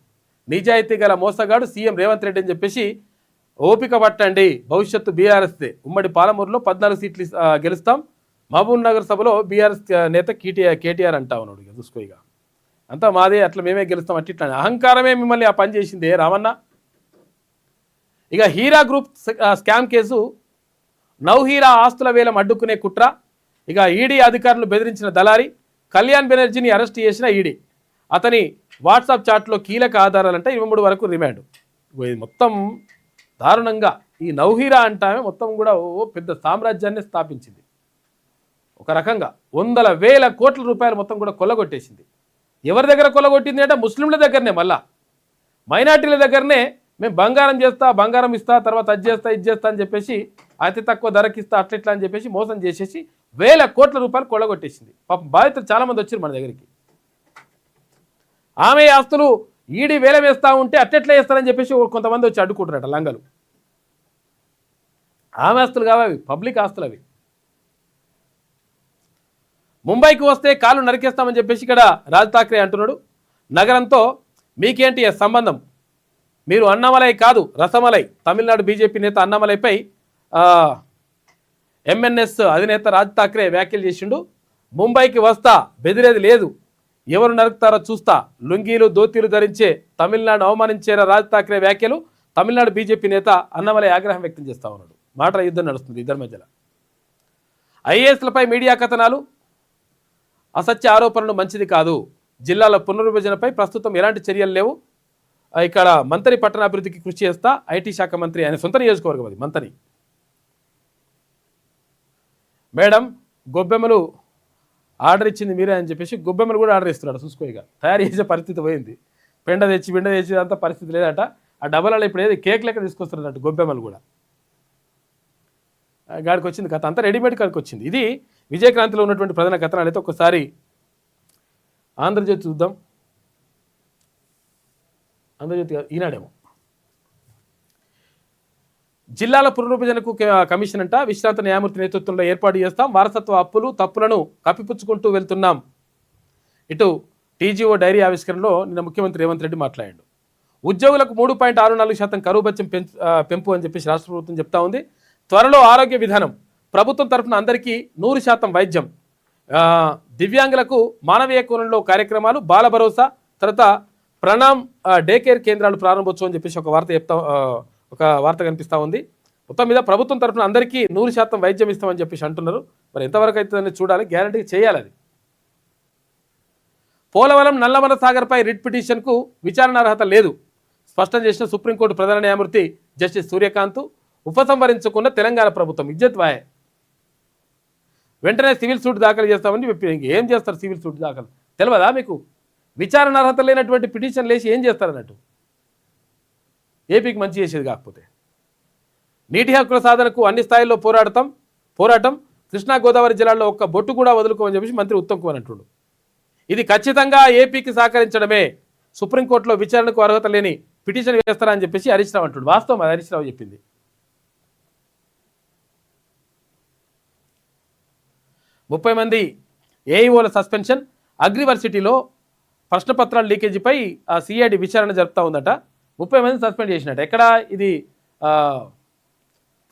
నిజాయితీ గల మోసగాడు సీఎం రేవంత్ రెడ్డి అని చెప్పేసి ఓపిక పట్టండి, భవిష్యత్తు బీఆర్ఎస్దే. ఉమ్మడి పాలమూరులో 14 సీట్లు గెలుస్తాం. మహబూబ్ నగర్ సభలో బీఆర్ఎస్ నేత కేటీఆర్ అంటా ఉన్నాడు. ఇక చూసుకో, ఇక అంతా మాదే, అట్లా మేమే గెలుస్తాం అట్లా అహంకారమే మిమ్మల్ని ఆ పని చేసింది రామన్న. ఇక Heera Group scam case, Nowhera ఆస్తుల వేలం అడ్డుకునే కుట్ర. ఇక ఈడీ అధికారులు బెదిరించిన దళారి కళ్యాణ్ బెనర్జీని అరెస్ట్ చేసిన ఈడీ. అతని వాట్సాప్ చాట్లో కీలక ఆధారాలంటే 23 వరకు రిమాండ్. మొత్తం దారుణంగా ఈ నౌహీరా అంటామే మొత్తం కూడా పెద్ద సామ్రాజ్యాన్ని స్థాపించింది. ఒక రకంగా 100,000 కోట్ల రూపాయలు మొత్తం కూడా కొల్లగొట్టేసింది. ఎవరి దగ్గర కొల్లగొట్టింది అంటే ముస్లింల దగ్గరనే, మళ్ళా మైనార్టీల దగ్గరనే. మేము బంగారం ఇస్తా, తర్వాత అది చేస్తా ఇది చేస్తా అని చెప్పేసి అతి తక్కువ ధరకి ఇస్తా అట్లా అని చెప్పేసి మోసం చేసేసి 1,000 కోట్ల రూపాయలు కొల్లగొట్టేసింది. పాపం బాధితులు చాలామంది వచ్చారు మన దగ్గరికి. ఆమె ఆస్తులు ఈడీ వేలం వేస్తూ ఉంటే అట్టెట్లా వేస్తారని చెప్పేసి కొంతమంది వచ్చి అడ్డుకుంటారట లంగలు. ఆమె ఆస్తులు కావాలి, పబ్లిక్ ఆస్తులు అవి. ముంబైకి వస్తే కాళ్ళు నరికేస్తామని చెప్పేసి ఇక్కడ రాజ్ ఠాక్రే అంటున్నాడు. నగరంతో మీకేంటి సంబంధం? మీరు అన్నమలై కాదు రసమలై. తమిళనాడు బీజేపీ నేత అన్నమలైపై ఎంఎన్ఎస్ అధినేత రాజ్ ఠాక్రే వ్యాఖ్యలు చేసిండు. ముంబైకి వస్తా, బెదిరేది లేదు, ఎవరు నరుకుతారో చూస్తా, లుంగీలు దోతీలు ధరించే తమిళనాడు అవమానించేరా రాజ్ ఠాక్రే వ్యాఖ్యలు. తమిళనాడు బీజేపీ నేత అన్నమలై ఆగ్రహం వ్యక్తం చేస్తా ఉన్నాడు. మాటల యుద్ధం నడుస్తుంది ఇద్దరి మధ్యలో. ఐఏఎస్లపై మీడియా కథనాలు, అసత్య ఆరోపణలు మంచిది కాదు. జిల్లాల పునర్విభజనపై ప్రస్తుతం ఎలాంటి చర్యలు లేవు. ఇక్కడ మంత్రి పట్టణాభివృద్ధికి కృషి చేస్తా. ఐటీ శాఖ మంత్రి, ఆయన సొంత నియోజకవర్గం అది మంత్రి. మేడం గొబ్బెమ్మలు ఆర్డర్ ఇచ్చింది మీరే అని చెప్పేసి గొబ్బెమ్మలు కూడా ఆర్డర్ ఇస్తున్నాడు. చూసుకోగా తయారు చేసే పరిస్థితి పోయింది. బిండ తెచ్చి అంత పరిస్థితి లేదట. ఆ డబ్బలలో ఇప్పుడు ఏది కేక్ లెక్క తీసుకొస్తున్నట్టు గొబ్బెమ్మలు కూడా గాడికి వచ్చింది కథ అంతా రెడీమేడ్ కాడికి వచ్చింది. ఇది విజయక్రాంతిలో ఉన్నటువంటి ప్రధాన కథనాలు. అయితే ఒకసారి ఆంధ్రజ్యోతి చూద్దాం. ఆంధ్రజ్యోతి ఈనాడేమో జిల్లాల పునర్విభజనకు కమిషన్ అంట. విశ్రాంత న్యాయమూర్తి నేతృత్వంలో ఏర్పాటు చేస్తాం. వారసత్వ అప్పులు తప్పులను కప్పిపుచ్చుకుంటూ వెళ్తున్నాం. ఇటు టీజీఓ డైరీ ఆవిష్కరణలో నిన్న ముఖ్యమంత్రి రేవంత్ రెడ్డి మాట్లాడాడు. ఉద్యోగులకు 3.64% కరువు భత్యం పెంపు అని చెప్పేసి రాష్ట్ర ప్రభుత్వం చెప్తా ఉంది. త్వరలో ఆరోగ్య విధానం, ప్రభుత్వం తరఫున అందరికీ 100% వైద్యం, దివ్యాంగులకు మానవీయ కోణంలో కార్యక్రమాలు, బాల భరోసా, తర్వాత ప్రణామ్ డే కేర్ కేంద్రాలు ప్రారంభోత్సవం అని చెప్పేసి ఒక వార్త కనిపిస్తూ ఉంది. మొత్తం మీద ప్రభుత్వం తరఫున అందరికీ 100% వైద్యం ఇస్తామని చెప్పేసి అంటున్నారు. మరి ఎంతవరకు అవుతుందని చూడాలి, గ్యారంటీ చేయాలి. అది పోలవరం నల్లమల సాగర్పై రిట్ పిటిషన్కు విచారణ అర్హత లేదు స్పష్టం చేసిన సుప్రీంకోర్టు ప్రధాన న్యాయమూర్తి జస్టిస్ సూర్యకాంత్. ఉపసంహరించుకున్న తెలంగాణ ప్రభుత్వం ఇజ్జత్ వాయే, వెంటనే సివిల్ సూట్ దాఖలు చేస్తామని ఏం చేస్తారు? సివిల్ సూట్ దాఖలు తెలియదా మీకు? విచారణ అర్హత లేనటువంటి పిటిషన్ లేచి ఏం చేస్తారన్నట్టు. ఏపీకి మంచి చేసేది కాకపోతే. నీటి హక్కుల సాధనకు అన్ని స్థాయిల్లో పోరాటం కృష్ణా గోదావరి జిల్లాల్లో ఒక్క బొట్టు కూడా వదులుకోమని చెప్పేసి మంత్రి ఉత్తమ్ కుమార్ అంటున్నాడు. ఇది ఖచ్చితంగా ఏపీకి సహకరించడమే. సుప్రీంకోర్టులో విచారణకు అర్హత లేని పిటిషన్ వేస్తారా అని చెప్పేసి హరీష్ రావు అంటున్నాడు. వాస్తవం అది హరీష్ రావు చెప్పింది. ముప్పై మంది ఏఈఓల సస్పెన్షన్. అగ్రివర్సిటీలో ప్రశ్నపత్రాల లీకేజీపై సిఐడి విచారణ జరుపుతూ ఉందట. 30 మంది సస్పెండ్ చేసినట్టు. ఎక్కడ ఇది?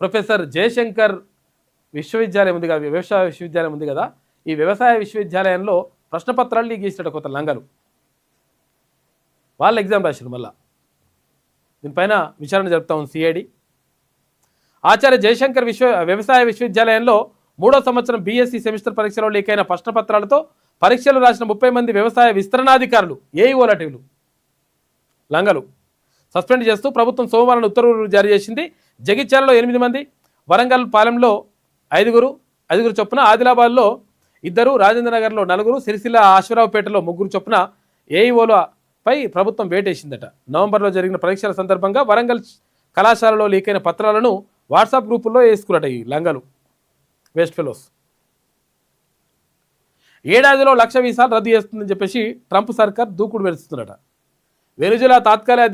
ప్రొఫెసర్ జయశంకర్ విశ్వవిద్యాలయం ఉంది కదా, వ్యవసాయ విశ్వవిద్యాలయం ఉంది కదా, ఈ వ్యవసాయ విశ్వవిద్యాలయంలో ప్రశ్నపత్రాలు లీక్ చేసినట్టు కొత్త లంగలు. వాళ్ళు ఎగ్జామ్ రాశారు. మళ్ళా దీనిపైన విచారణ జరుపుతా ఉంది సిఐడి. ఆచార్య జయశంకర్ వ్యవసాయ విశ్వవిద్యాలయంలో 3వ సంవత్సరం బీఎస్సీ సెమిస్టర్ పరీక్షలో లీక్ అయిన ప్రశ్నపత్రాలతో పరీక్షలు రాసిన 30 మంది వ్యవసాయ విస్తరణాధికారులు, ఏఈఓలటీలు లంగలు సస్పెండ్ చేస్తూ ప్రభుత్వం సోమవారం ఉత్తర్వులు జారీ చేసింది. జగిత్యాలలో 8 మంది, వరంగల్ పాలెంలో 5 చొప్పున, ఆదిలాబాద్లో 2, రాజేంద్రనగర్లో 4, సిరిసిల్ల ఆశ్వరావుపేటలో 3 చొప్పున ఏఈఓలపై ప్రభుత్వం వేటేసిందట. నవంబర్లో జరిగిన పరీక్షల సందర్భంగా వరంగల్ కళాశాలలో లీక్ అయిన పత్రాలను వాట్సాప్ గ్రూపుల్లో వేసుకున్నట ఈ లంగలు, వేస్ట్ ఫెలోస్. ఏడాదిలో 1,00,000 వీసాలు రద్దు చేస్తుందని చెప్పేసి ట్రంప్ సర్కార్ దూకుడు పెడుతుందట. వెనుజులా తాత్కాలిక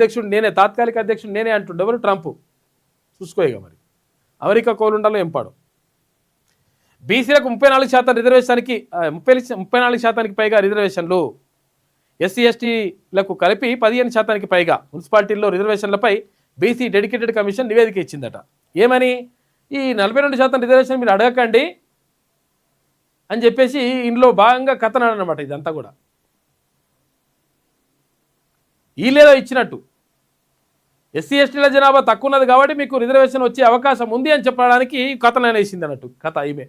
అధ్యక్షుడు నేనే అంటుండే ఎవరు? ట్రంప్. చూసుకోగా మరి అమెరికా కోలుండాలో ఎంపాడు. బీసీలకు 34% రిజర్వేషన్కి 34% పైగా రిజర్వేషన్లు. ఎస్సీ ఎస్టీలకు కలిపి 15% పైగా. మున్సిపాలిటీల్లో రిజర్వేషన్లపై బీసీ డెడికేటెడ్ కమిషన్ నివేదిక ఇచ్చిందట. ఏమని? ఈ 42% రిజర్వేషన్ మీరు అడగకండి అని చెప్పేసి ఇందులో భాగంగా కథనాడనమాట. ఇదంతా కూడా వీళ్ళేదో ఇచ్చినట్టు. ఎస్సీ ఎస్టీల జనాభా తక్కువ ఉన్నది కాబట్టి మీకు రిజర్వేషన్ వచ్చే అవకాశం ఉంది అని చెప్పడానికి కథనాన్ని వేసింది అన్నట్టు. కథ ఈమె.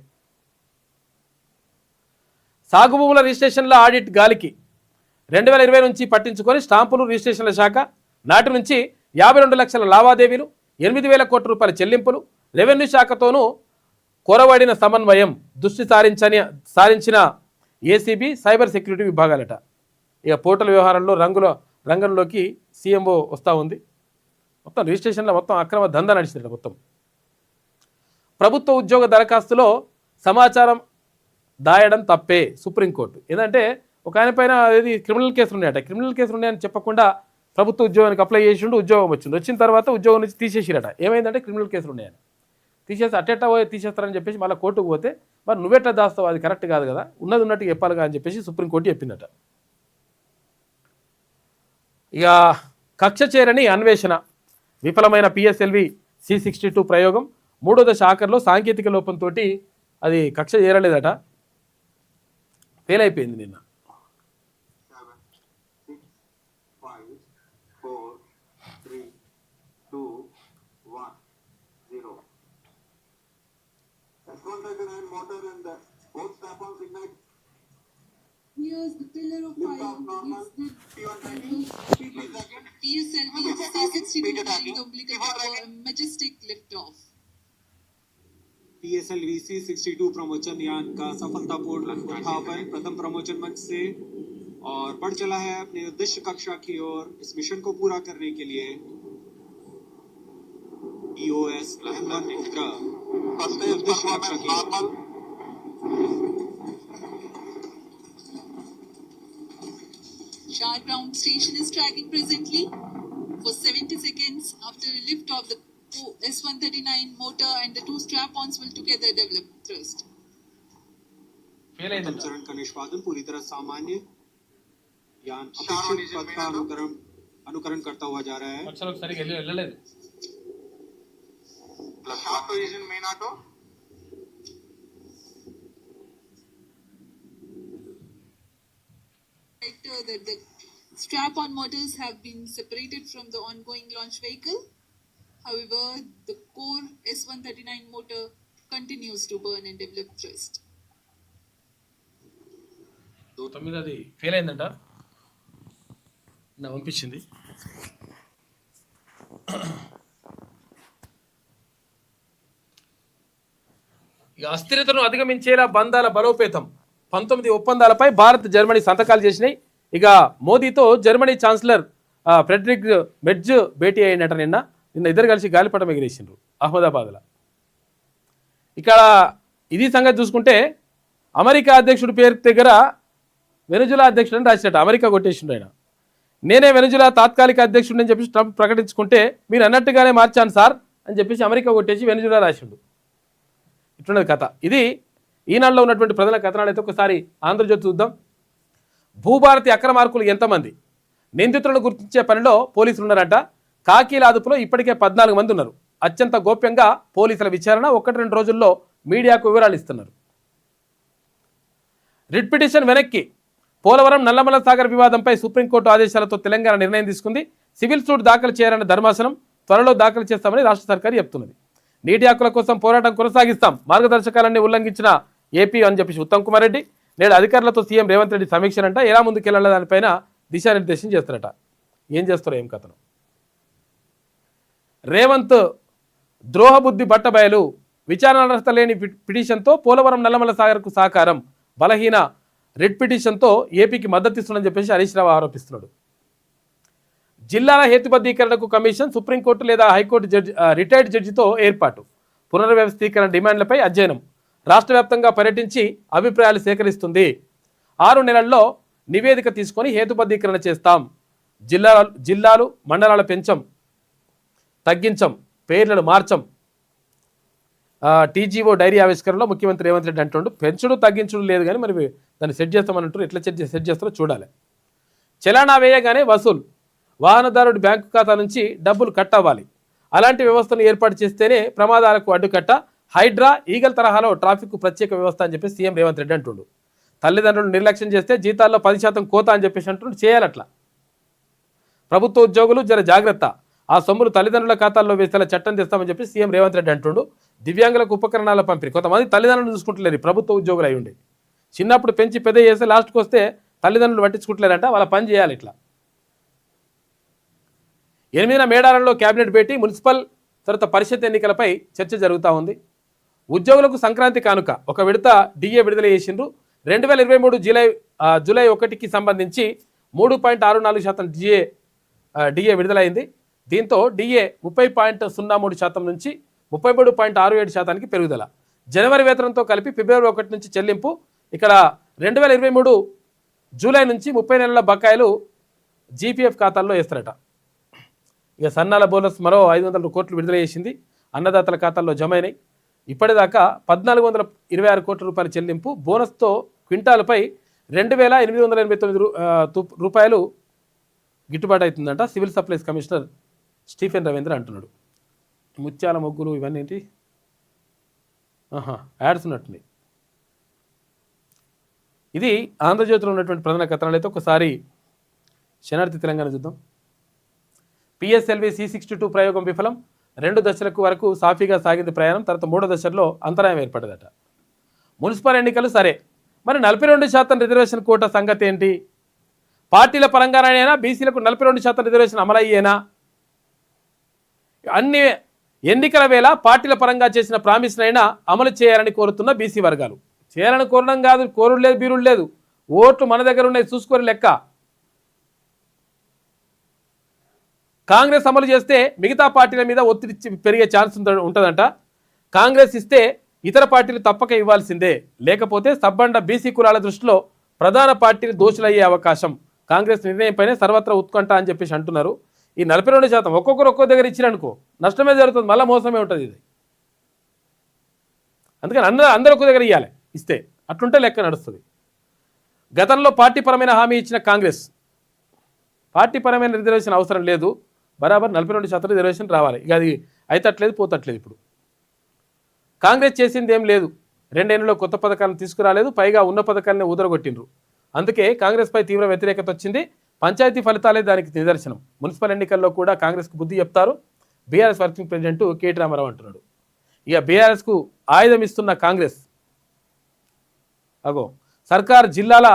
సాగు భూముల రిజిస్ట్రేషన్ల ఆడిట్ గాలికి. 2020 నుంచి పట్టించుకొని స్టాంపులు రిజిస్ట్రేషన్ల శాఖ నాటి నుంచి 52 లక్షల లావాదేవీలు, 8,000 కోట్ల రూపాయల చెల్లింపులు, రెవెన్యూ శాఖతోనూ కొరవడిన సమన్వయం దృష్టి సారించిన ఏసీబీ సైబర్ సెక్యూరిటీ విభాగాలట. ఇక పోర్టల్ వ్యవహారంలో రంగంలోకి సీఎంఓ వస్తూ ఉంది. మొత్తం రిజిస్ట్రేషన్లో మొత్తం అక్రమ దందా నడిచిందట. మొత్తం ప్రభుత్వ ఉద్యోగ దరఖాస్తులో సమాచారం దాయడం తప్పే సుప్రీంకోర్టు. ఏంటంటే ఒక ఆయన పైన ఏది క్రిమినల్ కేసులు ఉన్నాయట. క్రిమినల్ కేసులు ఉన్నాయని చెప్పకుండా ప్రభుత్వ ఉద్యోగానికి అప్లై చేసిండు, ఉద్యోగం వచ్చిన తర్వాత ఉద్యోగం నుంచి తీసేసిరట. ఏమైందంటే క్రిమినల్ కేసులు ఉన్నాయని తీసేసి అట్టెట్టా తీసేస్తారని చెప్పేసి మళ్ళీ కోర్టుకు పోతే మరి నువ్వెట్లా దాస్తావు, అది కరెక్ట్ కాదు కదా, ఉన్నది ఉన్నట్టు చెప్పాలిగా అని చెప్పేసి సుప్రీంకోర్టు చెప్పిందట. ఇక కక్ష చేరని అన్వేషణ. విఫలమైన పిఎస్ఎల్వి C62 ప్రయోగం 3వ దశ ఆఖరిలో సాంకేతిక లోపంతో అది కక్ష చేరలేదట, ఫెయిల్ అయిపోయింది నిన్న. 7, 6, 5, 4, 3, 2, 1, 0. motor and the both strap-ons ignite. Here's the pillar of Lift fire. off normal. P1 tracking. Speed second. PSLV C62 the umbilical for a majestic liftoff. PSLV C62 प्रमोचन यान का सफलतापूर्ण उत्थापन प्रथम प्रमोचन मंच से और बढ़ चला है अपने उद्देश्य कक्षा की ओर। इस मिशन को पूरा करने के लिए EOS M1 उपग्रह उद्देश्य कक्षा की ओर। Sharp ground station is tracking presently for 70 seconds after liftoff. The S139 motor and the two strap-ons will together develop thrust. प्रथम चरण का निष्पादन पूरी तरह सामान्य यान अपेक्षित पथ का अनुकरण करता हुआ जा रहा है। Sharp position main auto. That the strap-on motors have been separated from the ongoing launch vehicle. However, the core S139 motor continues to burn and develop thrust. తొమ్మిది ఫెయిల్ అయిందంట నా పంపించింది. ఇక అస్థిరతను అధిగమించేలా బంధాల బలోపేతం 19 ఒప్పందాలపై భారత్ జర్మనీ సంతకాలు చేసినాయి. ఇక మోదీతో జర్మనీ ఛాన్సలర్ ఫ్రెడరిక్ మెర్జ్ భేటీ అయినట నిన్న ఇద్దరు కలిసి గాలిపటం ఎగిరేసిండ్రు అహ్మదాబాద్లో. ఇక్కడ ఇది సంగతి చూసుకుంటే అమెరికా అధ్యక్షుడి పేరు దగ్గర వెనుజులా అధ్యక్షుడు అని రాసినట్టు అమెరికా కొట్టేసిండు ఆయన. నేనే వెనుజులా తాత్కాలిక అధ్యక్షుడు అని చెప్పేసి ట్రంప్ ప్రకటించుకుంటే మీరు అన్నట్టుగానే మార్చాను సార్ అని చెప్పేసి అమెరికా కొట్టేసి వెనుజులా రాసిండు. ఇట్లున్నది కథ. ఇది ఈనాడులో ఉన్నటువంటి ప్రధాన కథనాలు అయితే ఒకసారి ఆంధ్రజ్యోతి చూద్దాం. భూభారతి అక్రమార్కులు ఎంతమంది? నిందితులను గుర్తించే పనిలో పోలీసులు ఉన్నారంట. కాకీల అదుపులో ఇప్పటికే 14 మంది ఉన్నారు. అత్యంత గోప్యంగా పోలీసుల విచారణ 1-2 రోజుల్లో మీడియాకు వివరాలు ఇస్తున్నారు. రిట్ పిటిషన్ వెనక్కి. పోలవరం నల్లమల సాగర్ వివాదంపై సుప్రీంకోర్టు ఆదేశాలతో తెలంగాణ నిర్ణయం తీసుకుంది. సివిల్ సూట్ దాఖలు చేయాలన్న ధర్మాసనం త్వరలో దాఖలు చేస్తామని రాష్ట్ర సర్కారు చెప్తున్నది. నీటి హక్కుల కోసం పోరాటం కొనసాగిస్తాం, మార్గదర్శకాలన్నీ ఉల్లంఘించిన ఏపీ అని చెప్పేసి ఉత్తమ్ కుమార్ రెడ్డి నేడు అధికారులతో సీఎం రేవంత్ రెడ్డి సమీక్షనంట. ఎలా ముందుకెళ్లాల దానిపైన దిశానిర్దేశం చేస్తారట. ఏం చేస్తారో ఏం కథను. రేవంత్ ద్రోహబుద్ధి బట్టబయలు. విచారణార్హత లేని పిటిషన్తో పోలవరం నల్లమల సాగర్కు సహకారం. బలహీన రిట్ పిటిషన్తో ఏపీకి మద్దతు ఇస్తుందని చెప్పేసి హరీష్ రావు ఆరోపిస్తున్నాడు. జిల్లాల హేతుబద్ధీకరణకు కమిషన్, సుప్రీంకోర్టు లేదా హైకోర్టు జడ్జి రిటైర్డ్ జడ్జితో ఏర్పాటు. పునర్వ్యవస్థీకరణ డిమాండ్లపై అధ్యయనం. రాష్ట్ర వ్యాప్తంగా పర్యటించి అభిప్రాయాలు సేకరిస్తుంది. 6 నెలల్లో నివేదిక తీసుకొని హేతుబద్ధీకరణ చేస్తాం. జిల్లాలు మండలాల పెంచం, తగ్గించం, పేర్లను మార్చం. టీజీఓ డైరీ ఆవిష్కరణలో ముఖ్యమంత్రి రేవంత్ రెడ్డి అంటుండు పెంచుడు తగ్గించుడు లేదు కానీ మరి దాన్ని సెట్ చేస్తామని ఎట్లా సెట్ చేస్తారో చూడాలి. చలానా వేయగానే వసూలు. వాహనదారుడి బ్యాంకు ఖాతా నుంచి డబ్బులు కట్ అవ్వాలి. అలాంటి వ్యవస్థను ఏర్పాటు చేస్తేనే ప్రమాదాలకు అడ్డుకట్ట. హైడ్రా, ఈగల్ తరహాలో ట్రాఫిక్ ప్రత్యేక వ్యవస్థ అని చెప్పి సీఎం రేవంత్ రెడ్డి అంటుండు. తల్లిదండ్రులు నిర్లక్ష్యం చేస్తే జీతాల్లో 10% కోత అని చెప్పేసి అంటుండు. చేయాలట్లా. ప్రభుత్వ ఉద్యోగులు జర జాగ్రత్త, ఆ సొమ్ములు తల్లిదండ్రుల ఖాతాల్లో వేసేలా చట్టం తెస్తామని చెప్పి సీఎం రేవంత్ రెడ్డి అంటుండు. దివ్యాంగులకు ఉపకరణాల పంపిణీ. కొంతమంది తల్లిదండ్రులు చూసుకుంటలేరు, ప్రభుత్వ ఉద్యోగులు అయి ఉండి చిన్నప్పుడు పెంచి పెద్ద చేస్తే లాస్ట్కి వస్తే తల్లిదండ్రులు పట్టించుకుంటలేరంట. వాళ్ళ పని చేయాలి. ఇట్లా 8న మేడారంలో కేబినెట్ భేటీ. మున్సిపల్ తర్వాత పరిషత్ ఎన్నికలపై చర్చ జరుగుతూ ఉంది. ఉద్యోగులకు సంక్రాంతి కానుక ఒక విడత డిఏ విడుదల చేసిండ్రు. 2023 జూలై 1కి సంబంధించి 3.64% డిఏ విడుదలైంది. దీంతో డిఏ 30.03% నుంచి 33.67%కి పెరుగుదల. జనవరి వేతనంతో కలిపి ఫిబ్రవరి 1 నుంచి చెల్లింపు. ఇక్కడ 2023 జూలై నుంచి 30 నెలల బకాయిలు జీపీఎఫ్ ఖాతాల్లో వేస్తారట. ఇక సన్నాల బోనస్ మరో 500 కోట్లు విడుదల చేసింది. అన్నదాతల ఖాతాల్లో జమ అయినాయి. ఇప్పటిదాకా 1426 కోట్ల రూపాయల చెల్లింపు. బోనస్తో క్వింటాలపై 2889 రూపాయలు గిట్టుబాటు అవుతుందంట. Civil supplies commissioner Stephen Ravindra అంటున్నాడు. ముత్యాల మొగ్గులు ఇవన్నీ ఏంటి యాడ్స్ ఉన్నట్టుంది. ఇది ఆంధ్రజ్యోతిలో ఉన్నటువంటి ప్రధాన కథనాలు. అయితే ఒకసారి శనార్థి తెలంగాణ చూద్దాం. పిఎస్ఎల్వి C62 ప్రయోగం విఫలం. 2 దశలకు వరకు సాఫీగా సాగింది ప్రయాణం. తర్వాత 3వ దశలో అంతరాయం ఏర్పడ్డదట. మున్సిపల్ ఎన్నికలు సరే, మరి 42% రిజర్వేషన్ కోటా సంగతి ఏంటి? పార్టీల పరంగానైనా బీసీలకు 42% రిజర్వేషన్ అమలయ్యేనా? అన్ని ఎన్నికల వేళ పార్టీల పరంగా చేసిన ప్రామిస్నైనా అమలు చేయాలని కోరుతున్న బీసీ వర్గాలు. చేయాలని కోరడం కాదు, కోరుడు లేదు, బీరుడు లేదు, ఓట్లు మన దగ్గర ఉన్నాయి, చూసుకొని లెక్క. కాంగ్రెస్ అమలు చేస్తే మిగతా పార్టీల మీద ఒత్తిడి పెరిగే ఛాన్స్ ఉంటుందంట. కాంగ్రెస్ ఇస్తే ఇతర పార్టీలు తప్పక ఇవ్వాల్సిందే, లేకపోతే సబ్బండ బీసీ కులాల దృష్టిలో ప్రధాన పార్టీలు దోషులయ్యే అవకాశం. కాంగ్రెస్ నిర్ణయంపైనే సర్వత్రా ఉత్కంఠ అని చెప్పేసి అంటున్నారు. ఈ 42% ఒక్కొక్కరు ఒక్కో దగ్గర ఇచ్చిరనుకో నష్టమే జరుగుతుంది, మళ్ళీ మోసమే ఉంటుంది ఇది. అందుకని అందరూ ఒక్కో దగ్గర ఇవ్వాలి, ఇస్తే అట్లుంటే లెక్క నడుస్తుంది. గతంలో పార్టీపరమైన హామీ ఇచ్చిన కాంగ్రెస్ పార్టీపరమైన రిజర్వేషన్ అవసరం లేదు, బరాబర్ 42% రిజర్వేషన్ రావాలి. ఇక అది అయితట్లేదు, పోతట్లేదు. ఇప్పుడు కాంగ్రెస్ చేసింది ఏం లేదు, 2 ఏళ్లలో కొత్త పథకాలను తీసుకురాలేదు, పైగా ఉన్న పథకాన్ని ఊదరగొట్టిండ్రు. అందుకే కాంగ్రెస్పై తీవ్ర వ్యతిరేకత వచ్చింది. పంచాయతీ ఫలితాలే దానికి నిదర్శనం. మున్సిపల్ ఎన్నికల్లో కూడా కాంగ్రెస్కు బుద్ధి చెప్తారు BRS working president KT Rama Rao అంటున్నాడు. ఇక బీఆర్ఎస్కు ఆయుధం ఇస్తున్న కాంగ్రెస్ సర్కార్ జిల్లాల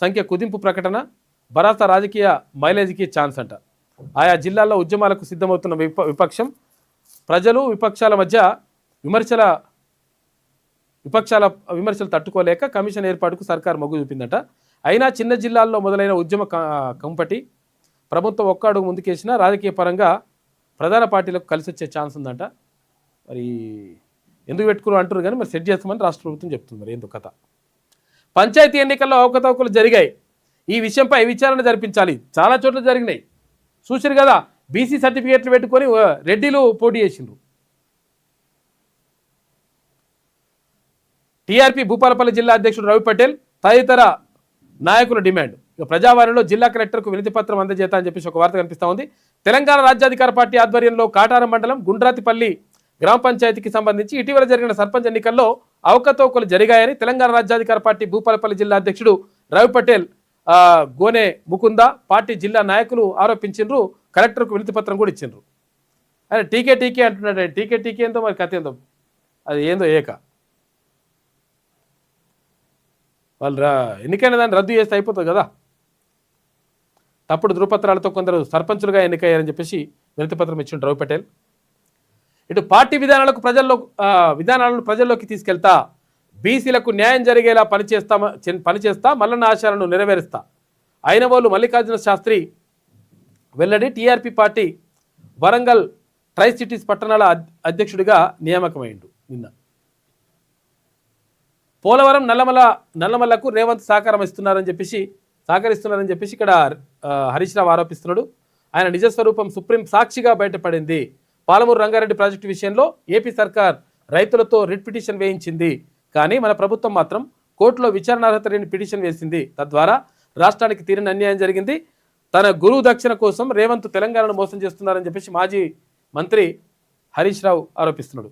సంఖ్య కుదింపు ప్రకటన, భరాసా రాజకీయ మైలేజీకి ఛాన్స్ అంట. ఆయా జిల్లాల్లో ఉద్యమాలకు సిద్ధమవుతున్న విపక్షం, ప్రజలు విపక్షాల మధ్య విమర్శలు తట్టుకోలేక కమిషన్ ఏర్పాటుకు సర్కార్ మొగ్గు చూపిందట. అయినా చిన్న జిల్లాల్లో మొదలైన ఉద్యమ కంపటి ప్రభుత్వం ఒక్క అడుగు ముందుకేసినా రాజకీయ పరంగా ప్రధాన పార్టీలకు కలిసి వచ్చే ఛాన్స్ ఉందంట. మరి ఎందుకు పెట్టుకున్నారు అంటారు కానీ మరి సెట్ చేస్తామని రాష్ట్ర ప్రభుత్వం చెప్తుంది. మరి ఎందుకు కథ? పంచాయతీ ఎన్నికల్లో అవకతవకలు జరిగాయి, ఈ విషయంపై విచారణ జరిపించాలి. చాలా చోట్ల జరిగినాయి, చూసారు కదా. బీసీ సర్టిఫికేట్లు పెట్టుకొని రెడ్డిలు పోటీ చేసిండ్రు. టీఆర్పీ భూపాలపల్లి జిల్లా అధ్యక్షుడు రవి పటేల్ తదితర నాయకుల డిమాండ్. ఇక ప్రజావాణిలో జిల్లా కలెక్టర్కు వినతి పత్రం అందజేత అని చెప్పేసి ఒక వార్త కనిపిస్తూ ఉంది. తెలంగాణ రాజ్యాధికార పార్టీ ఆధ్వర్యంలో కాటారం మండలం గుండ్రాతిపల్లి గ్రామ పంచాయతీకి సంబంధించి ఇటీవల జరిగిన సర్పంచ్ ఎన్నికల్లో అవకతవకలు జరిగాయని తెలంగాణ రాజ్యాధికార పార్టీ భూపాలపల్లి జిల్లా అధ్యక్షుడు రవి పటేల్, గోనె ముకుంద, పార్టీ జిల్లా నాయకులు ఆరోపించిండ్రు. కలెక్టర్కు వినతి పత్రం కూడా ఇచ్చిండ్రు. ఆయన టీకే అంటున్నాడు. టీకే ఏందో మరి కథ ఏందో, అది ఏందో ఏక వాళ్ళు ఎన్నికైన దాన్ని రద్దు చేస్తే అయిపోతుంది కదా. తప్పుడు ధృవపత్రాలతో కొందరు సర్పంచులుగా ఎన్నికయ్యారని చెప్పేసి వినతిపత్రం ఇచ్చిన రవి పటేల్. ఇటు పార్టీ విధానాలను ప్రజల్లోకి తీసుకెళ్తా, బీసీలకు న్యాయం జరిగేలా పనిచేస్తా, మల్లన్న ఆశయాలను నెరవేరుస్తా. అయినవోలు మల్లికార్జున శాస్త్రి వెల్లడి. TRP party Warangal tri cities పట్టణాల అధ్యక్షుడిగా నియామకమైండు. నిన్న పోలవరం నల్లమల్లకు రేవంత్ సహకరిస్తున్నారని చెప్పేసి ఇక్కడ హరీష్ రావు ఆరోపిస్తున్నాడు. ఆయన నిజస్వరూపం సుప్రీం సాక్షిగా బయటపడింది. పాలమూరు రంగారెడ్డి ప్రాజెక్టు విషయంలో ఏపీ సర్కార్ రైతులతో రిట్ పిటిషన్ వేయించింది, కానీ మన ప్రభుత్వం మాత్రం కోర్టులో విచారణార్హత లేని పిటిషన్ వేసింది. తద్వారా రాష్ట్రానికి తీరని అన్యాయం జరిగింది. తన గురువు దక్షిణ కోసం రేవంత్ తెలంగాణను మోసం చేస్తున్నారని చెప్పేసి మాజీ మంత్రి హరీష్ రావు ఆరోపిస్తున్నాడు.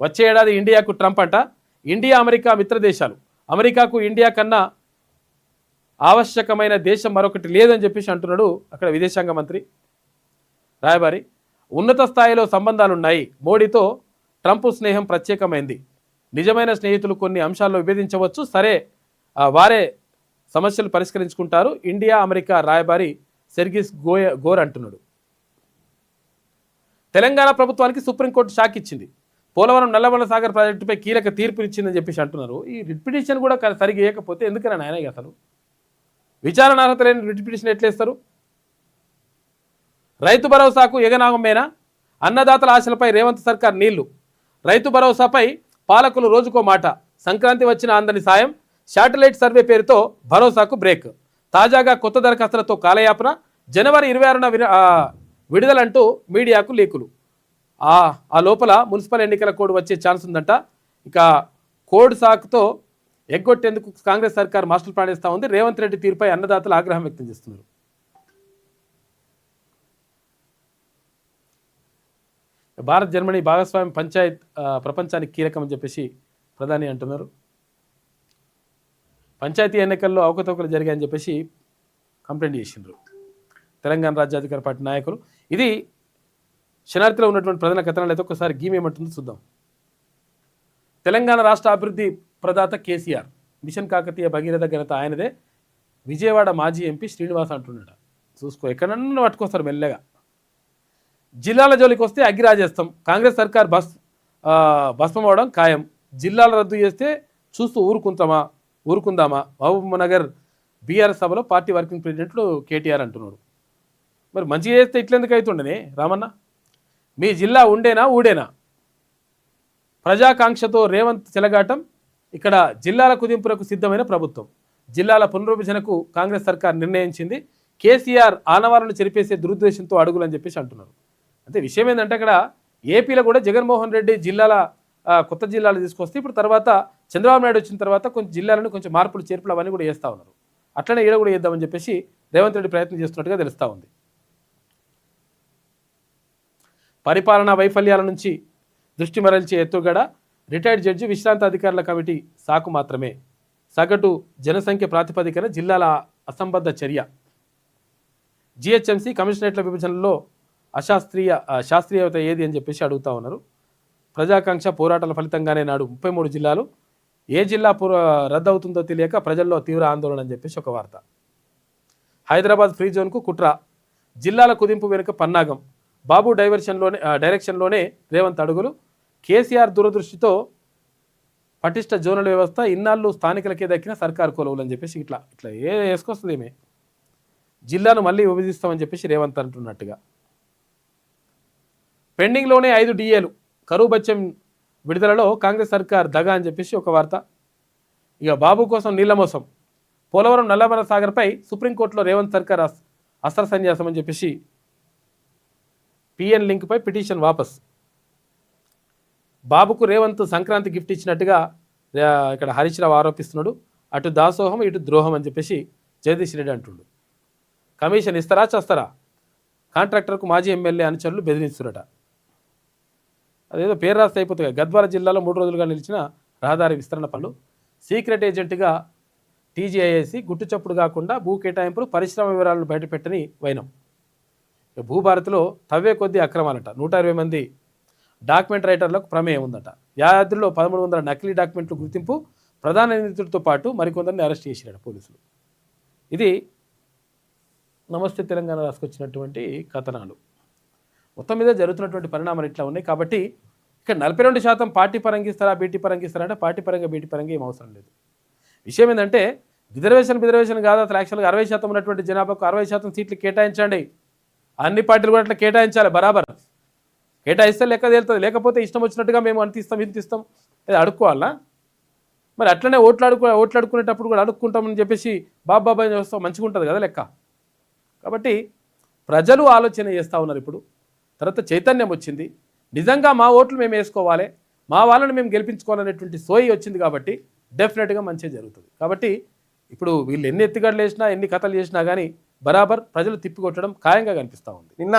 వచ్చే ఏడాది ఇండియాకు ట్రంప్ అంట. ఇండియా అమెరికా మిత్ర దేశాలు. అమెరికాకు ఇండియా కన్నా ఆవశ్యకమైన దేశం మరొకటి లేదని చెప్పేసి అంటున్నాడు అక్కడ విదేశాంగ మంత్రి రాయబారి. ఉన్నత స్థాయిలో సంబంధాలున్నాయి. మోడీతో ట్రంప్ స్నేహం ప్రత్యేకమైంది. నిజమైన స్నేహితులు కొన్ని అంశాల్లో విభేదించవచ్చు, సరే వారే సమస్యలు పరిష్కరించుకుంటారు. ఇండియా అమెరికా రాయబారి సెర్గిస్ గోర్ అంటున్నాడు. తెలంగాణ ప్రభుత్వానికి సుప్రీంకోర్టు షాక్ ఇచ్చింది. పోలవరం నల్లమల్ల సాగర్ ప్రాజెక్టుపై కీలక తీర్పునిచ్చిందని చెప్పేసి అంటున్నారు. ఈ రిట్ పిటిషన్ కూడా సరిగ్గా వేయకపోతే ఎందుకని ఆయన అసలు విచారణ అర్హత లేని రిట్ పిటిషన్ ఎట్లేస్తారు? రైతు భరోసాకు ఎగనాగమేనా? అన్నదాతల ఆశలపై రేవంత్ సర్కార్ నీళ్లు. రైతు భరోసాపై పాలకులు రోజుకో మాట. సంక్రాంతి వచ్చిన అందని సాయం. శాటిలైట్ సర్వే పేరుతో భరోసాకు బ్రేక్. తాజాగా కొత్త దరఖాస్తులతో కాలయాపన. జనవరి 26న విడుదలంటూ మీడియాకు లీకులు. ఆ లోపల మున్సిపల్ ఎన్నికల కోడ్ వచ్చే ఛాన్స్ ఉందంట. ఇక కోడ్ సాకుతో ఎగ్గొట్టేందుకు కాంగ్రెస్ సర్కార్ మాస్టర్ ప్లాన్ ఇస్తా ఉంది. రేవంత్ రెడ్డి తీరుపై అన్నదాతలు ఆగ్రహం వ్యక్తం చేస్తున్నారు. భారత్ జర్మనీ భాగస్వామ్యం పంచాయత్ ప్రపంచానికి కీలకం అని చెప్పేసి ప్రధాని అంటున్నారు. పంచాయతీ ఎన్నికల్లో అవకతవకలు జరిగాయని చెప్పేసి కంప్లైంట్ చేసిండ్రు తెలంగాణ రాజ్యాధికార పార్టీ నాయకులు. ఇది శనార్థిలో ఉన్నటువంటి ప్రధాన కథనాలు అయితే ఒకసారి గీమ్ ఏమంటుందో చూద్దాం. తెలంగాణ రాష్ట్ర అభివృద్ధి ప్రదాత కేసీఆర్, మిషన్ కాకతీయ భగీరథ ఘనత ఆయనదే. విజయవాడ మాజీ ఎంపీ శ్రీనివాస్ అంటున్నాడు. చూసుకో, ఎక్కడన్నా పట్టుకొస్తారు మెల్లగా. జిల్లాల జోలికి వస్తే అగ్గిరాజేస్తాం, కాంగ్రెస్ సర్కార్ భస్మం అవడం ఖాయం, జిల్లాల రద్దు చేస్తే చూస్తూ ఊరుకుందామా. మహబూబ్ నగర్ బీఆర్ఎస్ సభలో పార్టీ వర్కింగ్ ప్రెసిడెంట్లు కేటీఆర్ అంటున్నాడు. మరి మంచిగా చేస్తే ఇట్లెందుకు అవుతుండనే రామన్న? మీ జిల్లా ఉండేనా ఊడేనా? ప్రజాకాంక్షతో రేవంత్ చెలగాటం. ఇక్కడ జిల్లాల కుదింపులకు సిద్ధమైన ప్రభుత్వం, జిల్లాల పునర్విభజనకు కాంగ్రెస్ సర్కార్ నిర్ణయించింది. కేసీఆర్ ఆనవాలను చెరిపేసే దురుద్దేశంతో అడుగులని చెప్పేసి అంటున్నారు. అంటే విషయం ఏంటంటే అక్కడ ఏపీలో కూడా జగన్మోహన్ రెడ్డి జిల్లాల కొత్త జిల్లాలు తీసుకొస్తే ఇప్పుడు తర్వాత చంద్రబాబు నాయుడు వచ్చిన తర్వాత కొంచెం జిల్లాలను కొంచెం మార్పులు చేర్పులు అవన్నీ కూడా చేస్తూ ఉన్నారు. అట్లనే ఈడ కూడా చేద్దామని చెప్పేసి రేవంత్ రెడ్డి ప్రయత్నం చేస్తున్నట్టుగా తెలుస్తూ ఉంది. పరిపాలనా వైఫల్యాల నుంచి దృష్టి మరల్చే ఎత్తుగడ, రిటైర్డ్ జడ్జి విశ్రాంత అధికారుల కమిటీ సాకు మాత్రమే, సగటు జనసంఖ్య ప్రాతిపదికన జిల్లాల అసంబద్ధ చర్య, జిహెచ్ఎంసీ కమిషనరేట్ల విభజనలో శాస్త్రీయత ఏది అని చెప్పేసి అడుగుతా ఉన్నారు. ప్రజాకాంక్ష పోరాటాల ఫలితంగానే నాడు 33 జిల్లాలు, ఏ జిల్లా రద్దవుతుందో తెలియక ప్రజల్లో తీవ్ర ఆందోళన అని చెప్పేసి ఒక వార్త. హైదరాబాద్ ఫ్రీ జోన్కు కుట్ర, జిల్లాల కుదింపు వెనుక పన్నాగం, బాబు డైరెక్షన్లోనే రేవంత్ అడుగులు, కేసీఆర్ దూరదృష్టితో పటిష్ట జోనల్ వ్యవస్థ, ఇన్నాళ్ళు స్థానికులకే దక్కిన సర్కారు కొలువులు అని చెప్పేసి ఇట్లా వేసుకొస్తుంది. ఏమే జిల్లాను మళ్ళీ విభజిస్తామని చెప్పేసి రేవంత్ అంటున్నట్టుగా. పెండింగ్లోనే 5 డిఏలు, కరువు బత్యం విడుదలలో కాంగ్రెస్ సర్కార్ దగా అని చెప్పేసి ఒక వార్త. ఇక బాబు కోసం నీళ్ల మోసం, పోలవరం నల్లమల సాగర్పై సుప్రీంకోర్టులో రేవంత్ సర్కార్ అస్త్ర సన్యాసం అని చెప్పేసి పిఎన్ లింక్పై పిటిషన్ వాపస్. బాబుకు రేవంత్ సంక్రాంతి గిఫ్ట్ ఇచ్చినట్టుగా ఇక్కడ హరీష్ రావు ఆరోపిస్తున్నాడు. అటు దాసోహం ఇటు ద్రోహం అని చెప్పేసి జగదీష్ రెడ్డి అంటుండు. కమిషన్ ఇస్తారా చేస్తారా, కాంట్రాక్టర్కు మాజీ ఎమ్మెల్యే అనుచరులు బెదిరిస్తున్నట. అదేదో పేరు రాస్తే అయిపోతుంది. గద్వాల జిల్లాలో 3 రోజులుగా నిలిచిన రహదారి విస్తరణ పనులు, సీక్రెట్ ఏజెంట్గా టీజీఐఏసీ, గుట్టుచప్పుడు కాకుండా భూ కేటాయింపులు, పరిశ్రమ వివరాలను బయటపెట్టని వైనం. భూభారతిలో తవ్వే కొద్దీ అక్రమాలట, 120 మంది డాక్యుమెంట్ రైటర్లకు ప్రమేయం ఉందట. యాదాద్రిలో 1300 నకిలీ డాక్యుమెంట్లు గుర్తింపు, ప్రధాన నిందితుడితో పాటు మరికొందరిని అరెస్ట్ చేసినాడు పోలీసులు. ఇది నమస్తే తెలంగాణ రాసుకొచ్చినటువంటి కథనాలు. మొత్తం మీద జరుగుతున్నటువంటి పరిణామాలు ఇట్లా ఉన్నాయి. కాబట్టి ఇక్కడ 42% పార్టీ పరంగా ఇస్తారా బీటీ పరంగా ఇస్తారా అంటే పార్టీ పరంగా బీటీ పరంగా ఏం అవసరం లేదు. విషయం ఏంటంటే రిజర్వేషన్ కాదు, అసలు యాక్చువల్గా 60% ఉన్నటువంటి జనాభాకు 60% సీట్లు కేటాయించండి. అన్ని పార్టీలు కూడా అట్లా కేటాయించాలి, బరాబర్ కేటాయిస్తే లెక్క తేలుతుంది. లేకపోతే ఇష్టం వచ్చినట్టుగా మేము అంత ఇస్తాం ఇంత ఇస్తాం అది అడుక్కోవాలా? మరి అట్లనే ఓట్లాడుకునేటప్పుడు కూడా అడుక్కుంటామని చెప్పేసి బాబాయ్ చేస్తాం, మంచిగా ఉంటుంది కదా లెక్క. కాబట్టి ప్రజలు ఆలోచన చేస్తూ ఉన్నారు. ఇప్పుడు తర్వాత చైతన్యం వచ్చింది, నిజంగా మా ఓట్లు మేము వేసుకోవాలి, మా వాళ్ళని మేము గెలిపించుకోవాలనేటువంటి సోయి వచ్చింది. కాబట్టి డెఫినెట్గా మంచిగా జరుగుతుంది. కాబట్టి ఇప్పుడు వీళ్ళు ఎన్ని ఎత్తుగడలు వేసినా ఎన్ని కథలు చేసినా కానీ బరాబర్ ప్రజలు తిప్పికొట్టడం ఖాయంగా కనిపిస్తూ ఉంది. నిన్న